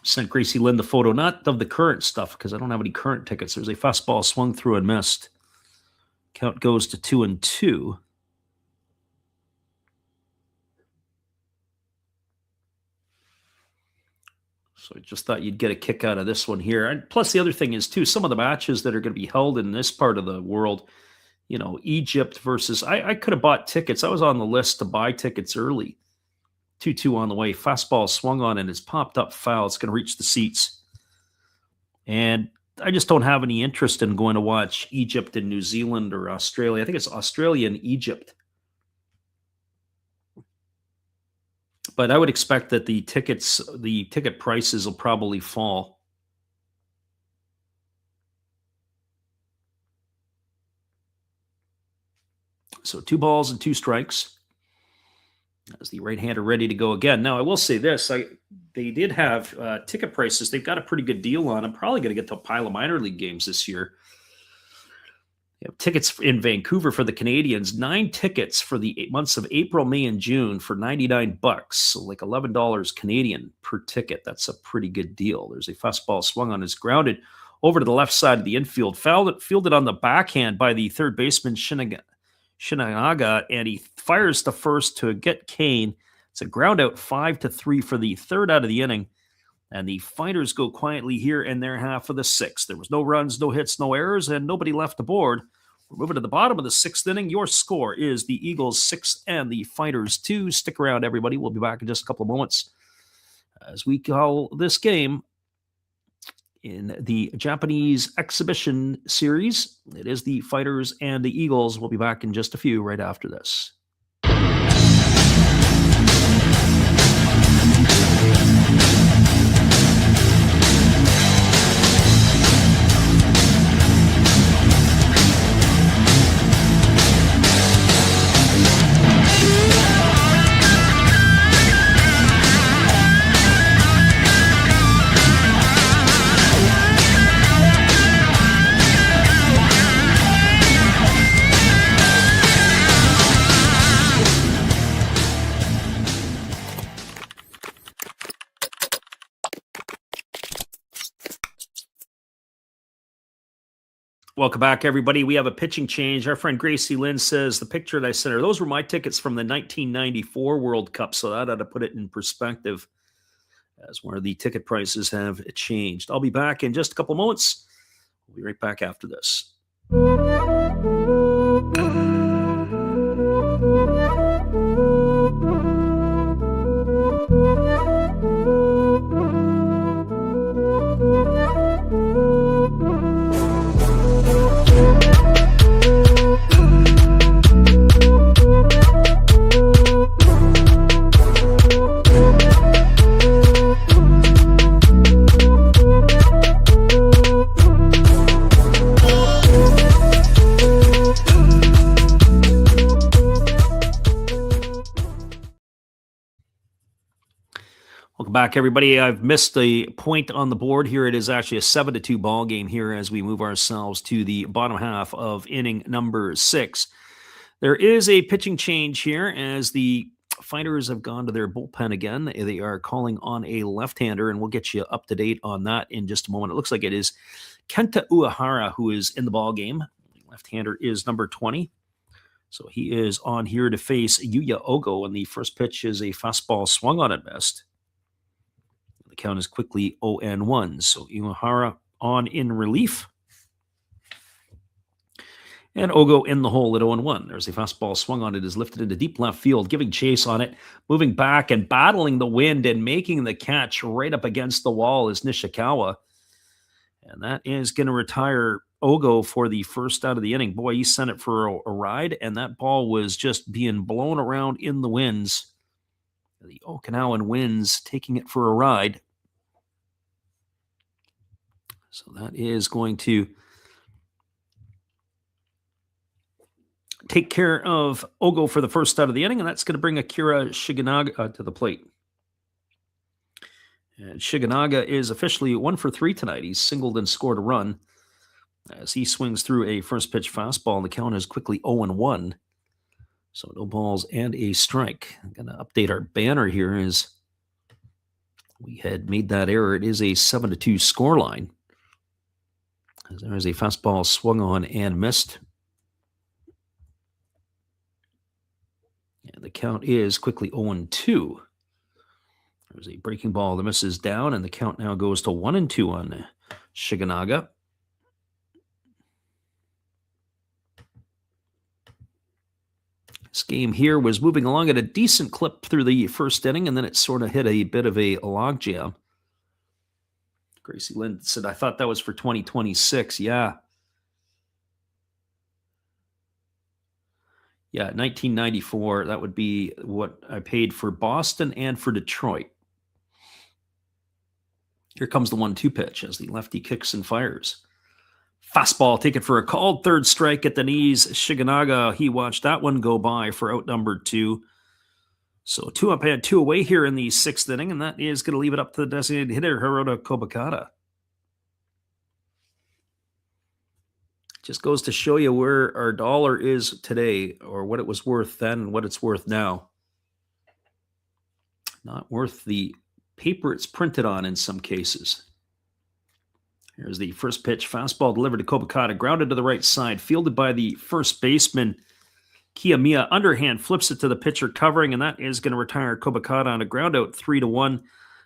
Sent Gracie Lynn the photo, not of the current stuff, because I don't have any current tickets. There's a fastball swung through and missed. Count goes to 2-2. So I just thought you'd get a kick out of this one here. And plus, the other thing is, too, some of the matches that are going to be held in this part of the world, you know, Egypt versus, I could have bought tickets. I was on the list to buy tickets early. 2-2 on the way. Fastball swung on and it's popped up foul. It's going to reach the seats. And I just don't have any interest in going to watch Egypt and New Zealand or Australia. I think it's Australia and Egypt. But I would expect that the ticket prices will probably fall. So 2 balls and 2 strikes. As the right-hander ready to go again. Now, I will say this. They did have ticket prices. They've got a pretty good deal on. I'm probably going to get to a pile of minor league games this year. You have tickets in Vancouver for the Canadians. 9 tickets for the months of April, May, and June for $99. So like $11 Canadian per ticket. That's a pretty good deal. There's a fastball swung on. It's grounded over to the left side of the infield. Fielded on the backhand by the third baseman, Shinanaga, and he fires to first to get Kane. It's a ground out 5-3 for the third out of the inning. And the Fighters go quietly here in their half of the 6th. There was no runs, no hits, no errors, and nobody left aboard. We're moving to the bottom of the 6th inning. Your score is the Eagles 6 and the Fighters 2. Stick around, everybody. We'll be back in just a couple of moments as we call this game in the Japanese exhibition series. It is the Fighters and the Eagles. We'll be back in just a few right after this. Welcome back, everybody. We have a pitching change. Our friend Gracie Lynn says the picture that I sent her, those were my tickets from the 1994 World Cup, so that ought to put it in perspective as where the ticket prices have changed. I'll be back in just a couple moments. We'll be right back after this. Welcome back, everybody. I've missed the point on the board here. It is actually a 7-2 ball game here as we move ourselves to the bottom half of inning number 6. There is a pitching change here as the Fighters have gone to their bullpen again. They are calling on a left-hander, and we'll get you up to date on that in just a moment. It looks like it is Kenta Uehara who is in the ball game. Left-hander is number 20. So he is on here to face Yuya Ogo, and the first pitch is a fastball swung on and missed. The count is quickly 0-1. So Uehara on in relief. And Ogo in the hole at 0-1. There's a fastball swung on it, is lifted into deep left field, giving chase on it, moving back and battling the wind and making the catch right up against the wall is Nishikawa. And that is going to retire Ogo for the first out of the inning. Boy, he sent it for a ride, and that ball was just being blown around in the winds. The Okinawan winds taking it for a ride. So that is going to take care of Ogo for the first out of the inning, and that's going to bring Akira Shiganaga to the plate. And Shiganaga is officially 1 for 3 tonight. He's singled and scored a run as he swings through a first pitch fastball. The count is quickly 0-1. So no balls and a strike. I'm going to update our banner here as we had made that error. It is a 7-2 scoreline. As there is a fastball swung on and missed. And the count is quickly 0-2. There's a breaking ball that misses down, and the count now goes to 1-2 on Shiganaga. This game here was moving along at a decent clip through the first inning, and then it sort of hit a bit of a logjam. Gracie Lind said, I thought that was for 2026. Yeah. Yeah, 1994, that would be what I paid for Boston and for Detroit. Here comes the 1-2 pitch as the lefty kicks and fires. Fastball taken for a called third strike at the knees. Shiganaga, he watched that one go by for out number 2. So 2 up and 2 away here in the 6th inning, and that is going to leave it up to the designated hitter, Hirota Kobakata. Just goes to show you where our dollar is today, or what it was worth then and what it's worth now. Not worth the paper it's printed on in some cases. Here's the first pitch. Fastball delivered to Kobakata, grounded to the right side, fielded by the first baseman, Kiyomiya. Underhand flips it to the pitcher covering, and that is going to retire Kobakata on a ground out 3-1.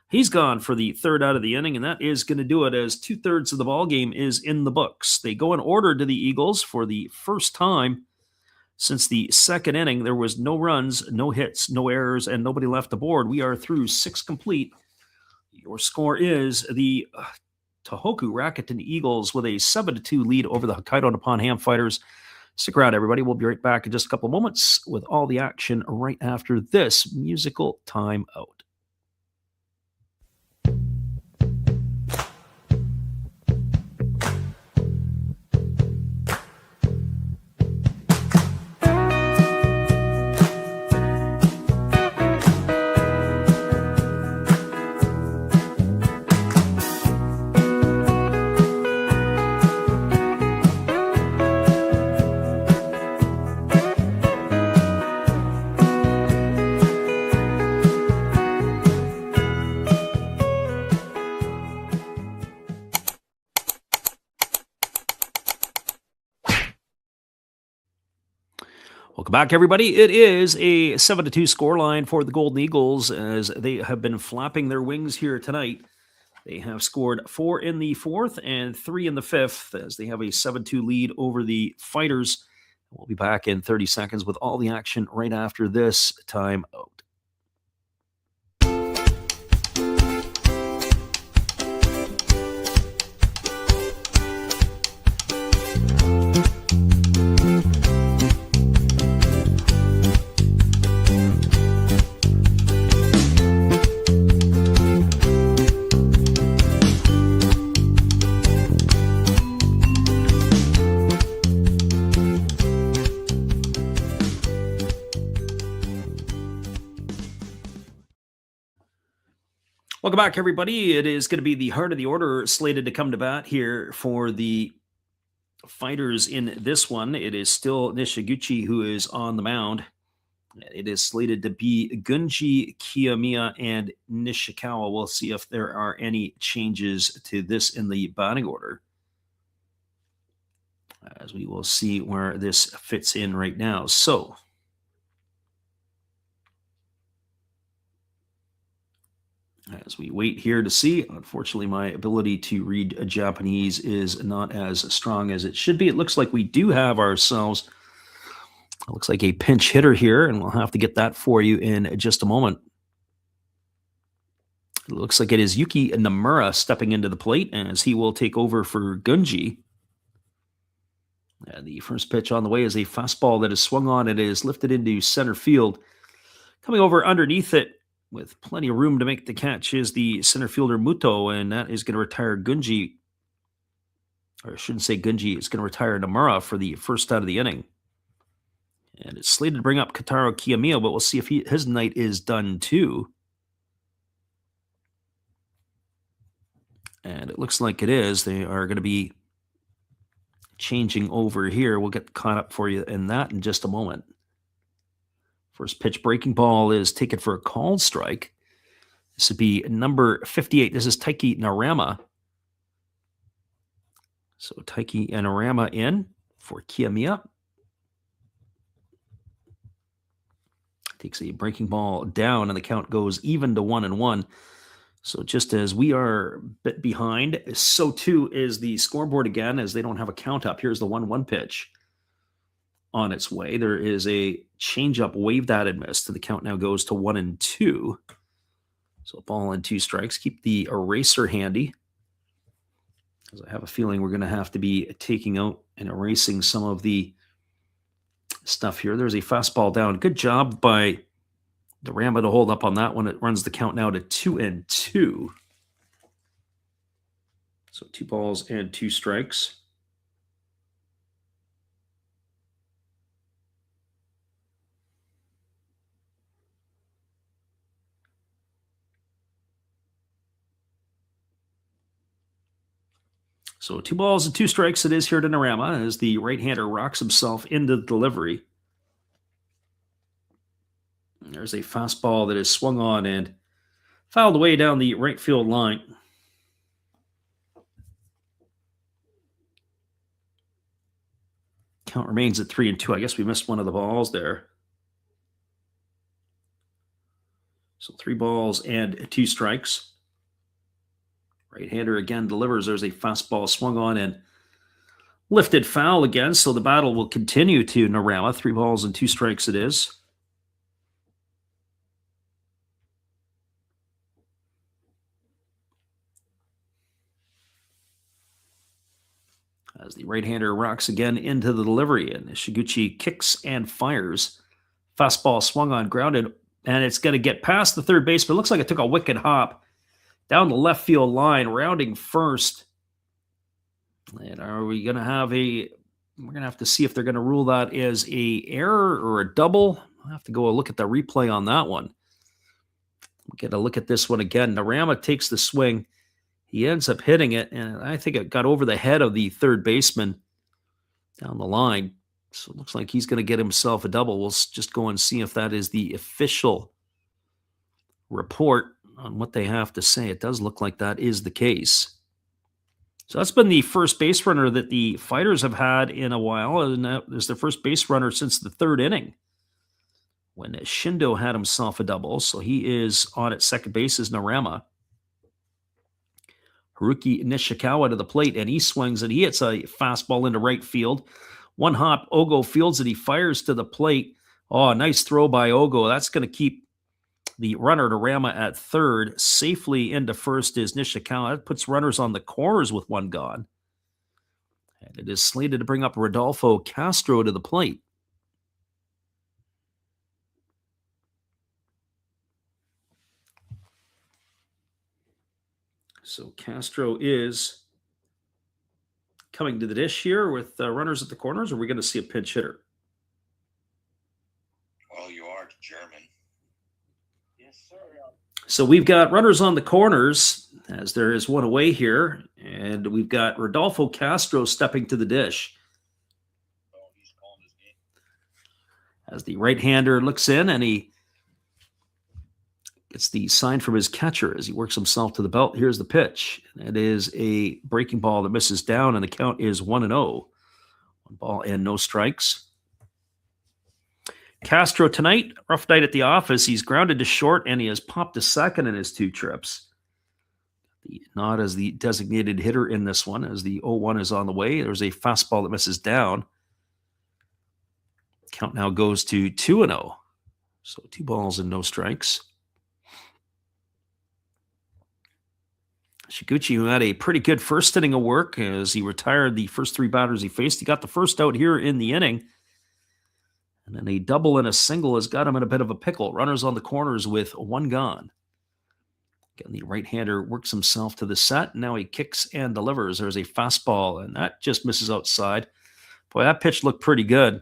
He's gone for the third out of the inning, and that is going to do it as 2/3 of the ball game is in the books. They go in order to the Eagles for the first time since the second inning. There was no runs, no hits, no errors, and nobody left the board. We are through 6 complete. Your score is the Tohoku Rakuten Eagles with a 7-2 lead over the Hokkaido Nippon-Ham Fighters. Stick around, everybody. We'll be right back in just a couple of moments with all the action right after this musical timeout. Welcome back, everybody. It is a 7-2 scoreline for the Golden Eagles as they have been flapping their wings here tonight. They have scored 4 in the 4th and 3 in the 5th as they have a 7-2 lead over the Fighters. We'll be back in 30 seconds with all the action right after this time out. Welcome back, everybody. It is going to be the heart of the order slated to come to bat here for the Fighters in this one. It is still Nishiguchi who is on the mound. It is slated to be Gunji, Kiyomiya, and Nishikawa. We'll see if there are any changes to this in the batting order, as we will see where this fits in right now. So, as we wait here to see, unfortunately, my ability to read Japanese is not as strong as it should be. It looks like we do have ourselves, it looks like a pinch hitter here, and we'll have to get that for you in just a moment. It looks like it is Yuki Nomura stepping into the plate as he will take over for Gunji. And the first pitch on the way is a fastball that is swung on and is lifted into center field. Coming over underneath it with plenty of room to make the catch is the center fielder Muto, and that is going to retire Gunji. Or I shouldn't say Gunji, it's going to retire Namura for the first out of the inning. And it's slated to bring up Kotaro Kiyomiya, but we'll see if his night is done too. And it looks like it is. They are going to be changing over here. We'll get caught up for you in that in just a moment. First pitch breaking ball is taken for a called strike. This would be number 58. This is Taiki Narama. So Taiki Narama in for Kiyomiya. Takes a breaking ball down, and the count goes even to 1-1. So just as we are a bit behind, so too is the scoreboard again, as they don't have a count up. Here's the 1-1 pitch on its way. There is a changeup waved at and missed, and the count now goes to 1-2. So ball and 2 strikes. Keep the eraser handy, because I have a feeling we're going to have to be taking out and erasing some of the stuff here. There's a fastball down. Good job by the Ramba to hold up on that one. It runs the count now to 2-2. So 2 balls and 2 strikes. So 2 balls and 2 strikes it is here to Narama as the right-hander rocks himself into the delivery. There's a fastball that is swung on and fouled away down the right field line. Count remains at 3-2. I guess we missed one of the balls there. So 3 balls and 2 strikes. Right-hander again delivers. There's a fastball swung on and lifted foul again. So the battle will continue to Narama. 3 balls and 2 strikes it is. As the right-hander rocks again into the delivery, and Ishiguchi kicks and fires. Fastball swung on, grounded, and it's going to get past the third baseman. It looks like it took a wicked hop down the left field line, rounding first. And are we going to have we're going to have to see if they're going to rule that as a error or a double. I'll have to go look at the replay on that one. We'll get a look at this one again. Narama takes the swing. He ends up hitting it, and I think it got over the head of the third baseman down the line. So it looks like he's going to get himself a double. We'll just go and see if that is the official report on what they have to say. It does look like that is the case. So that's been the first base runner that the Fighters have had in a while, and that is their first base runner since the 3rd inning, when Shindo had himself a double. So he is on at second base as Narama. Haruki Nishikawa to the plate, and he swings and he hits a fastball into right field. One hop, Ogo fields it. He fires to the plate. Oh, nice throw by Ogo. That's going to keep the runner Narama at third. Safely into first is Nishikawa. That puts runners on the corners with 1 gone. And it is slated to bring up Rodolfo Castro to the plate. So Castro is coming to the dish here with runners at the corners. Or are we going to see a pinch hitter? Well, you are German. Yes, sir. So we've got runners on the corners, as there is one away here. And we've got Rodolfo Castro stepping to the dish. Oh, he's calling his game. As the right-hander looks in, and he gets the sign from his catcher as he works himself to the belt. Here's the pitch. It is a breaking ball that misses down, and the count is 1-0. 1 ball and no strikes. Castro tonight, rough night at the office. He's grounded to short, and he has popped a second in his 2 trips. Not as the designated hitter in this one, as the 0-1 is on the way. There's a fastball that misses down. Count now goes to 2-0. So 2 balls and no strikes. Nishiguchi, who had a pretty good first inning of work as he retired the first 3 batters he faced. He got the first out here in the inning. And then a double and a single has got him in a bit of a pickle. Runners on the corners with 1 gone. Again, the right-hander works himself to the set. Now he kicks and delivers. There's a fastball, and that just misses outside. Boy, that pitch looked pretty good.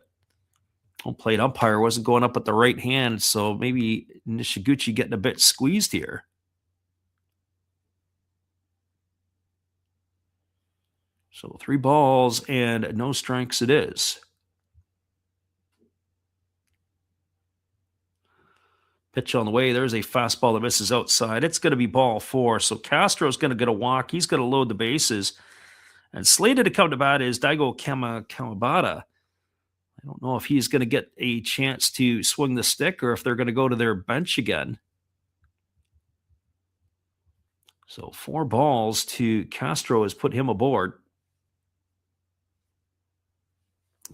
Home plate umpire wasn't going up with the right hand, so maybe Nishiguchi getting a bit squeezed here. So 3 balls and no strikes it is. Pitch on the way. There's a fastball that misses outside. It's going to be ball 4. So Castro's going to get a walk. He's going to load the bases. And slated to come to bat is Daigo Kawabata. I don't know if he's going to get a chance to swing the stick or if they're going to go to their bench again. So 4 balls to Castro has put him aboard.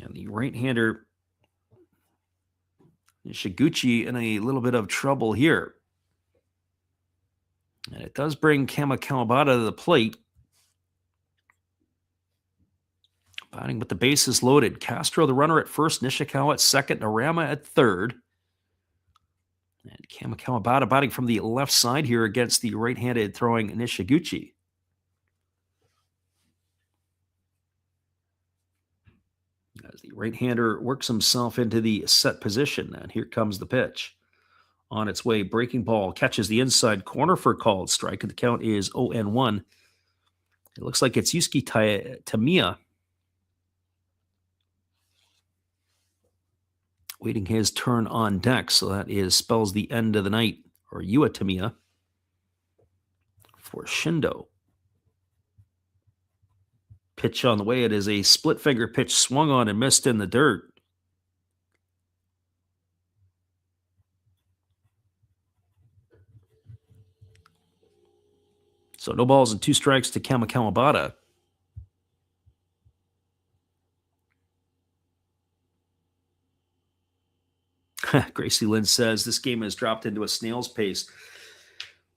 And the right-hander Nishiguchi in a little bit of trouble here. And it does bring Kawabata to the plate. Batting with the bases loaded. Castro, the runner at first, Nishikawa at second, Narama at third. And Kawabata batting from the left side here against the right-handed throwing Nishiguchi. As the right-hander works himself into the set position, and here comes the pitch. On its way, breaking ball catches the inside corner for a called strike, and the count is 0-1. It looks like it's Yusuke Tamiya waiting his turn on deck, so that spells the end of the night, or Yua Tamiya for Shindo. Pitch on the way. It is a split finger pitch swung on and missed in the dirt. So no balls and 2 strikes to Kawabata. Gracie Lynn says this game has dropped into a snail's pace.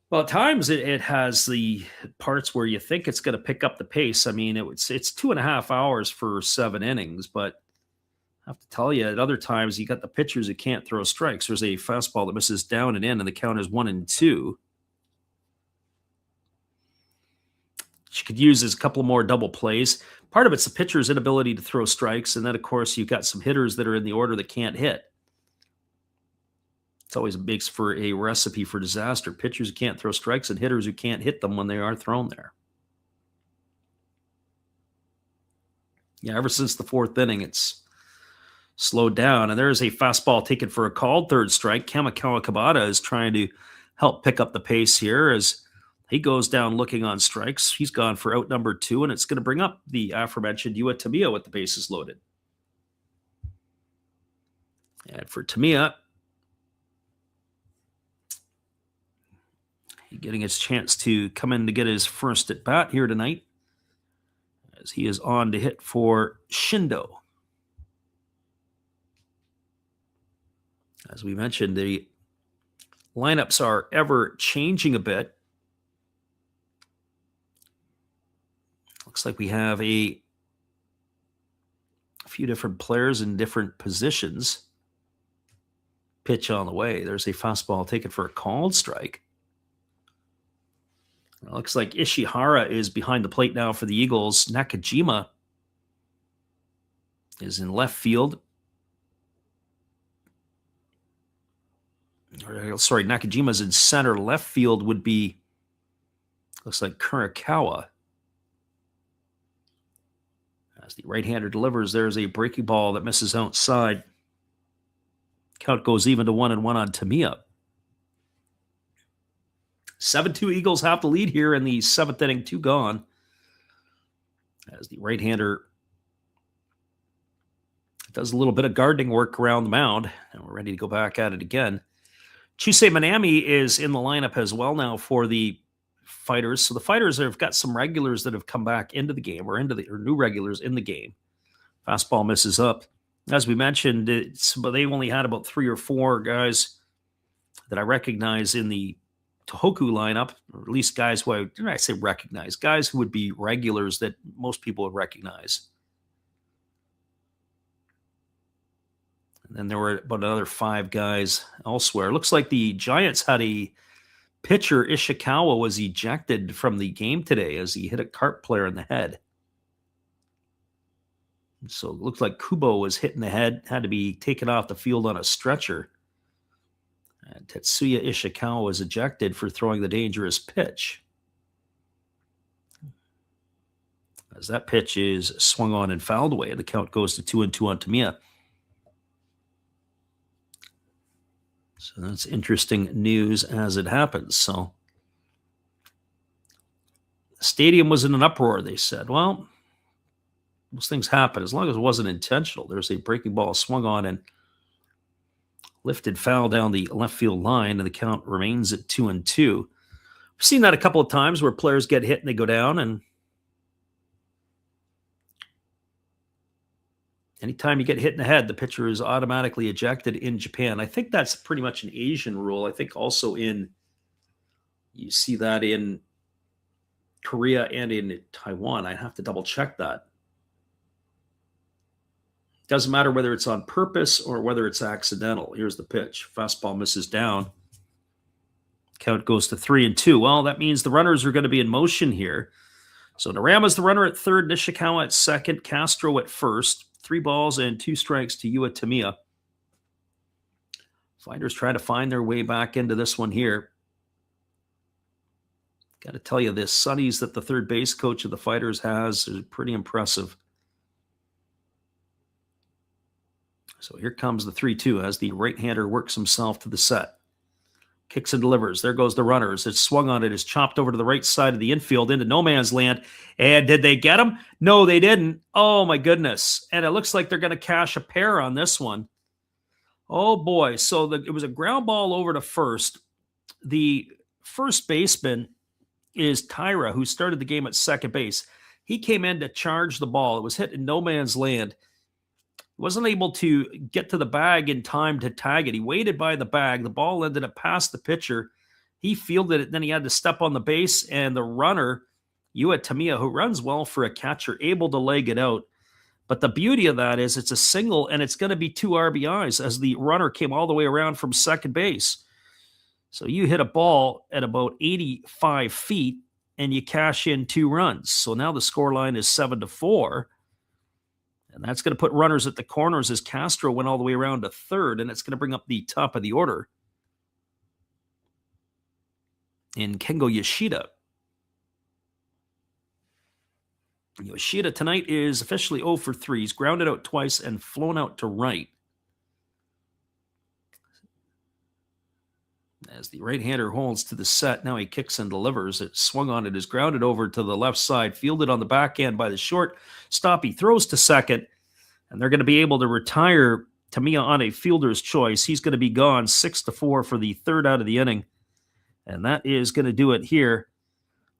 Well, at times it has the parts where you think it's going to pick up the pace. I mean, it's 2.5 hours for 7 innings, but I have to tell you, at other times you got the pitchers who can't throw strikes. There's a fastball that misses down and in, and the count is 1-2. She could use as a couple more double plays. Part of it's the pitcher's inability to throw strikes, and then, of course, you've got some hitters that are in the order that can't hit. It's always makes for a recipe for disaster. Pitchers who can't throw strikes and hitters who can't hit them when they are thrown there. Yeah, ever since the 4th inning, it's slowed down. And there's a fastball taken for a called 3rd strike. Kawabata is trying to help pick up the pace here as he goes down looking on strikes. He's gone for out number 2, and it's going to bring up the aforementioned Yua Tamiya with the bases loaded. And for Tamiya, getting his chance to come in to get his first at bat here tonight as he is on to hit for Shindo. As we mentioned, the lineups are ever changing a bit. Looks like we have a few different players in different positions. Pitch on the way. There's a fastball taken for a called strike. It looks like Ishihara is behind the plate now for the Eagles. Nakajima is in left field. Sorry, Nakajima's in center. Left field would be, looks like Kurikawa. As the right-hander delivers, there's a breaking ball that misses outside. Count goes even to 1-1 on Tamiya. 7-2 Eagles have the lead here in the 7th inning, 2 gone. As the right-hander does a little bit of gardening work around the mound. And we're ready to go back at it again. Chusei Manami is in the lineup as well now for the Fighters. So the Fighters have got some regulars that have come back into the game, or new regulars in the game. Fastball misses up. As we mentioned, but they only had about 3 or 4 guys that I recognize in the Tohoku lineup, or at least guys who didn't I say recognize, guys who would be regulars that most people would recognize. And then there were about another 5 guys elsewhere. It looks like the Giants had a pitcher, Ishikawa, was ejected from the game today as he hit a cart player in the head. So it looks like Kubo was hit in the head, had to be taken off the field on a stretcher. And Tetsuya Ishikawa was ejected for throwing the dangerous pitch. As that pitch is swung on and fouled away, and the count goes to 2-2 on Tamiya. So that's interesting news as it happens. So the stadium was in an uproar, they said. Well, those things happen as long as it wasn't intentional. There's a breaking ball swung on and lifted foul down the left field line, and the count remains at 2-2. We've seen that a couple of times where players get hit and they go down, and anytime you get hit in the head, the pitcher is automatically ejected in Japan. I think that's pretty much an Asian rule. I think also you see that in Korea and in Taiwan. I have to double check that. Doesn't matter whether it's on purpose or whether it's accidental. Here's the pitch. Fastball misses down. Count goes to 3-2. Well, that means the runners are going to be in motion here. So Narama's the runner at third, Nishikawa at second, Castro at first. 3 balls and 2 strikes to Yua Tamiya. Fighters try to find their way back into this one here. Got to tell you, this Sonny's that the third base coach of the Fighters has is pretty impressive. So here comes the 3-2 as the right-hander works himself to the set. Kicks and delivers. There goes the runners. It's swung on. It is chopped over to the right side of the infield into no man's land. And did they get him? No, they didn't. Oh, my goodness. And it looks like they're going to cash a pair on this one. Oh, boy. So it was a ground ball over to first. The first baseman is Tyra, who started the game at second base. He came in to charge the ball. It was hit in no man's land. Wasn't able to get to the bag in time to tag it. He waited by the bag. The ball ended up past the pitcher. He fielded it. Then he had to step on the base, and the runner, Yua Tamiya, who runs well for a catcher, able to leg it out. But the beauty of that is it's a single, and it's going to be 2 RBIs as the runner came all the way around from second base. So you hit a ball at about 85 feet, and you cash in 2 runs. So now the scoreline is 7-4. And that's going to put runners at the corners as Castro went all the way around to third, and it's going to bring up the top of the order in Kengo Yoshida. Yoshida tonight is officially 0 for 3. He's grounded out twice and flown out to right. As the right-hander holds to the set, now he kicks and delivers. It swung on. It is grounded over to the left side, fielded on the backhand by the short stop. He throws to second, and they're going to be able to retire Tamiya on a fielder's choice. He's going to be gone 6-4 for the third out of the inning, and that is going to do it here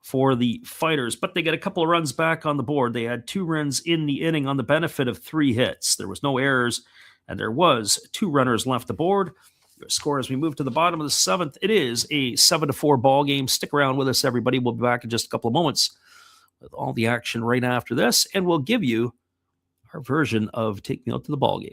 for the Fighters. But they get a couple of runs back on the board. They had 2 runs in the inning on the benefit of 3 hits. There was no errors, and there was 2 runners left aboard. Score as we move to the bottom of the 7th. It is a 7-4 ball game. Stick around with us, everybody. We'll be back in just a couple of moments with all the action right after this, and we'll give you our version of Take Me Out to the Ball Game.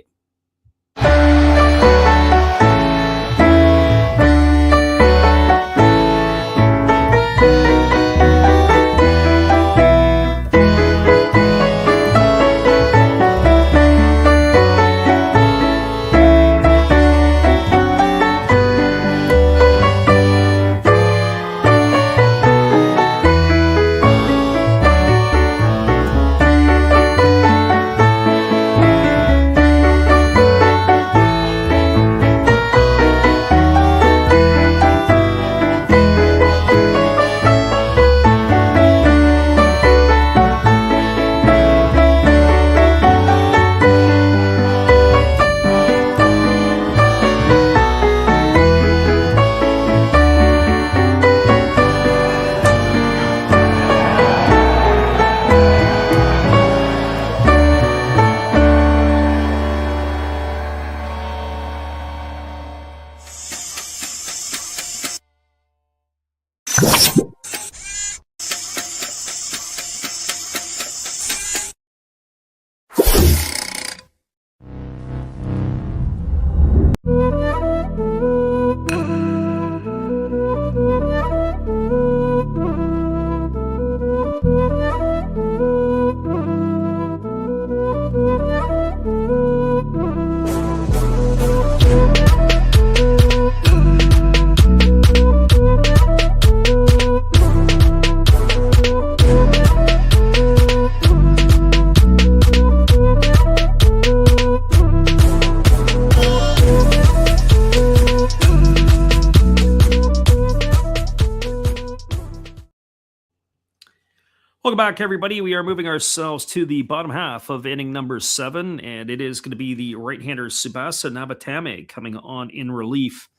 Welcome back, everybody. We are moving ourselves to the bottom half of inning number 7, and it is going to be the right-hander Tsubasa Nabatame coming on in relief,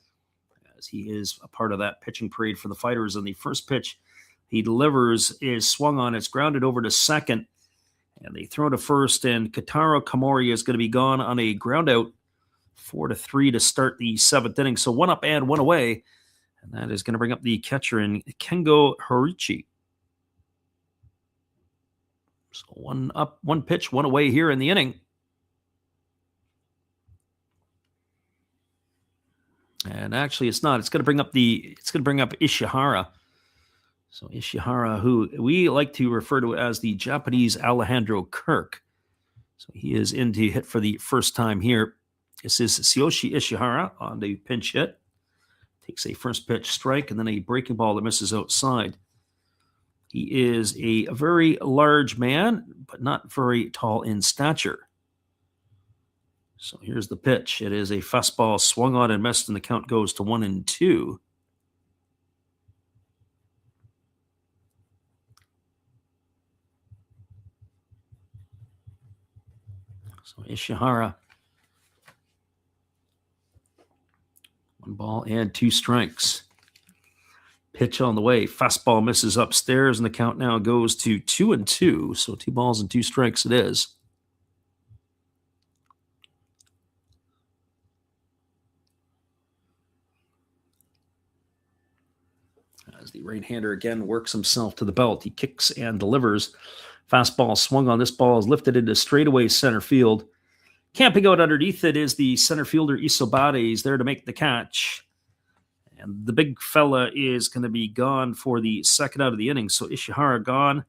as he is a part of that pitching parade for the Fighters. On the first pitch he delivers is swung on. It's grounded over to second, and they throw to first, and Kataro Kamori is going to be gone on a ground out, 4-3 to start the 7th inning. So 1 up and 1 away, and that is going to bring up the catcher in Kengo Horichi. So 1 up, 1 pitch, 1 away here in the inning. And actually, it's not. It's going to bring up Ishihara. So Ishihara, who we like to refer to as the Japanese Alejandro Kirk. So he is in to hit for the first time here. This is Tsuyoshi Ishihara on the pinch hit. Takes a first pitch strike and then a breaking ball that misses outside. He is a very large man, but not very tall in stature. So here's the pitch. It is a fastball swung on and missed, and the count goes to 1-2. So Ishihara, 1 ball and 2 strikes. Pitch on the way. Fastball misses upstairs, and the count now goes to 2-2. So 2 balls and 2 strikes it is. As the right-hander again works himself to the belt, he kicks and delivers. Fastball swung on. This ball is lifted into straightaway center field. Camping out underneath it is the center fielder Isobate. He's there to make the catch. And the big fella is going to be gone for the second out of the inning. So Ishihara gone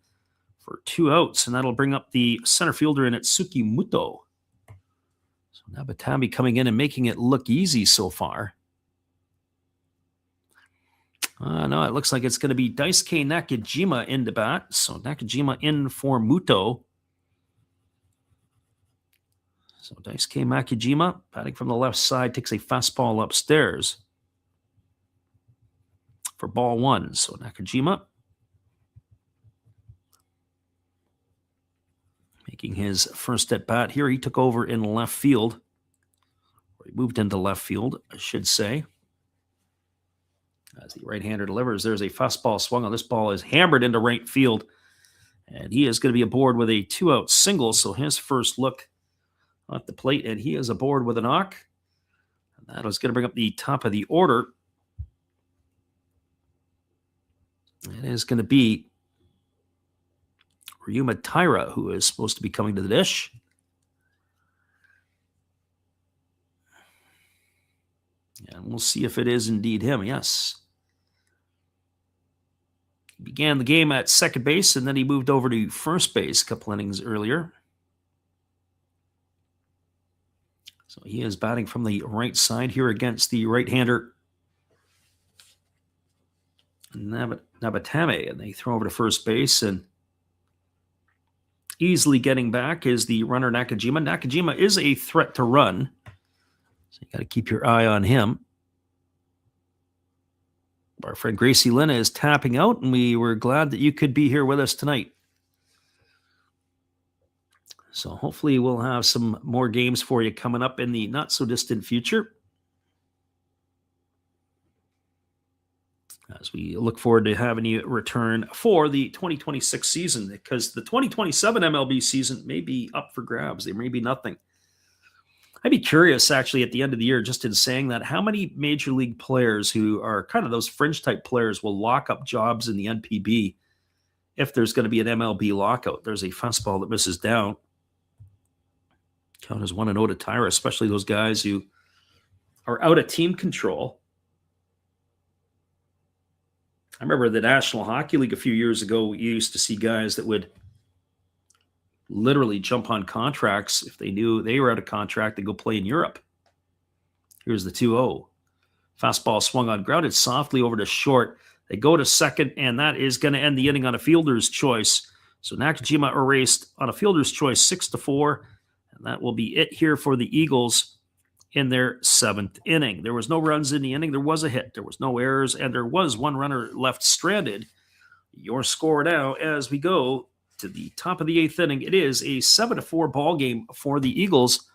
for 2 outs, and that'll bring up the center fielder in Itsuki Muto. So Nabatame coming in and making it look easy so far. No, it looks like it's going to be Daisuke Nakajima in to bat. So Nakajima in for Muto. So Daisuke Nakajima batting from the left side takes a fastball upstairs for ball 1. So Nakajima making his first at bat here. He took over in left field, or he moved into left field, I should say. As the right-hander delivers, there's a fastball swung on. This ball is hammered into right field, and he is going to be aboard with a 2-out single. So his first look at the plate, and he is aboard with a knock. And that is going to bring up the top of the order. It is going to be Ryuma Taira, who is supposed to be coming to the dish. And we'll see if it is indeed him. Yes. He began the game at second base, and then he moved over to first base a couple innings earlier. So he is batting from the right side here against the right-hander Nabatame, and they throw over to first base, and easily getting back is the runner Nakajima. Nakajima is a threat to run, so you got to keep your eye on him. Our friend Gracie Lina is tapping out, and we were glad that you could be here with us tonight. So hopefully we'll have some more games for you coming up in the not-so-distant future, as we look forward to having you return for the 2026 season, because the 2027 MLB season may be up for grabs. There may be nothing. I'd be curious, actually, at the end of the year, just in saying that, how many major league players who are kind of those fringe-type players will lock up jobs in the NPB if there's going to be an MLB lockout. There's a fastball that misses down. Count as 1-0 to Taira, especially those guys who are out of team control. I remember the National Hockey League a few years ago, you used to see guys that would literally jump on contracts. If they knew they were out of contract, they'd go play in Europe. Here's the 2-0. Fastball swung on, grounded softly over to short. They go to second, and that is going to end the inning on a fielder's choice. So Nakajima erased on a fielder's choice, 6-4, and that will be it here for the Eagles in their 7th inning. There was no runs in the inning. There was a hit. There was no errors, and there was 1 runner left stranded. Your score now as we go to the top of the 8th inning. It is a 7-4 ball game for the Eagles.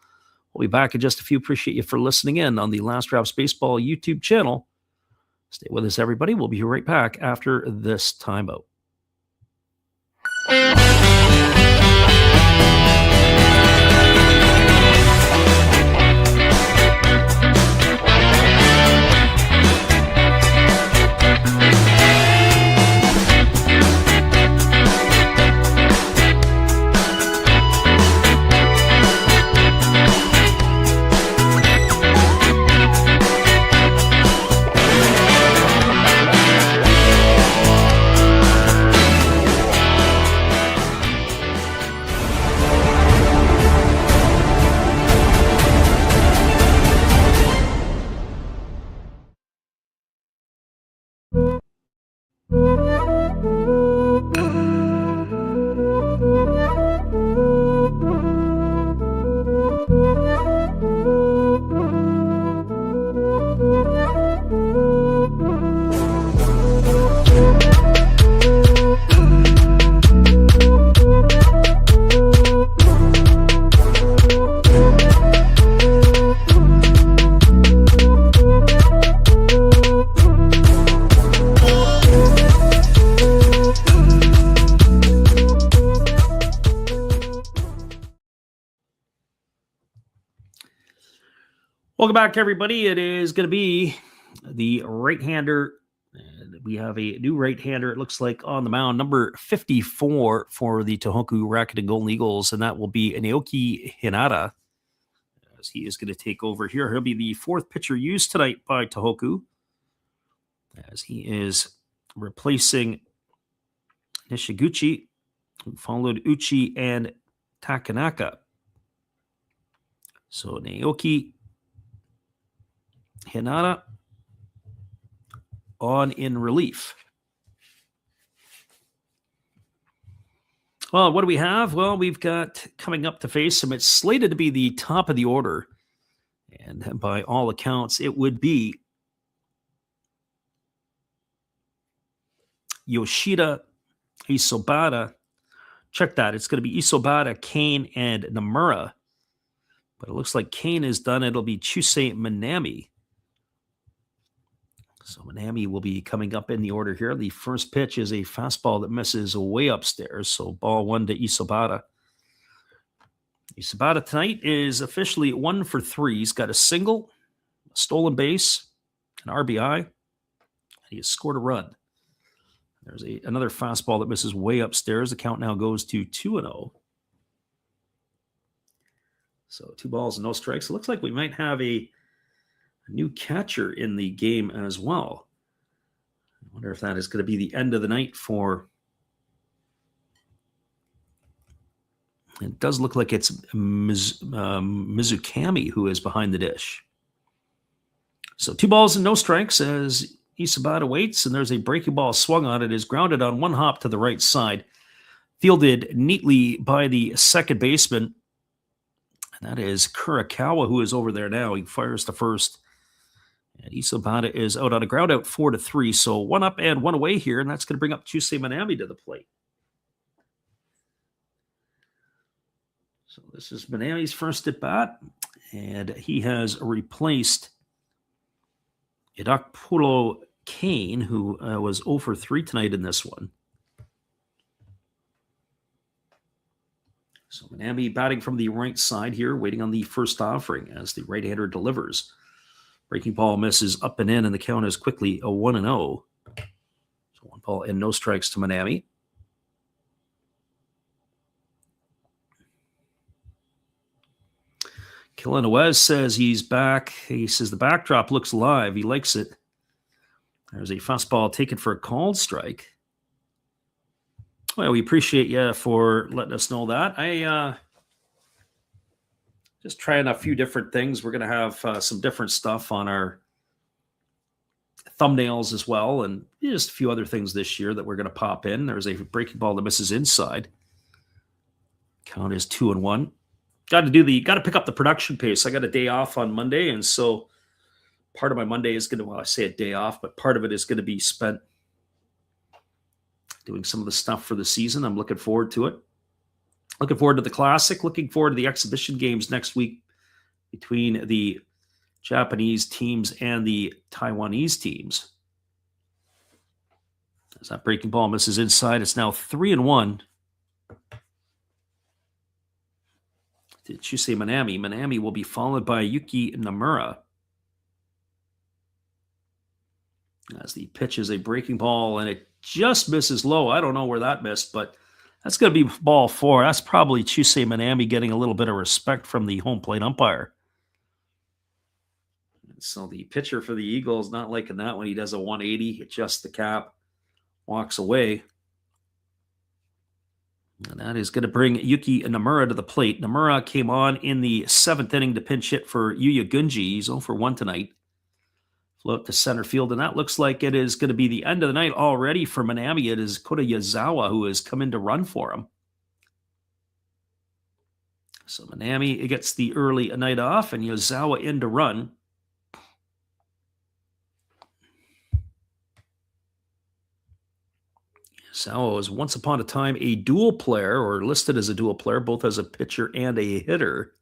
We'll be back in just a few. Appreciate you for listening in on the Last Drops Baseball YouTube channel. Stay with us, everybody. We'll be right back after this timeout. Welcome back, everybody. It is going to be the right-hander. We have a new right-hander, it looks like, on the mound, number 54 for the Tohoku Rakuten Golden Eagles, and that will be Naoki Hinata, as he is going to take over here. He'll be the 4th pitcher used tonight by Tohoku, as he is replacing Nishiguchi, who followed Uchi and Takanaka. So Naoki Hinata on in relief. Well, what do we have? Well, we've got coming up to face him. It's slated to be the top of the order. And by all accounts, it would be Yoshida, Isobata. Check that. It's going to be Isobata, Kane, and Nomura. But it looks like Kane is done. It'll be Chusei Minami. So Minami will be coming up in the order here. The first pitch is a fastball that misses way upstairs. So ball 1 to Isobata. Isobata tonight is officially 1 for 3. He's got a single, a stolen base, an RBI, and he has scored a run. There's another fastball that misses way upstairs. The count now goes to 2-0. So 2 balls and no strikes. It looks like we might have a new catcher in the game as well. I wonder if that is going to be the end of the night for... It does look like it's Mizukami who is behind the dish. So 2 balls and no strikes as Isobata waits, and there's a breaking ball swung on. It is grounded on 1 hop to the right side. Fielded neatly by the second baseman. And that is Kurakawa, who is over there now. He fires to first. And Isobata is out on a ground out 4-3. So 1 up and 1 away here. And that's going to bring up Chusei Minami to the plate. So this is Minami's first at bat. And he has replaced Idakpulo Kane, who was 0 for 3 tonight in this one. So Minami batting from the right side here, waiting on the first offering as the right-hander delivers. Breaking ball misses up and in, and the count is quickly a 1-0. So 1 ball and no strikes to Minami. Killenawez says he's back. He says the backdrop looks live. He likes it. There's a fastball taken for a called strike. Well, we appreciate you for letting us know that. I just trying a few different things. We're going to have some different stuff on our thumbnails as well, and just a few other things this year that we're going to pop in. There's a breaking ball that misses inside. Count is 2-1. Got to pick up the production pace. I got a day off on Monday, and so part of my Monday is going to, well, I say a day off, but part of it is going to be spent doing some of the stuff for the season. I'm looking forward to it. Looking forward to the Classic. Looking forward to the exhibition games next week between the Japanese teams and the Taiwanese teams. As that breaking ball misses inside, it's now 3-1. Did you say Manami? Manami will be followed by Yuki Nomura. As the pitch is a breaking ball, and it just misses low. I don't know where that missed, but that's going to be ball 4. That's probably Chusei Manami getting a little bit of respect from the home plate umpire. And so the pitcher for the Eagles not liking that when he does a 180, adjusts the cap, walks away. And that is going to bring Yuki Nomura to the plate. Nomura came on in the 7th inning to pinch hit for Yuya Gunji. He's 0 for 1 tonight. Float to center field, and that looks like it is going to be the end of the night already for Manami. It is Kota Yazawa who has come in to run for him. So Manami gets the early night off, and Yazawa in to run. Yazawa was once upon a time a dual player, or listed as a dual player, both as a pitcher and a hitter.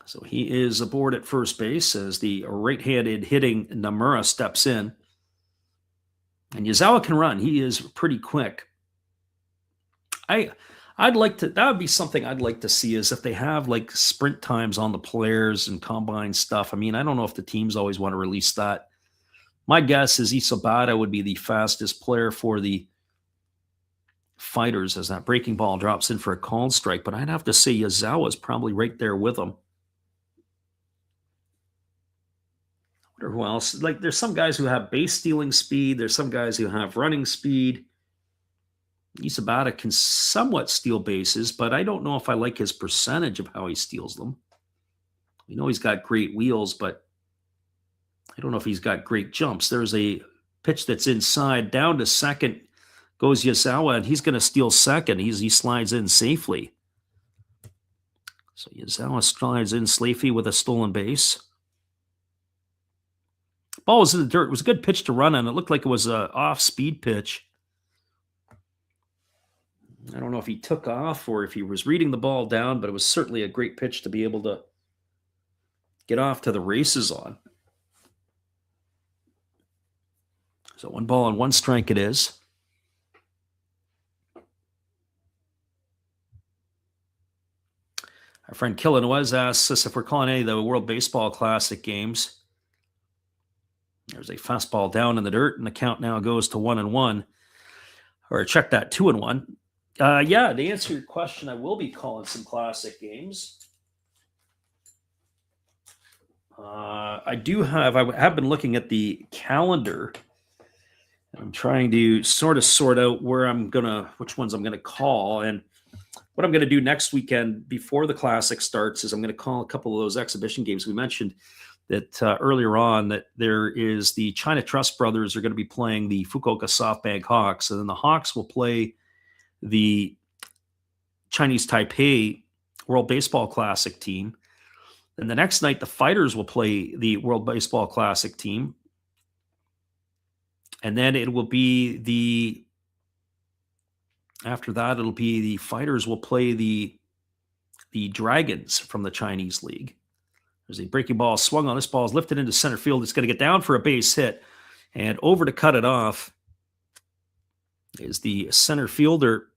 So he is aboard at first base as the right-handed hitting Nomura steps in. And Yazawa can run. He is pretty quick. I'd like to, that would be something I'd like to see, is if they have like sprint times on the players and combine stuff. I mean, I don't know if the teams always want to release that. My guess is Isobata would be the fastest player for the Fighters as that breaking ball drops in for a called strike, but I'd have to say Yazawa is probably right there with him. I wonder who else. Like, there's some guys who have base stealing speed. There's some guys who have running speed. Isobata can somewhat steal bases, but I don't know if I like his percentage of how he steals them. We know he's got great wheels, but I don't know if he's got great jumps. There's a pitch that's inside, down to second goes Yazawa, and he's going to steal second. He slides in safely. So Yazawa slides in safely with a stolen base. Ball was in the dirt. It was a good pitch to run on. It looked like it was an off-speed pitch. I don't know if he took off or if he was reading the ball down, but it was certainly a great pitch to be able to get off to the races on. So 1 ball and 1 strike it is. Our friend Killen asks us if we're calling any of the World Baseball Classic games. There's a fastball down in the dirt, and the count now goes to 1-1. Or check that, 2-1. Yeah, to answer your question, I will be calling some Classic games. I have been looking at the calendar. I'm trying to sort out which ones I'm gonna call. And what I'm gonna do next weekend before the Classic starts is I'm gonna call a couple of those exhibition games. We mentioned that earlier on that there is the China Trust Brothers are going to be playing the Fukuoka SoftBank Hawks, and then the Hawks will play the Chinese Taipei World Baseball Classic team. And the next night, the Fighters will play the World Baseball Classic team. And then it will be after that, it'll be the Fighters will play the Dragons from the Chinese League. There's a breaking ball swung on. This ball is lifted into center field. It's going to get down for a base hit. And over to cut it off is the center fielder.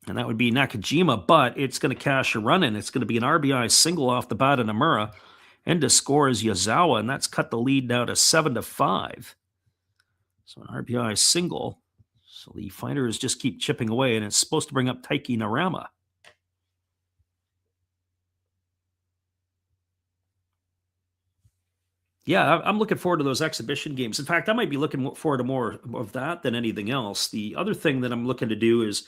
And that would be Nakajima, but it's going to cash a run in. It's going to be an RBI single off the bat of Nomura. And to score is Yazawa, and that's cut the lead now to 7-5. So an RBI single. So the Fighters just keep chipping away, and it's supposed to bring up Taiki Narama. Yeah, I'm looking forward to those exhibition games. In fact, I might be looking forward to more of that than anything else. The other thing that I'm looking to do is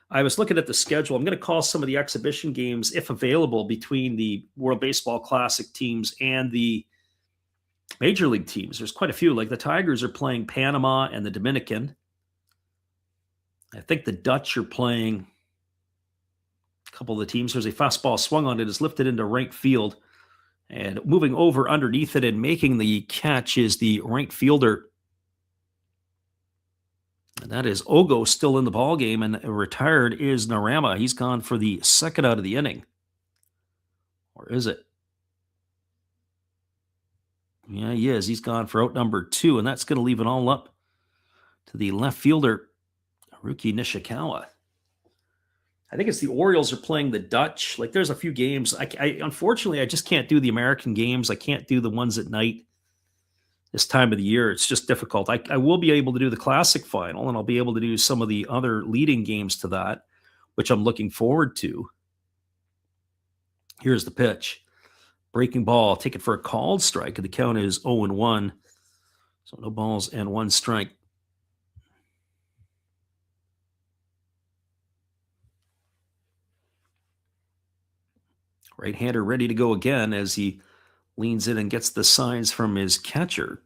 I was looking at the schedule. I'm going to call some of the exhibition games, if available, between the World Baseball Classic teams and the Major League teams. There's quite a few. Like the Tigers are playing Panama and the Dominican. I think the Dutch are playing a couple of the teams. There's a fastball swung on it. It's lifted into right field. And moving over underneath it and making the catch is the right fielder. And that is Ogo, still in the ball game, and retired is Narama. He's gone for the second out of the inning. Or is it? Yeah, he is. He's gone for out number 2, and that's going to leave it all up to the left fielder, Haruki Nishikawa. I think it's the Orioles are playing the Dutch. Like, there's a few games. I unfortunately, I just can't do the American games. I can't do the ones at night this time of the year. It's just difficult. I will be able to do the Classic final, and I'll be able to do some of the other leading games to that, which I'm looking forward to. Here's the pitch. Breaking ball. Take it for a called strike. The count is 0-1. So no balls and 1 strike. Right-hander ready to go again as he leans in and gets the signs from his catcher.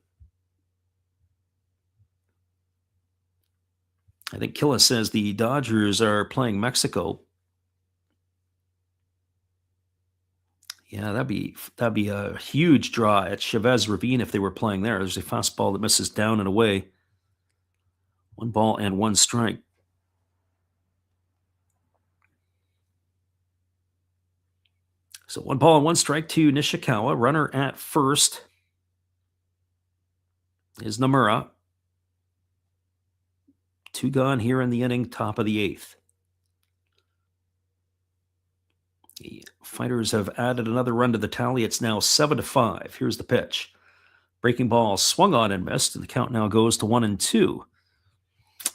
I think Killa says the Dodgers are playing Mexico. Yeah, that'd be a huge draw at Chavez Ravine if they were playing there. There's a fastball that misses down and away. 1 ball and 1 strike. So 1 ball and 1 strike to Nishikawa. Runner at first is Nomura. 2 gone here in the inning, top of the 8th. The Fighters have added another run to the tally. It's now 7-5. Here's the pitch. Breaking ball swung on and missed, and the count now goes to 1-2.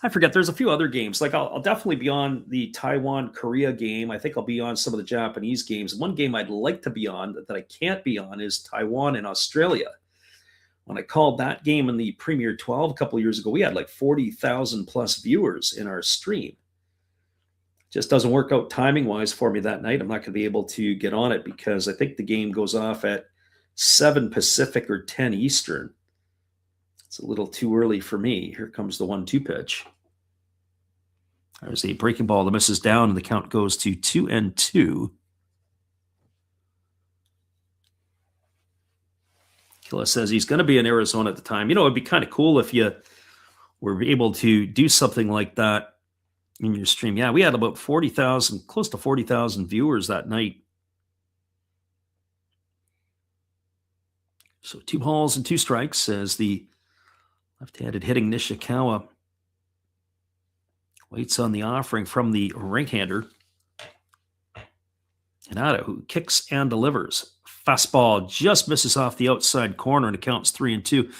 I forget, there's a few other games. Like, I'll definitely be on the Taiwan-Korea game. I think I'll be on some of the Japanese games. One game I'd like to be on that I can't be on is Taiwan and Australia. When I called that game in the Premier 12 a couple of years ago, we had like 40,000 plus viewers in our stream. Just doesn't work out timing-wise for me that night. I'm not going to be able to get on it because I think the game goes off at 7 Pacific or 10 Eastern. It's a little too early for me. Here comes the 1-2 pitch. There's a breaking ball that misses down, and the count goes to 2-2. Killa says he's going to be in Arizona at the time. You know, it'd be kind of cool if you were able to do something like that in your stream. Yeah, we had about 40,000, close to 40,000 viewers that night. So 2 balls and 2 strikes as the left-handed hitting Nishikawa waits on the offering from the right-hander. Hinata, who kicks and delivers. Fastball just misses off the outside corner, and it counts 3-2.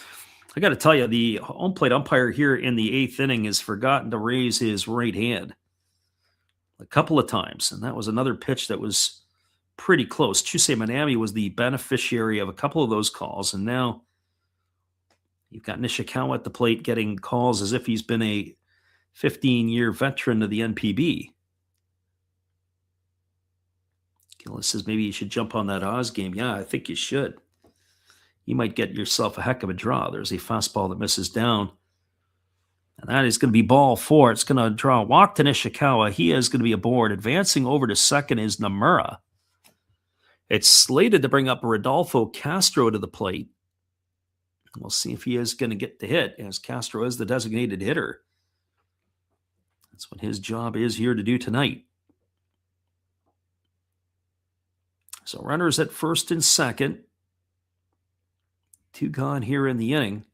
I got to tell you, the home plate umpire here in the 8th inning has forgotten to raise his right hand a couple of times, and that was another pitch that was pretty close. Chusei Manami was the beneficiary of a couple of those calls, and now you've got Nishikawa at the plate getting calls as if he's been a 15-year veteran of the NPB. Gillis says maybe you should jump on that Oz game. Yeah, I think you should. You might get yourself a heck of a draw. There's a fastball that misses down. And that is going to be ball 4. It's going to draw a walk to Nishikawa. He is going to be aboard. Advancing over to second is Nomura. It's slated to bring up Rodolfo Castro to the plate. We'll see if he is going to get the hit, as Castro is the designated hitter. That's what his job is here to do tonight. So runners at first and second. 2 gone here in the inning.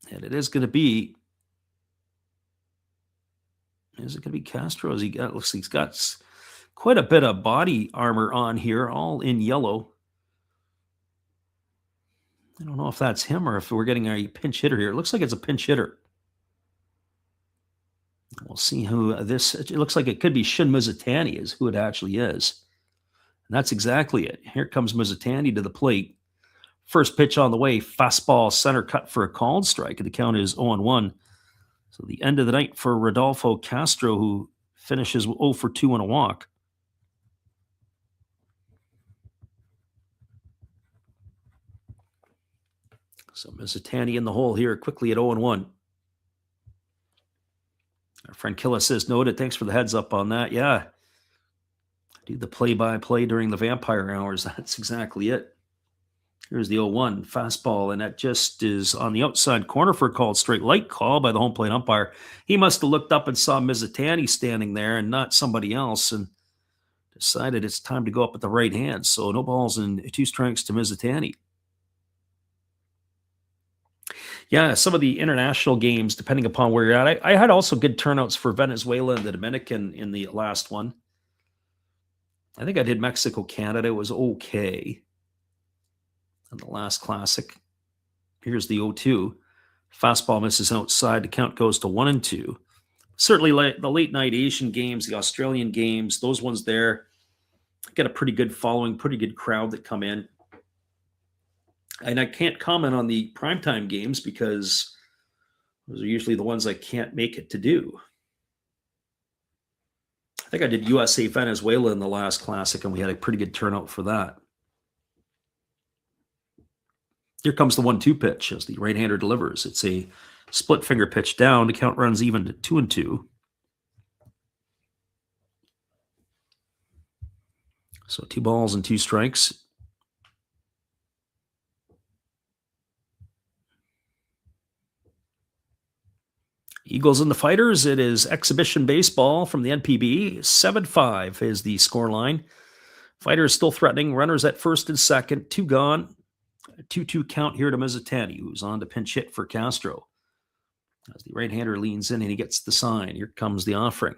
And it is going to be, is it going to be Castro? Looks like he's got quite a bit of body armor on here, all in yellow. I don't know if that's him or if we're getting a pinch hitter here. It looks like it's a pinch hitter. We'll see who this, it looks like it could be Shun Mizutani is who it actually is. And that's exactly it. Here comes Mizutani to the plate. First pitch on the way, fastball center cut for a called strike. And the count is 0-1. So the end of the night for Rodolfo Castro, who finishes 0 for 2 on a walk. So Mizutani in the hole here quickly at 0-1. Our friend Killa says, noted. Thanks for the heads up on that. Yeah. Do the play-by-play during the vampire hours. That's exactly it. Here's the 0-1 fastball, and that just is on the outside corner for a called straight light call by the home plate umpire. He must have looked up and saw Mizutani standing there and not somebody else, and decided it's time to go up with the right hand. So no balls and 2 strikes to Mizutani. Yeah, some of the international games, depending upon where you're at. I had also good turnouts for Venezuela and the Dominican in the last one. I think I did Mexico, Canada. It was okay. And the last classic. Here's the 0-2. Fastball misses outside. The count goes to 1-2. Certainly the late night Asian games, the Australian games, those ones there get a pretty good following, pretty good crowd that come in. And I can't comment on the primetime games because those are usually the ones I can't make it to do. I think I did USA Venezuela in the last classic, and we had a pretty good turnout for that. Here comes the 1-2 pitch as the right-hander delivers. It's a split finger pitch down. The count runs even to 2-2. So 2 balls and 2 strikes. Eagles and the Fighters. It is exhibition baseball from the NPB. 7-5 is the scoreline. Fighters still threatening. Runners at first and second. 2 gone. 2-2 count here to Mizutani, who's on to pinch hit for Castro. As the right-hander leans in and he gets the sign. Here comes the offering.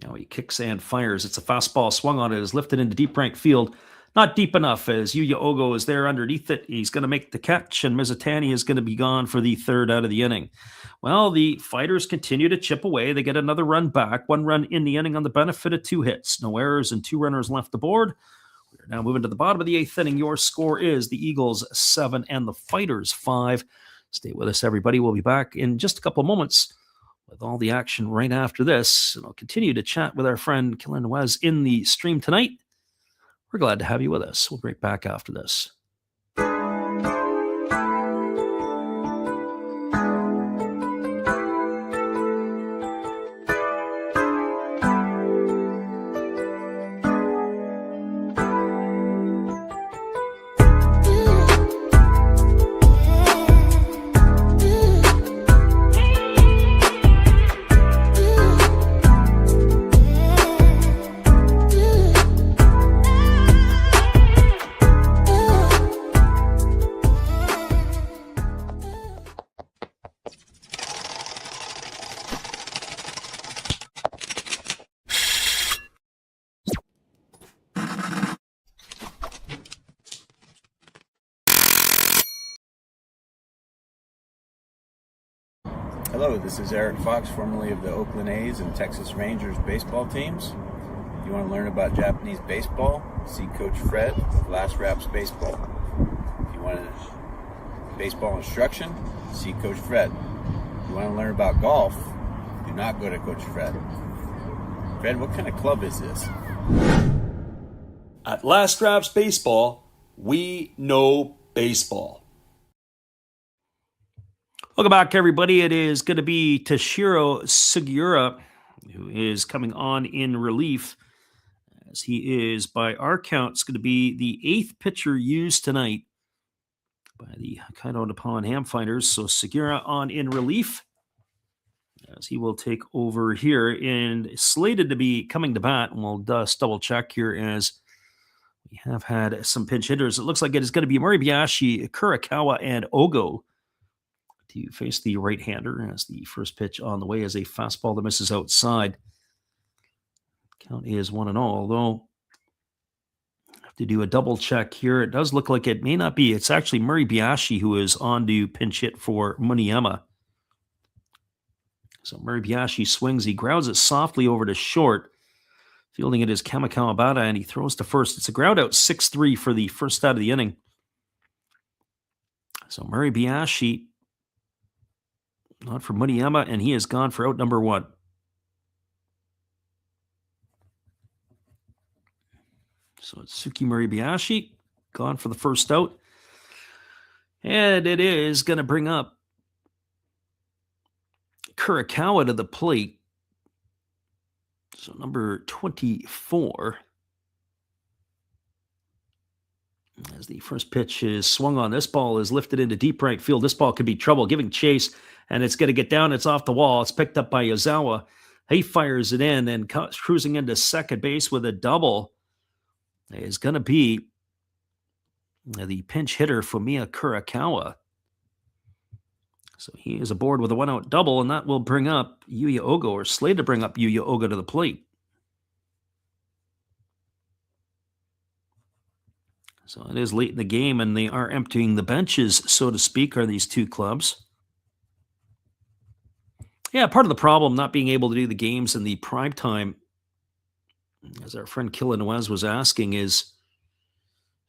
Now he kicks and fires. It's a fastball swung on it. Is lifted into deep right field. Not deep enough as Yuya Ogo is there underneath it. He's going to make the catch, and Mizutani is going to be gone for the 3rd out of the inning. Well, the Fighters continue to chip away. They get another run back. 1 run in the inning on the benefit of 2 hits. No errors and 2 runners left aboard. We're now moving to the bottom of the 8th inning. Your score is the Eagles 7 and the Fighters 5. Stay with us, everybody. We'll be back in just a couple of moments with all the action right after this. And I'll continue to chat with our friend Killer Nuez in the stream tonight. We're glad to have you with us. We'll be right back after this. Hello, this is Eric Fox, formerly of the Oakland A's and Texas Rangers baseball teams. If you want to learn about Japanese baseball, see Coach Fred of Last Raps Baseball. If you want baseball instruction, see Coach Fred. If you want to learn about golf, do not go to Coach Fred. Fred, what kind of club is this? At Last Raps Baseball, we know baseball. Welcome back, everybody. It is going to be Toshiro Sugiura, who is coming on in relief, as he is, by our count, it's going to be the 8th pitcher used tonight by the Hokkaido Nippon-Ham Fighters. So Sugiura on in relief, as he will take over here and slated to be coming to bat. And we'll just double check here as we have had some pinch hitters. It looks like it is going to be Moribayashi, Kurakawa, and Ogo to face the right-hander, as the first pitch on the way is a fastball that misses outside. Count is 1-0, although I have to do a double check here. It does look like it may not be. It's actually Moribayashi who is on to pinch hit for Muniyama. So Moribayashi swings. He grounds it softly over to short. Fielding it is Kamikawa Bada, and he throws to first. It's a ground out 6-3 for the first out of the inning. So Moribayashi, not for Muniyama, and he is gone for out number 1. So it's Suki Moribayashi, gone for the first out. And it is going to bring up Kurikawa to the plate. So number 24. As the first pitch is swung on, this ball is lifted into deep right field. This ball could be trouble, giving chase, and it's going to get down. It's off the wall. It's picked up by Yozawa. He fires it in and cruising into second base with a double is going to be the pinch hitter, Fumiya Kurikawa. So he is aboard with a one-out double, and that will bring up Yuya Ogo, or slated to bring up Yuya Ogo to the plate. So it is late in the game, and they are emptying the benches, so to speak, are these two clubs. Yeah, part of the problem not being able to do the games in the prime time, as our friend Killen was asking, is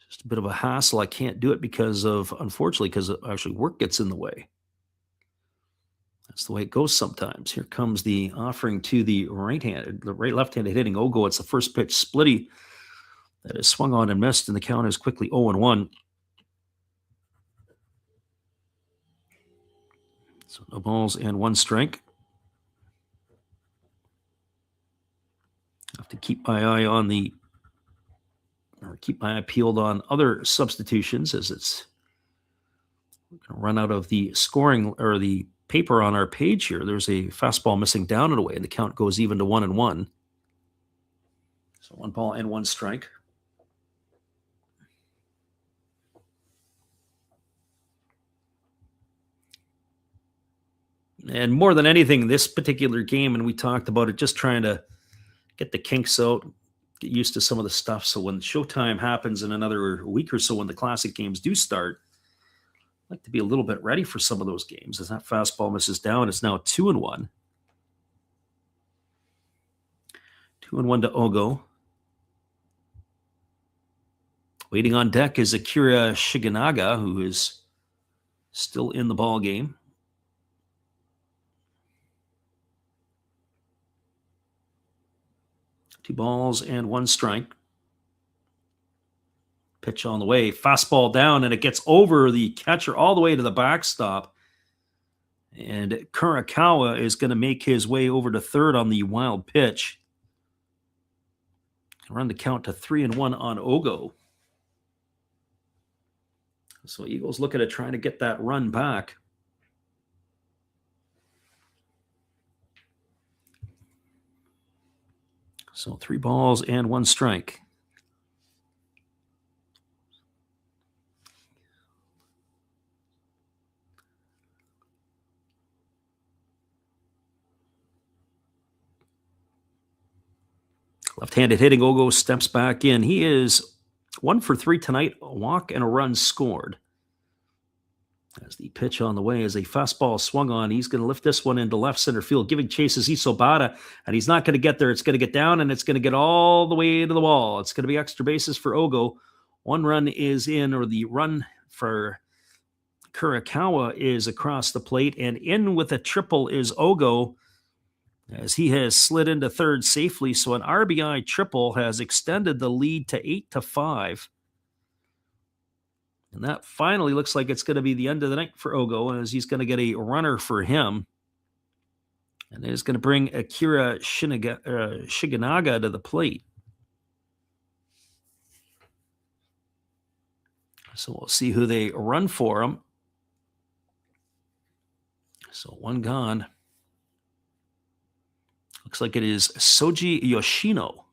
just a bit of a hassle. I can't do it unfortunately, because actually work gets in the way. That's the way it goes sometimes. Here comes the offering to the left-handed hitting Ogo. It's the first pitch splitty that is swung on and missed, and the count is quickly 0-1. So no balls and one strike. I have to keep my eye peeled on other substitutions, as it's going to run out of the scoring or the paper on our page here. There's a fastball missing down and away, and the count goes even to 1-1. So 1 ball and 1 strike. And more than anything, this particular game, and we talked about it, just trying to get the kinks out, get used to some of the stuff. So when showtime happens in another week or so, when the classic games do start, I'd like to be a little bit ready for some of those games. As that fastball misses down, it's now 2-1. 2-1 to Ogo. Waiting on deck is Akira Shiganaga, who is still in the ball game. 2 balls and 1 strike. Pitch on the way. Fastball down, and it gets over the catcher all the way to the backstop. And Kurikawa is going to make his way over to third on the wild pitch. Run the count to 3-1 on Ogo. So Eagles looking at trying to get that run back. So 3 balls and 1 strike. Left-handed hitting Ogo steps back in. He is 1 for 3 tonight, a walk and a run scored. As the pitch on the way is a fastball swung on. He's going to lift this one into left center field, giving chase is Isobata, and he's not going to get there. It's going to get down, and it's going to get all the way to the wall. It's going to be extra bases for Ogo. 1 run is in, or the run for Kurikawa is across the plate, and in with a triple is Ogo, as he has slid into third safely. So an RBI triple has extended the lead to 8-5. And that finally looks like it's going to be the end of the night for Ogo, as he's going to get a runner for him. And it is going to bring Akira Shiganaga to the plate. So we'll see who they run for him. So 1 gone. Looks like it is Soji Yoshino.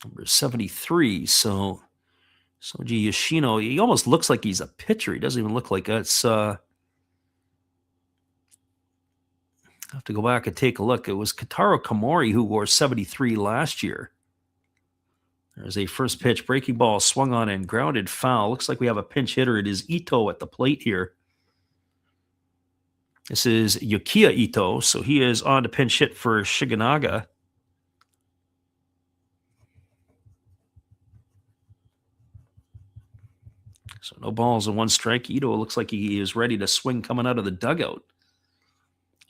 Number 73. So Soji Yoshino, he almost looks like he's a pitcher. He doesn't even look like it's. I have to go back and take a look. It was Kotaro Komori who wore 73 last year. There's a first pitch, breaking ball swung on and grounded foul. Looks like we have a pinch hitter. It is Ito at the plate here. This is Yukiya Ito, so he is on to pinch hit for Shiganaga. So no balls and 1 strike. Ito looks like he is ready to swing coming out of the dugout.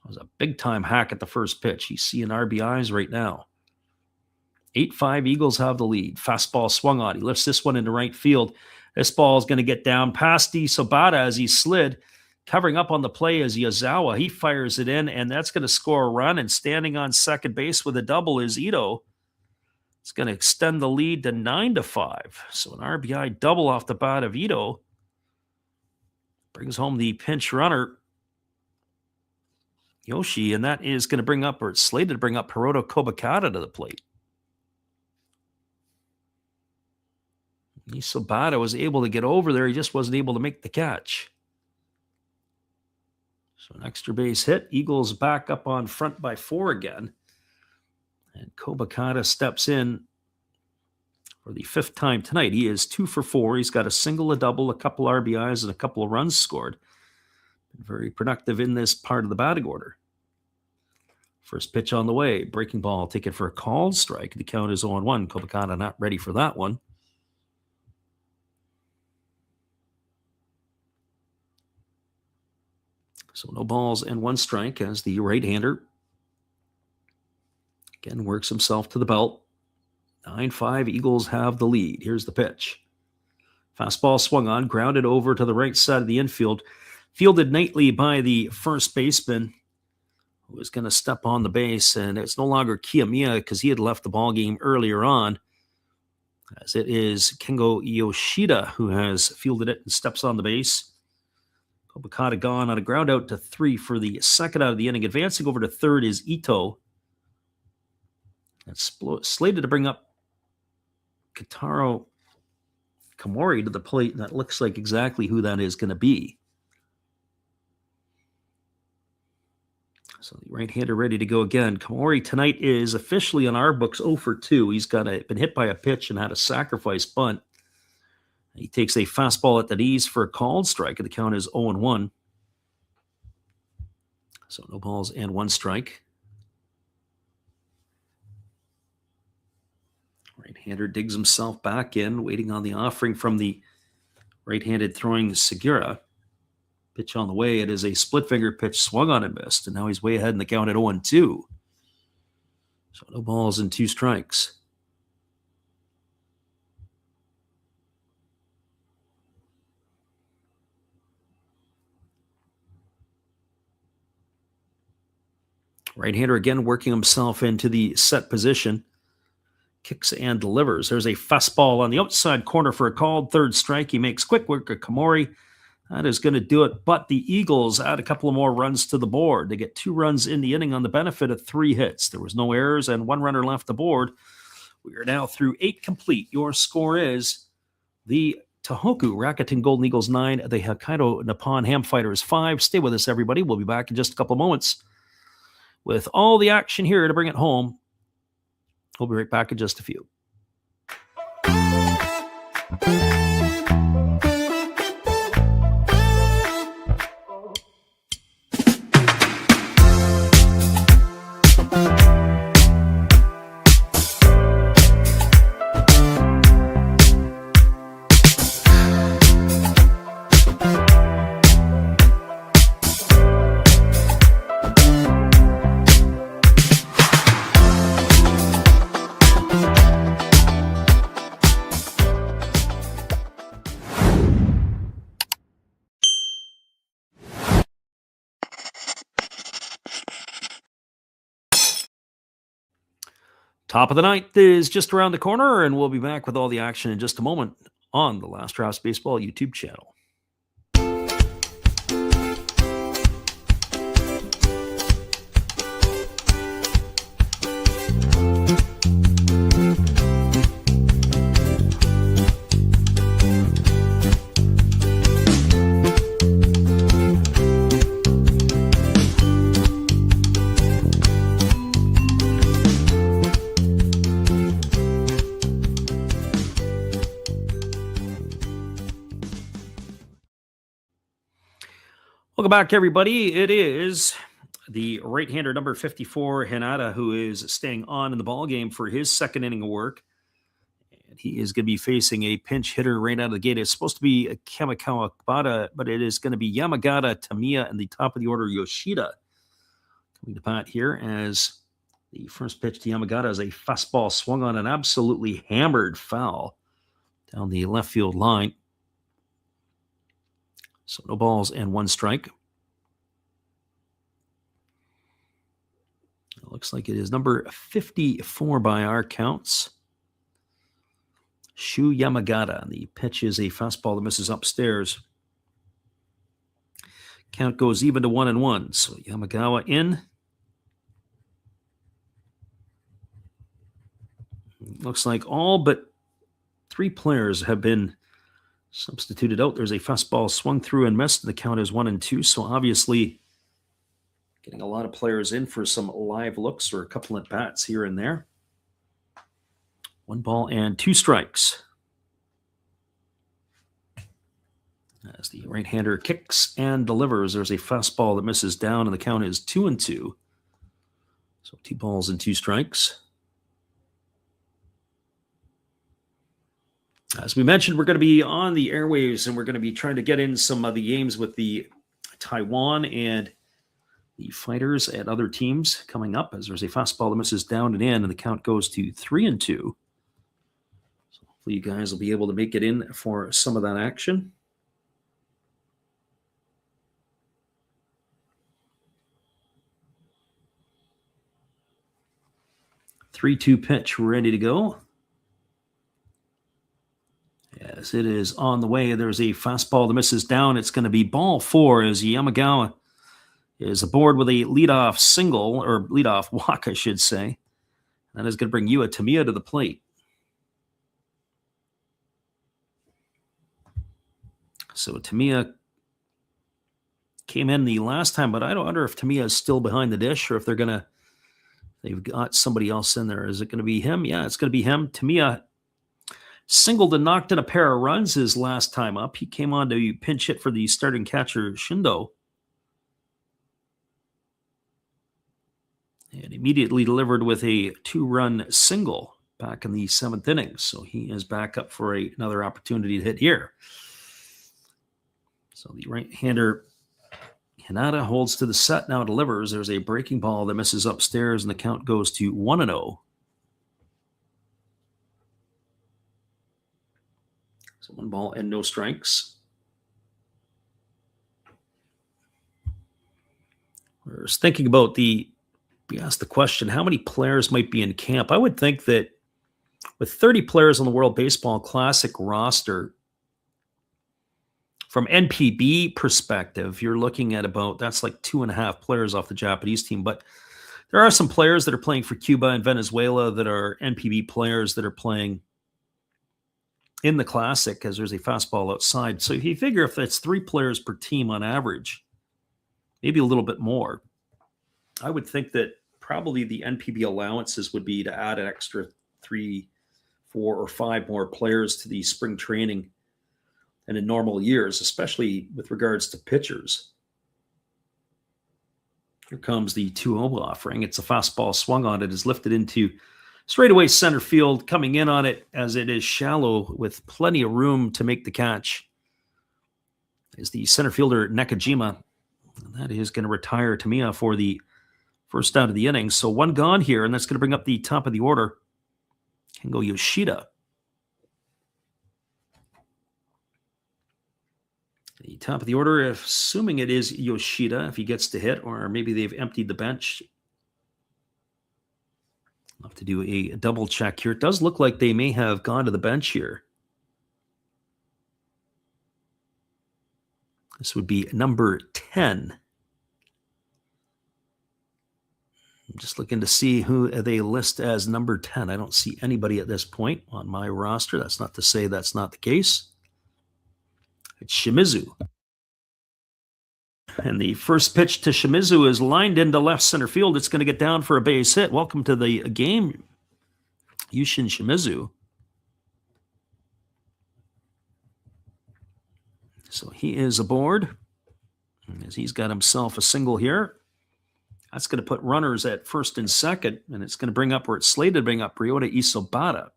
It was a big-time hack at the first pitch. He's seeing RBIs right now. 8-5, Eagles have the lead. Fastball swung on. He lifts this one into right field. This ball is going to get down past Isobata as he slid. covering up on the play is Yazawa. He fires it in, and that's going to score a run. And standing on second base with a double is Ito. It's going to extend the lead to 9-5. So an RBI double off the bat of Ito brings home the pinch runner, Yoshi, and that is going to bring up, or it's slated to bring up, Hiroto Kobakata to the plate. Isobata was able to get over there. He just wasn't able to make the catch. So an extra base hit. Eagles back up on front by 4 again. And Kobakata steps in for the 5th time tonight. He is 2 for 4. He's got a single, a double, a couple RBIs, and a couple of runs scored. Been very productive in this part of the batting order. First pitch on the way. Breaking ball taken for a called strike. The count is 0-1. Kobakata not ready for that one. So no balls and 1 strike as the right-hander again works himself to the belt. 9-5, Eagles have the lead. Here's the pitch. Fastball swung on, grounded over to the right side of the infield. Fielded nightly by the first baseman, who was going to step on the base, and it's no longer Kiyomiya because he had left the ball game earlier on, as it is Kengo Yoshida who has fielded it and steps on the base. Kobakata gone on a ground out to 3 for the 2nd out of the inning. Advancing over to 3rd is Ito. That's slated to bring up Kitaro Komori to the plate, and that looks like exactly who that is going to be. So the right-hander ready to go again. Komori tonight is officially on our books 0 for 2. He's been hit by a pitch and had a sacrifice bunt. He takes a fastball at the knees for a called strike, and the count is 0-1. So no balls and 1 strike. Right-hander digs himself back in, waiting on the offering from the right-handed throwing Segura. Pitch on the way. It is a split-finger pitch, swung on and missed, and now he's way ahead in the count at 0-2. So no balls and 2 strikes. Right-hander again working himself into the set position. Kicks and delivers. There's a fastball on the outside corner for a called 3rd strike. He makes quick work of Komori. That is going to do it. But the Eagles add a couple of more runs to the board. They get 2 runs in the inning on the benefit of 3 hits. There was no errors and 1 runner left aboard. We are now through 8 complete. Your score is the Tohoku Rakuten Golden Eagles 9, the Hokkaido Nippon-Ham Fighters 5. Stay with us, everybody. We'll be back in just a couple of moments with all the action here to bring it home. We'll be right back in just a few. Top of the ninth is just around the corner, and we'll be back with all the action in just a moment on the Last Drafts Baseball YouTube channel. Welcome back, everybody. It is the right-hander number 54, Hinata, who is staying on in the ballgame for his 2nd inning of work. And he is going to be facing a pinch hitter right out of the gate. It's supposed to be a Kamikawa Bata, but it is going to be Yamagata, Tamiya, and the top of the order, Yoshida. Coming to bat here as the first pitch to Yamagata is a fastball swung on an absolutely hammered foul down the left field line. So no balls and 1 strike. Looks like it is number 54 by our counts. Shu Yamagata. The pitch is a fastball that misses upstairs. Count goes even to 1-1. So Yamagawa in. Looks like all but 3 players have been substituted out. There's a fastball swung through and missed. The count is 1-2. So obviously getting a lot of players in for some live looks or a couple at bats here and there. 1 ball and 2 strikes. As the right-hander kicks and delivers, there's a fastball that misses down, and the count is 2-2. So 2 balls and 2 strikes. As we mentioned, we're going to be on the airwaves, and we're going to be trying to get in some of the games with the Taiwan and the Fighters and other teams coming up, as there's a fastball that misses down and in, and the count goes to 3-2. So hopefully you guys will be able to make it in for some of that action. Three-two pitch ready to go. Yes, it is on the way. There's a fastball that misses down. It's going to be ball 4 as Yamagawa is aboard with a leadoff single, or leadoff walk, I should say. That is going to bring Yua Tamiya to the plate. So Tamiya came in the last time, but I don't wonder if Tamiya is still behind the dish or if they've got somebody else in there. Is it going to be him? Yeah, it's going to be him. Tamiya singled and knocked in a pair of runs his last time up. He came on to pinch hit for the starting catcher, Shindo. And immediately delivered with a 2-run single back in the 7th inning. So he is back up for another opportunity to hit here. So the right-hander Hinata holds to the set, now delivers. There's a breaking ball that misses upstairs, and the count goes to 1-0. So 1 ball and no strikes. I was thinking about we asked the question, how many players might be in camp? I would think that with 30 players on the World Baseball Classic roster, from NPB perspective, you're looking at that's like 2.5 players off the Japanese team. But there are some players that are playing for Cuba and Venezuela that are NPB players that are playing in the Classic, as there's a fastball outside. So if you figure if that's 3 players per team on average, maybe a little bit more, I would think that probably the NPB allowances would be to add an extra 3, 4, or 5 more players to the spring training and in normal years, especially with regards to pitchers. Here comes the 2-0 offering. It's a fastball swung on it, is lifted into straightaway center field. Coming in on it as it is shallow with plenty of room to make the catch is the center fielder Nakajima. And that is going to retire Tamiya for the first out of the inning. So 1 gone here, and that's going to bring up the top of the order. Kengo Yoshida. The top of the order, assuming it is Yoshida, if he gets to hit, or maybe they've emptied the bench. I'll have to do a double check here. It does look like they may have gone to the bench here. This would be number 10. I'm just looking to see who they list as number 10. I don't see anybody at this point on my roster. That's not to say that's not the case. It's Shimizu. And the first pitch to Shimizu is lined into left center field. It's going to get down for a base hit. Welcome to the game, Yushin Shimizu. So he is aboard, as he's got himself a single here. That's going to put runners at first and second, and it's going to bring up, or it's slated to bring up, Ryota Isobata.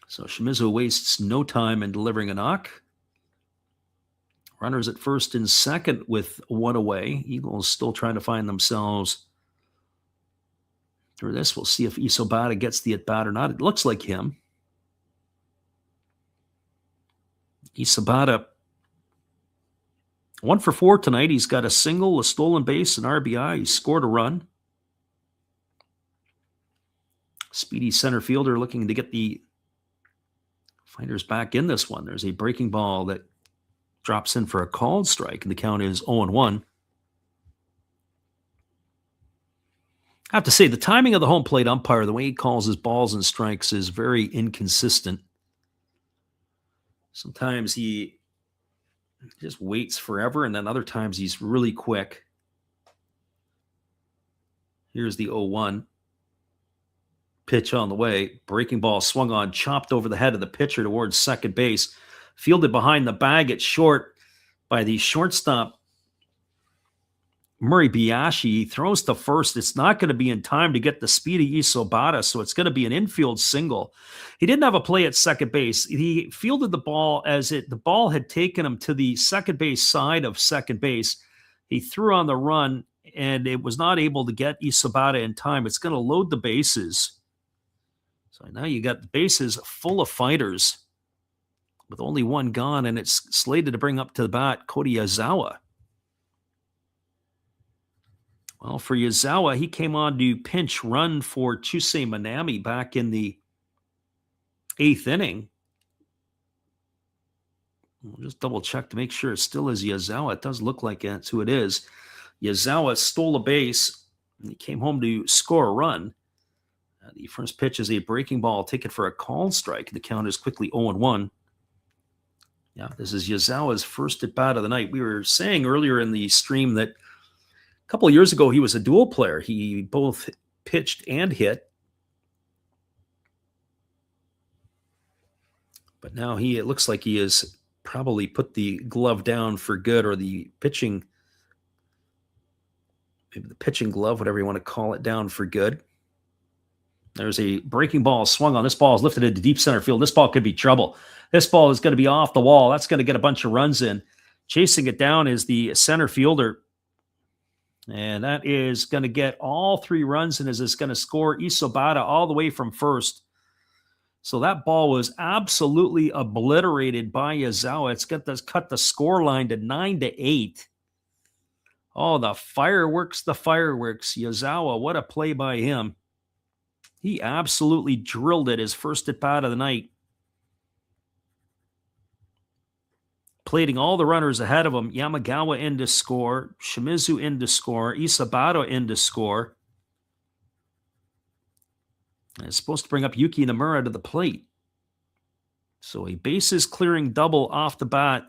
So Shimizu wastes no time in delivering a knock. Runners at first and second with 1 away. Eagles still trying to find themselves through this. We'll see if Isobata gets the at-bat or not. It looks like him. Isobata 1 for 4 tonight. He's got a single, a stolen base, an RBI. He scored a run. Speedy center fielder looking to get the Fighters back in this one. There's a breaking ball that drops in for a called strike, and the count is 0-1. I have to say, the timing of the home plate umpire, the way he calls his balls and strikes, is very inconsistent. Sometimes he just waits forever, and then other times he's really quick. Here's the 0-1. Pitch on the way. Breaking ball swung on, chopped over the head of the pitcher towards second base. Fielded behind the bag at short by the shortstop, Murray Biashi. He throws to first. It's not going to be in time to get the speedy Isobata, so it's going to be an infield single. He didn't have a play at second base. He fielded the ball as the ball had taken him to the second base side of second base. He threw on the run, and it was not able to get Isobata in time. It's going to load the bases. So now you got the bases full of fighters with only one gone, and it's slated to bring up to the bat Kodi Yazawa. Well, for Yazawa, he came on to pinch run for Chusei Manami back in the 8th inning. We'll just double check to make sure it still is Yazawa. It does look like that's who it is. Yazawa stole a base, and he came home to score a run. The first pitch is a breaking ball taken for a called strike. The count is quickly 0-1. Yeah, this is Yazawa's first at bat of the night. We were saying earlier in the stream that a couple of years ago he was a dual player. He both pitched and hit. But now it looks like he has probably put the glove down for good, or the pitching, maybe the pitching glove, whatever you want to call it, down for good. There's a breaking ball swung on. This ball is lifted into deep center field. This ball could be trouble. This ball is going to be off the wall. That's going to get a bunch of runs in. Chasing it down is the center fielder. And that is going to get all 3 runs, and is going to score Isobata all the way from first. So that ball was absolutely obliterated by Yazawa. It's cut the score line to 9-8. Oh, the fireworks. Yazawa, what a play by him. He absolutely drilled it, his first at bat of the night. Plating all the runners ahead of him. Yamagawa in to score. Shimizu in to score. Isobata in to score. And it's supposed to bring up Yuki Nomura to the plate. So a bases clearing double off the bat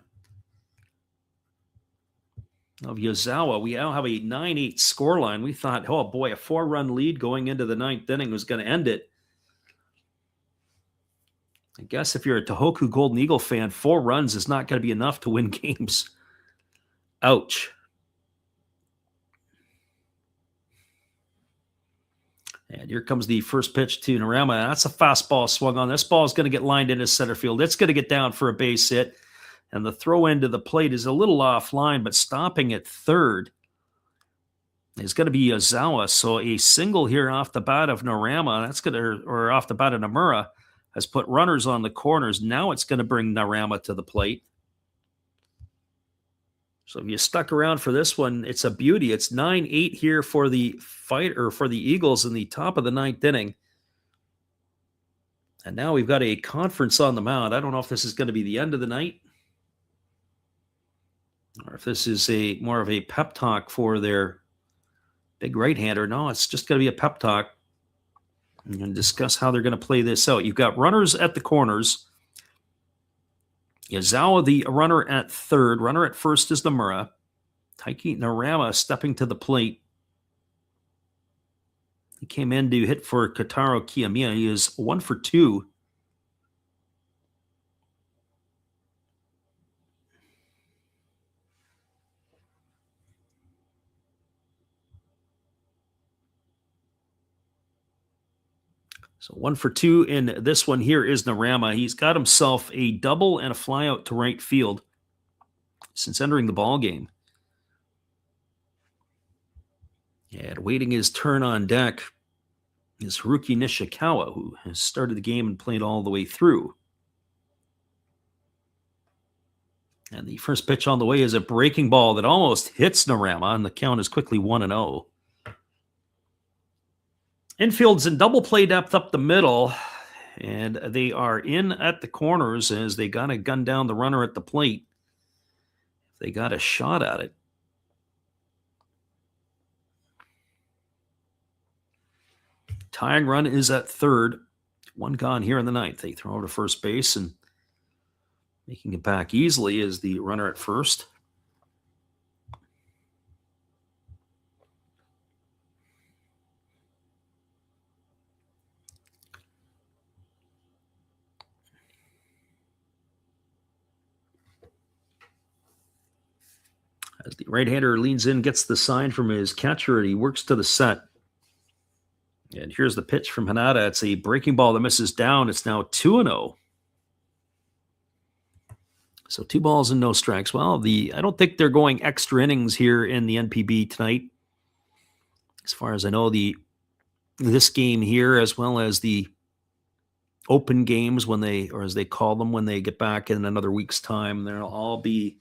of Yazawa. We now have a 9-8 scoreline. We thought, oh boy, a 4-run lead going into the 9th inning was going to end it. I guess if you're a Tohoku Golden Eagle fan, 4 runs is not going to be enough to win games. Ouch. And here comes the first pitch to Narama. That's a fastball swung on. This ball is going to get lined into center field. It's going to get down for a base hit. And the throw into the plate is a little offline, but stopping at third is going to be Yazawa. So a single here off the bat of Narama, or off the bat of Nomura, has put runners on the corners. Now it's going to bring Narama to the plate. So if you stuck around for this one, it's a beauty. It's 9-8 here for the Eagles in the top of the 9th inning. And now we've got a conference on the mound. I don't know if this is going to be the end of the night, or if this is more of a pep talk for their big right-hander. No, it's just going to be a pep talk. I'm going to discuss how they're going to play this out. You've got runners at the corners. Yazawa, the runner at third. Runner at first is Nomura. Taiki Narama stepping to the plate. He came in to hit for Kotaro Kiyomiya. He is 1 for 2. So 1 for 2 in this one. Here is Narama. He's got himself a double and a flyout to right field since entering the ball game. And waiting his turn on deck is Haruki Nishikawa, who has started the game and played all the way through. And the first pitch on the way is a breaking ball that almost hits Narama, and the count is quickly 1-0. Infield's in double play depth up the middle, and they are in at the corners as they got to gun down the runner at the plate. They got a shot at it. Tying run is at third. One gone here in the ninth. They throw to first base, and making it back easily is the runner at first. As the right-hander leans in, gets the sign from his catcher, and he works to the set. And here's the pitch from Hanada. It's a breaking ball that misses down. It's now 2-0. So 2 balls and no strikes. Well, I don't think they're going extra innings here in the NPB tonight. As far as I know, this game here, as well as the open games when they, or as they call them, when they get back in another week's time, they'll all be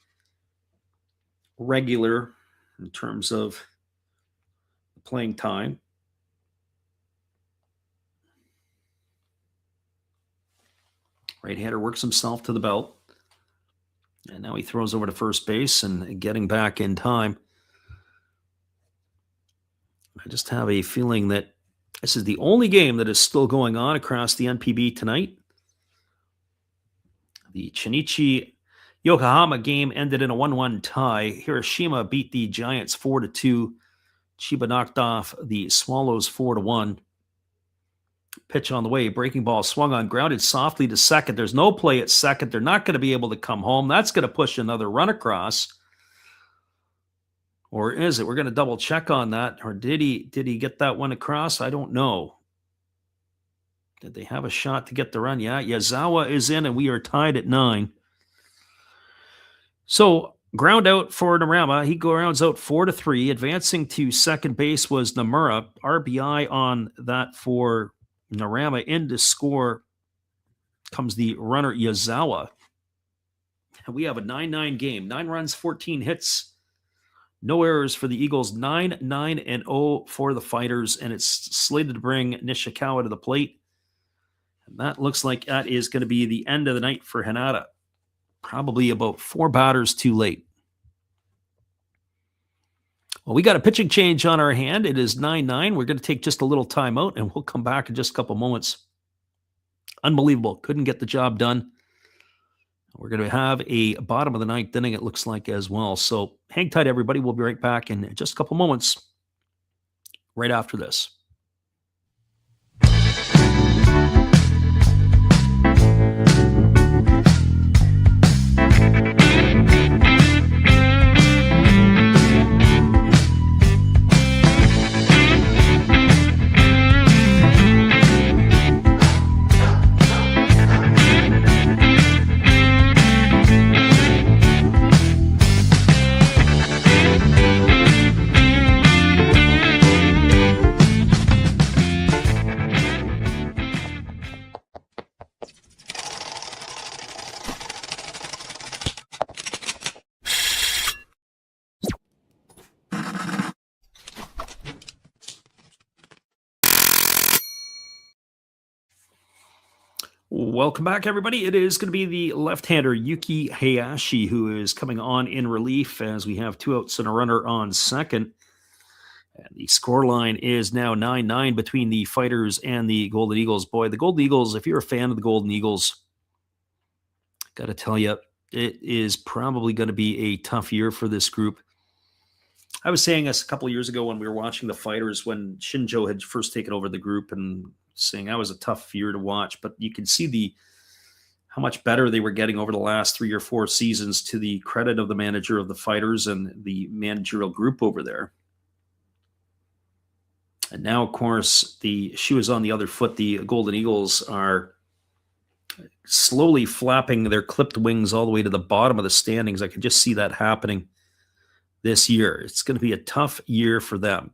regular in terms of playing time. Right-hander works himself to the belt. And now he throws over to first base and getting back in time. I just have a feeling that this is the only game that is still going on across the NPB tonight. The Chinichi Yokohama game ended in a 1-1 tie. Hiroshima beat the Giants 4-2. Chiba knocked off the Swallows 4-1. Pitch on the way. Breaking ball swung on, grounded softly to second. There's no play at second. They're not going to be able to come home. That's going to push another run across. Or is it? We're going to double check on that. Or did he get that one across? I don't know. Did they have a shot to get the run? Yeah, Yazawa is in, and we are tied at 9. So ground out for Narama. He grounds out 4-3. Advancing to second base was Namura. RBI on that for Narama. In to score comes the runner Yazawa. And we have a 9-9 game. 9 runs, 14 hits. No errors for the Eagles. 9-9-0 for the Fighters. And it's slated to bring Nishikawa to the plate. And that looks like that is going to be the end of the night for Hanada. Probably about 4 batters too late. Well, we got a pitching change on our hand. It is 9-9. We're going to take just a little time out, and we'll come back in just a couple moments. Unbelievable. Couldn't get the job done. We're going to have a bottom of the ninth inning, it looks like, as well. So hang tight, everybody. We'll be right back in just a couple moments right after this. Welcome back, everybody. It is going to be the left-hander Yuki Hayashi who is coming on in relief as we have 2 outs and a runner on second. And the scoreline is now 9-9 between the Fighters and the Golden Eagles. Boy, the Golden Eagles, if you're a fan of the Golden Eagles, got to tell you, it is probably going to be a tough year for this group. I was saying this a couple of years ago when we were watching the Fighters when Shinjo had first taken over the group and saying that was a tough year to watch, but you can see how much better they were getting over the last 3 or 4 seasons to the credit of the manager of the Fighters and the managerial group over there. And now, of course, the shoe is on the other foot. The Golden Eagles are slowly flapping their clipped wings all the way to the bottom of the standings. I can just see that happening this year. It's going to be a tough year for them.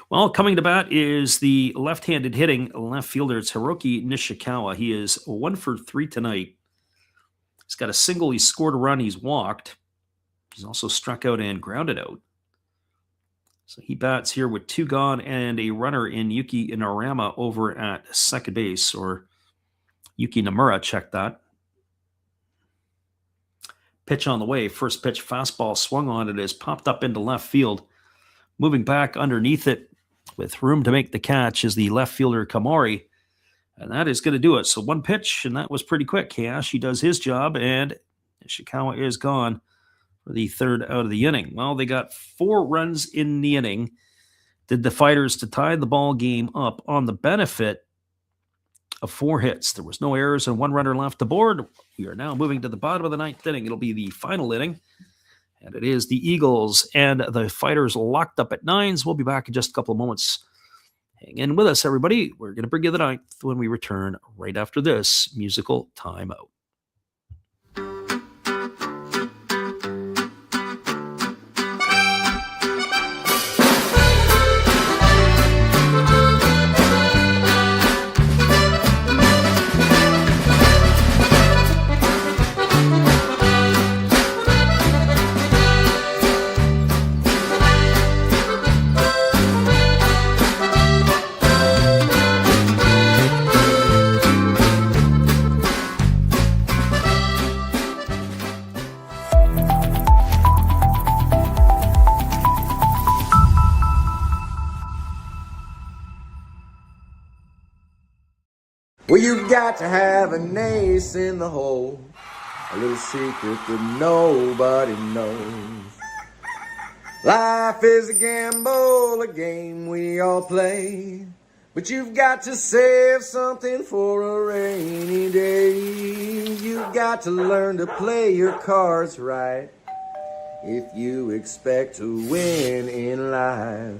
Well, coming to bat is the left-handed hitting left fielder. It's Hiroki Nishikawa. He is 1 for 3 tonight. He's got a single, he's scored a run, he's walked. He's also struck out and grounded out. So he bats here with 2 gone and a runner in Yuki Inarama over at second base, or Yuki Nomura, check that. Pitch on the way. First pitch fastball swung on. It is popped up into left field. Moving back underneath it with room to make the catch is the left fielder Kamori. And that is going to do it. So 1 pitch, and that was pretty quick. Hayashi does his job, and Ishikawa is gone for the 3rd out of the inning. Well, they got 4 runs in the inning. Did the Fighters to tie the ball game up on the benefit of 4 hits. There was no errors and 1 runner left aboard. We are now moving to the bottom of the 9th inning. It'll be the final inning. And it is the Eagles and the Fighters locked up at 9s. We'll be back in just a couple of moments. Hang in with us, everybody. We're going to bring you the 9th when we return right after this musical timeout. Well, you've got to have an ace in the hole, a little secret that nobody knows. Life is a gamble, a game we all play, but you've got to save something for a rainy day. You've got to learn to play your cards right if you expect to win in life.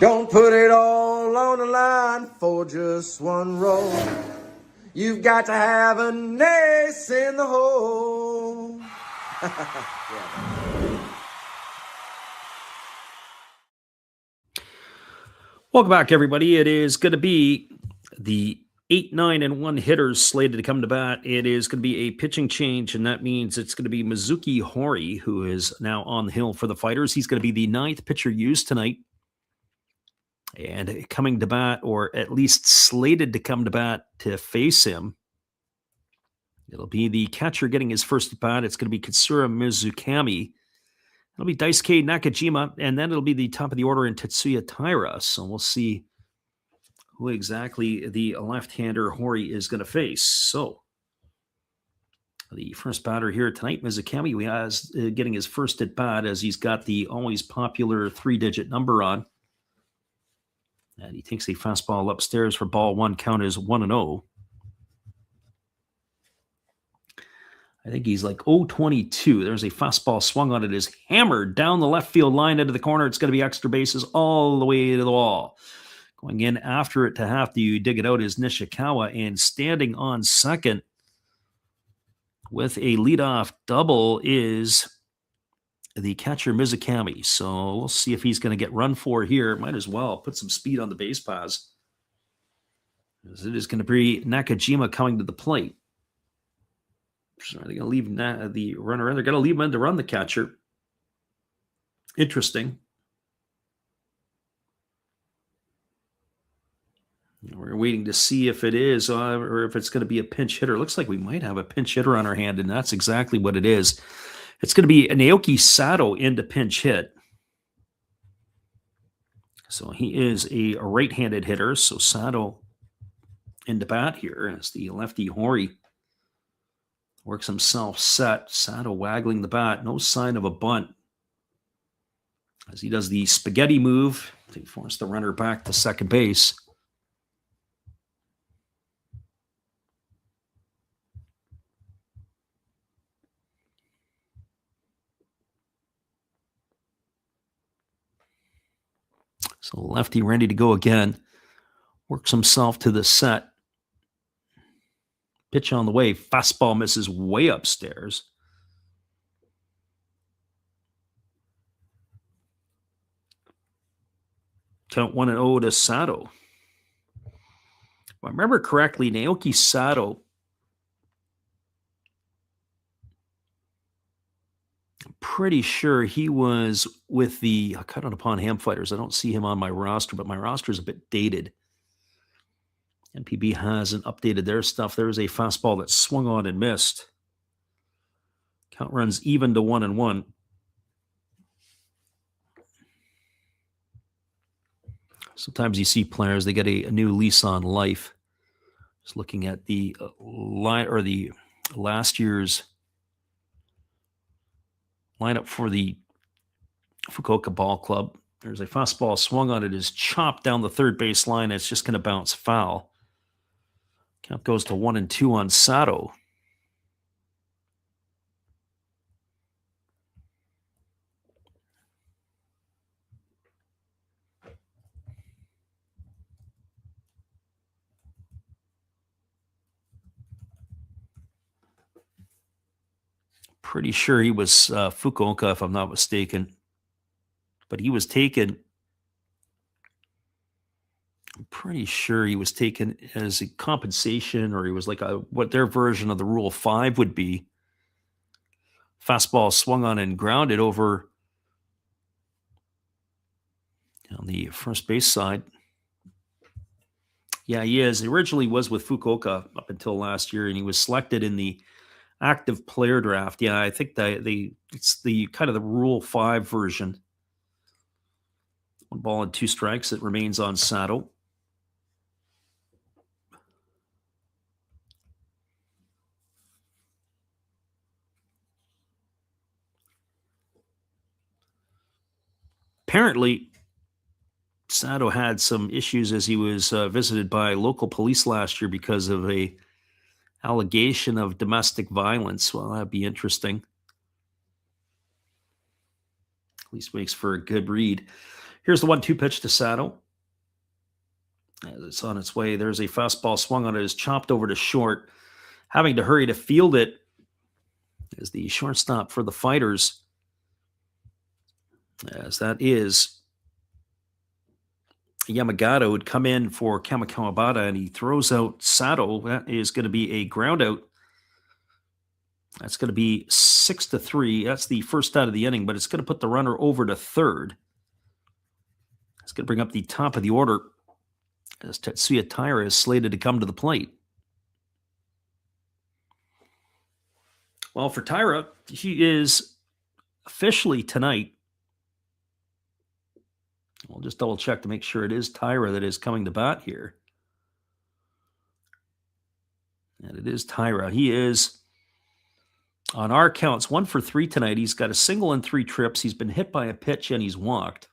Don't put it all on the line for just 1 roll. You've got to have an ace in the hole. Welcome back, everybody. It is going to be the 8, 9, and 1 hitters slated to come to bat. It is going to be a pitching change, and that means it's going to be Mizuki Hori, who is now on the hill for the Fighters. He's going to be the 9th pitcher used tonight. And coming to bat, or at least slated to come to bat to face him, it'll be the catcher getting his first at bat. It's going to be Katsura Mizukami. It'll be Daisuke Nakajima, and then it'll be the top of the order in Tetsuya Taira. So we'll see who exactly the left-hander Hori is going to face. So the first batter here tonight, Mizukami, who has getting his first at bat as he's got the always popular 3-digit number on. And he takes a fastball upstairs for ball 1. Count is 1-0. I think he's like 0-22. There's a fastball swung on it. Is hammered down the left field line into the corner. It's going to be extra bases all the way to the wall. Going in after it to have to dig it out is Nishikawa. And standing on second with a leadoff double is the catcher Mizukami. So we'll see if he's going to get run for here. Might as well put some speed on the base paths, as it is going to be Nakajima coming to the plate. So they're going to leave the runner in. They're going to leave him in to run the catcher. Interesting. We're waiting to see if it is or if it's going to be a pinch hitter. Looks like we might have a pinch hitter on our hand, and that's exactly what it is. It's going to be Naoki Sato into pinch hit. So he is a right-handed hitter. So Sato into bat here as the lefty Hori works himself set. Sato waggling the bat. No sign of a bunt as he does the spaghetti move to force the runner back to second base. So lefty ready to go again. Works himself to the set. Pitch on the way. Fastball misses way upstairs. Count 1-0 to Sato. If I remember correctly, Naoki Sato pretty sure he was with the Hokkaido Nippon-Ham Fighters. I don't see him on my roster, but my roster is a bit dated. NPB hasn't updated their stuff. There was a fastball that swung on and missed. Count runs even to 1-1. Sometimes you see players, they get a new lease on life. Just looking at the line or the last year's lineup for the Fukuoka Ball Club. There's a fastball swung on it, is chopped down the third base line. It's just going to bounce foul. Count goes to 1-2 on Sato. Pretty sure he was Fukuoka, if I'm not mistaken. But he was taken. I'm pretty sure he was taken as a compensation, or he was like what their version of the Rule 5 would be. Fastball swung on and grounded over on the first base side. Yeah, he is. He originally was with Fukuoka up until last year, and he was selected in the active player draft. Yeah, I think it's the kind of the Rule 5 version. 1 ball and 2 strikes. It remains on Sato. Apparently, Sato had some issues as he was visited by local police last year because of a allegation of domestic violence. Well, that'd be interesting. At least makes for a good read. Here's the 1-2 pitch to Sato. As it's on its way, there's a fastball swung on it, is chopped over to short. Having to hurry to field it is the shortstop for the Fighters. As that is Yamagata, would come in for Kamikawabata, and he throws out Sato. That is going to be a ground out. That's going to be 6-3. That's the first out of the inning, but it's going to put the runner over to third. It's going to bring up the top of the order as Tetsuya Taira is slated to come to the plate. Well, for Taira, he is officially tonight. We'll just double check to make sure it is Taira that is coming to bat here. And it is Taira. He is, on our counts, 1 for 3 tonight. He's got a single and 3 trips. He's been hit by a pitch and he's walked.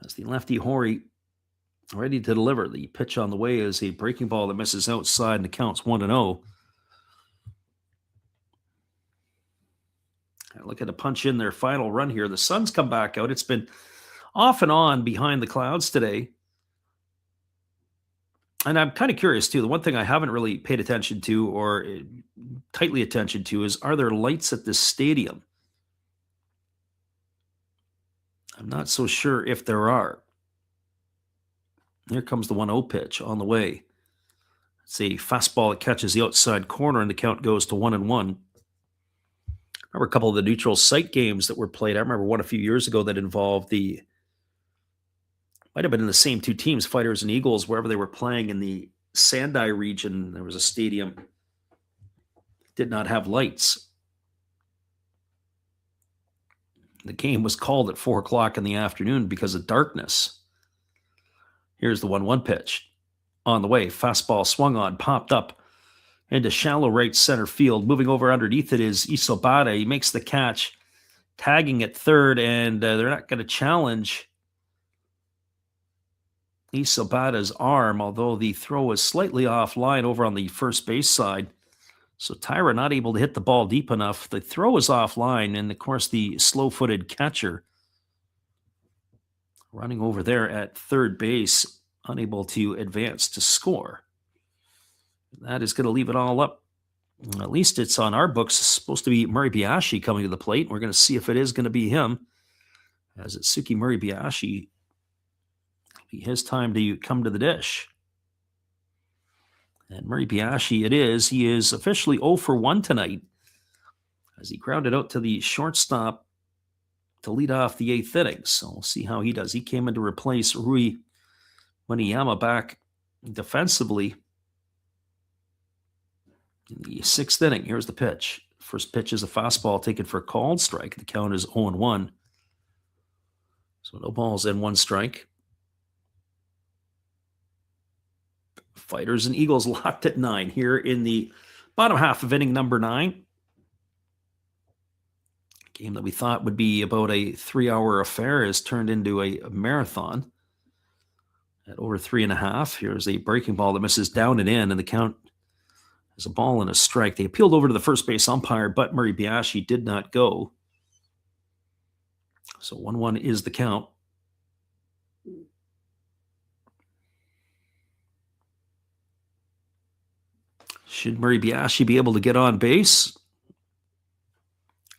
As the lefty Hori ready to deliver. The pitch on the way is a breaking ball that misses outside, and the count's 1-0. Look at a punch in their final run here. The sun's come back out. It's been off and on behind the clouds today. And I'm kind of curious, too. The one thing I haven't really paid attention to, or tightly attention to, is are there lights at this stadium? I'm not so sure if there are. Here comes the 1-0 pitch on the way. It's a fastball that catches the outside corner, and the count goes to 1-1. I remember a couple of the neutral site games that were played. I remember one a few years ago that involved might have been in the same 2 teams, Fighters and Eagles, wherever they were playing in the Sendai region. There was a stadium that did not have lights. The game was called at 4 o'clock in the afternoon because of darkness. Here's the 1-1 pitch. On the way, fastball swung on, popped up into shallow right center field. Moving over underneath it is Isobata. He makes the catch, tagging at third, and they're not going to challenge Isobata's arm, although the throw was slightly offline over on the first base side. So Taira not able to hit the ball deep enough. The throw is offline, and of course the slow-footed catcher running over there at third base, unable to advance to score. That is going to leave it all up. At least it's on our books. It's supposed to be Muribayashi coming to the plate. We're going to see if it is going to be him. As it's Suki Muribayashi, it'll be his time to come to the dish. And Murray Biashi it is. He is officially 0 for 1 tonight as he grounded out to the shortstop to lead off the 8th inning. So we'll see how he does. He came in to replace Rui Maniyama back defensively in the 6th inning. Here's the pitch. First pitch is a fastball taken for a called strike. The count is 0-1. So no balls and 1 strike. Fighters and Eagles locked at 9 here in the bottom half of inning number 9. Game that we thought would be about a 3-hour affair has turned into a marathon at over 3.5. Here's a breaking ball that misses down and in, and the count is a ball and a strike. They appealed over to the first base umpire, but Murray Biashi did not go. So 1-1 is the count. Should Murray Biashi be able to get on base?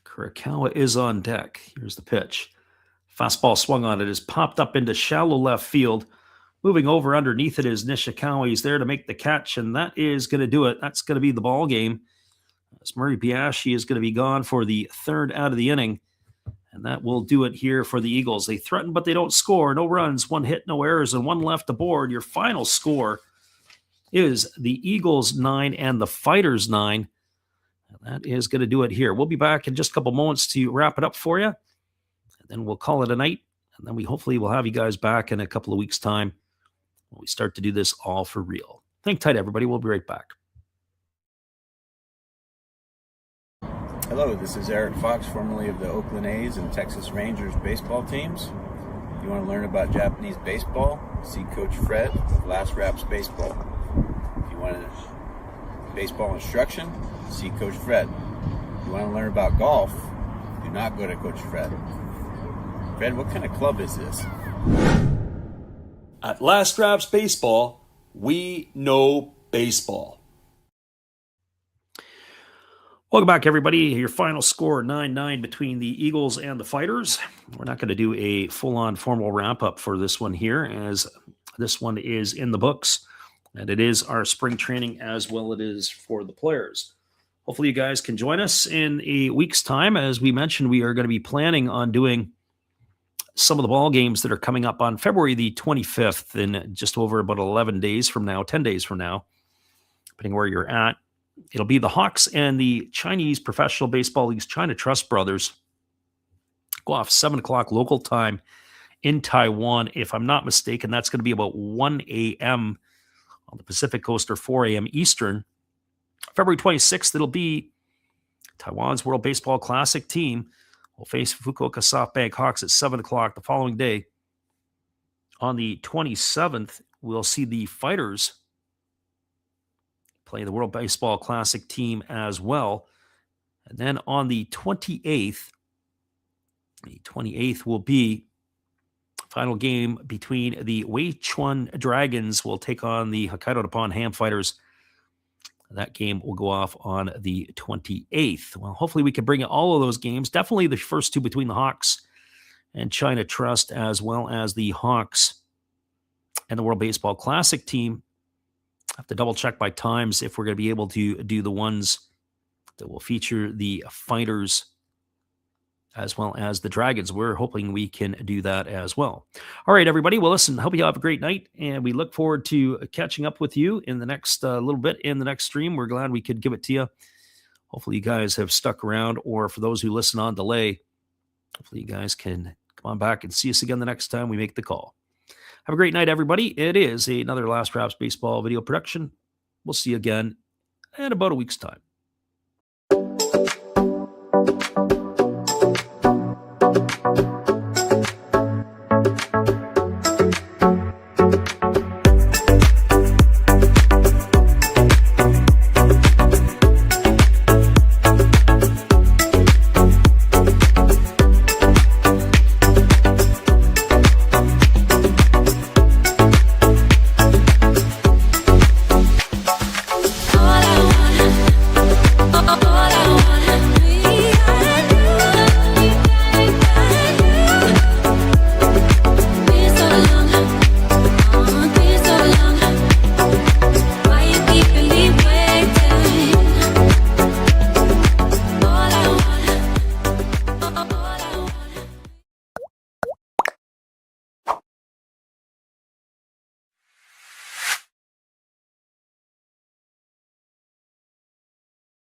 Kurakawa is on deck. Here's the pitch. Fastball swung on it is popped up into shallow left field. Moving over underneath it is Nishikawa. He's there to make the catch, and that is going to do it. That's going to be the ball game. As Murray Biashi is going to be gone for the 3rd out of the inning, and that will do it here for the Eagles. They threaten, but they don't score. No runs, 1 hit, no errors, and 1 left aboard. Your final score is the Eagles 9 and the Fighters 9. And that is going to do it here. We'll be back in just a couple moments to wrap it up for you. And then we'll call it a night. And then we hopefully will have you guys back in a couple of weeks' time when we start to do this all for real. Hang tight, everybody. We'll be right back. Hello, this is Eric Fox, formerly of the Oakland A's and Texas Rangers baseball teams. If you want to learn about Japanese baseball, see Coach Fred of Last Raps Baseball. If you want baseball instruction, see Coach Fred. If you want to learn about golf, do not go to Coach Fred. Fred, what kind of club is this? At Last Raps Baseball, we know baseball. Welcome back, everybody. Your final score, 9-9 between the Eagles and the Fighters. We're not going to do a full-on formal wrap-up for this one here, as this one is in the books, and it is our spring training as well it is for the players. Hopefully you guys can join us in a week's time. As we mentioned, we are going to be planning on doing some of the ball games that are coming up on February the 25th in just over about 11 days from now, 10 days from now, depending where you're at. It'll be the Hawks and the Chinese Professional Baseball League's China Trust Brothers. Go off 7 o'clock local time in Taiwan. If I'm not mistaken, that's going to be about 1 a.m. on the Pacific Coast or 4 a.m. Eastern. February 26th, it'll be Taiwan's World Baseball Classic team will face Fukuoka SoftBank Hawks at 7 o'clock the following day. On the 27th, we'll see the Fighters play the World Baseball Classic team as well. And then on the 28th will be final game between the Weichuan Dragons will take on the Hokkaido Nippon-Ham Fighters. That game will go off on the 28th. Well, hopefully we can bring all of those games. Definitely the first two between the Hawks and China Trust, as well as the Hawks and the World Baseball Classic team. I have to double check by times if we're going to be able to do the ones that will feature the Fighters as well as the Dragons. We're hoping we can do that as well. All right, everybody. Well, listen, hope you have a great night, and we look forward to catching up with you in the next little bit in the next stream. We're glad we could give it to you. Hopefully you guys have stuck around, or for those who listen on delay, hopefully you guys can come on back and see us again the next time we make the call. Have a great night, everybody. It is another Last Raps Baseball video production. We'll see you again in about a week's time.